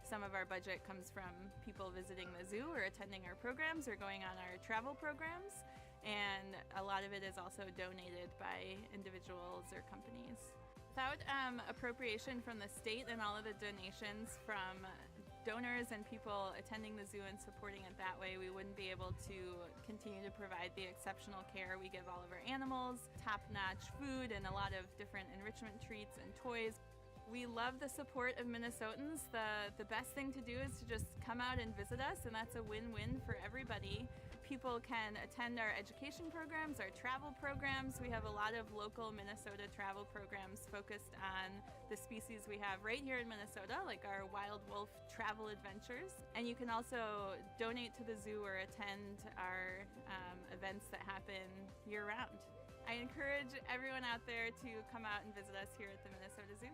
some of our budget comes from people visiting the zoo or attending our programs or going on our travel programs, and a lot of it is also donated by individuals or companies. Without appropriation from the state and all of the donations from donors and people attending the zoo and supporting it that way, we wouldn't be able to continue to provide the exceptional care we give all of our animals, top-notch food, and a lot of different enrichment treats and toys. We love the support of Minnesotans. The best thing to do is to just come out and visit us, and that's a win-win for everybody. People can attend our education programs, our travel programs. We have a lot of local Minnesota travel programs focused on the species we have right here in Minnesota, like our wild wolf travel adventures. And you can also donate to the zoo or attend our events that happen year-round. I encourage everyone out there to come out and visit us here at the Minnesota Zoo.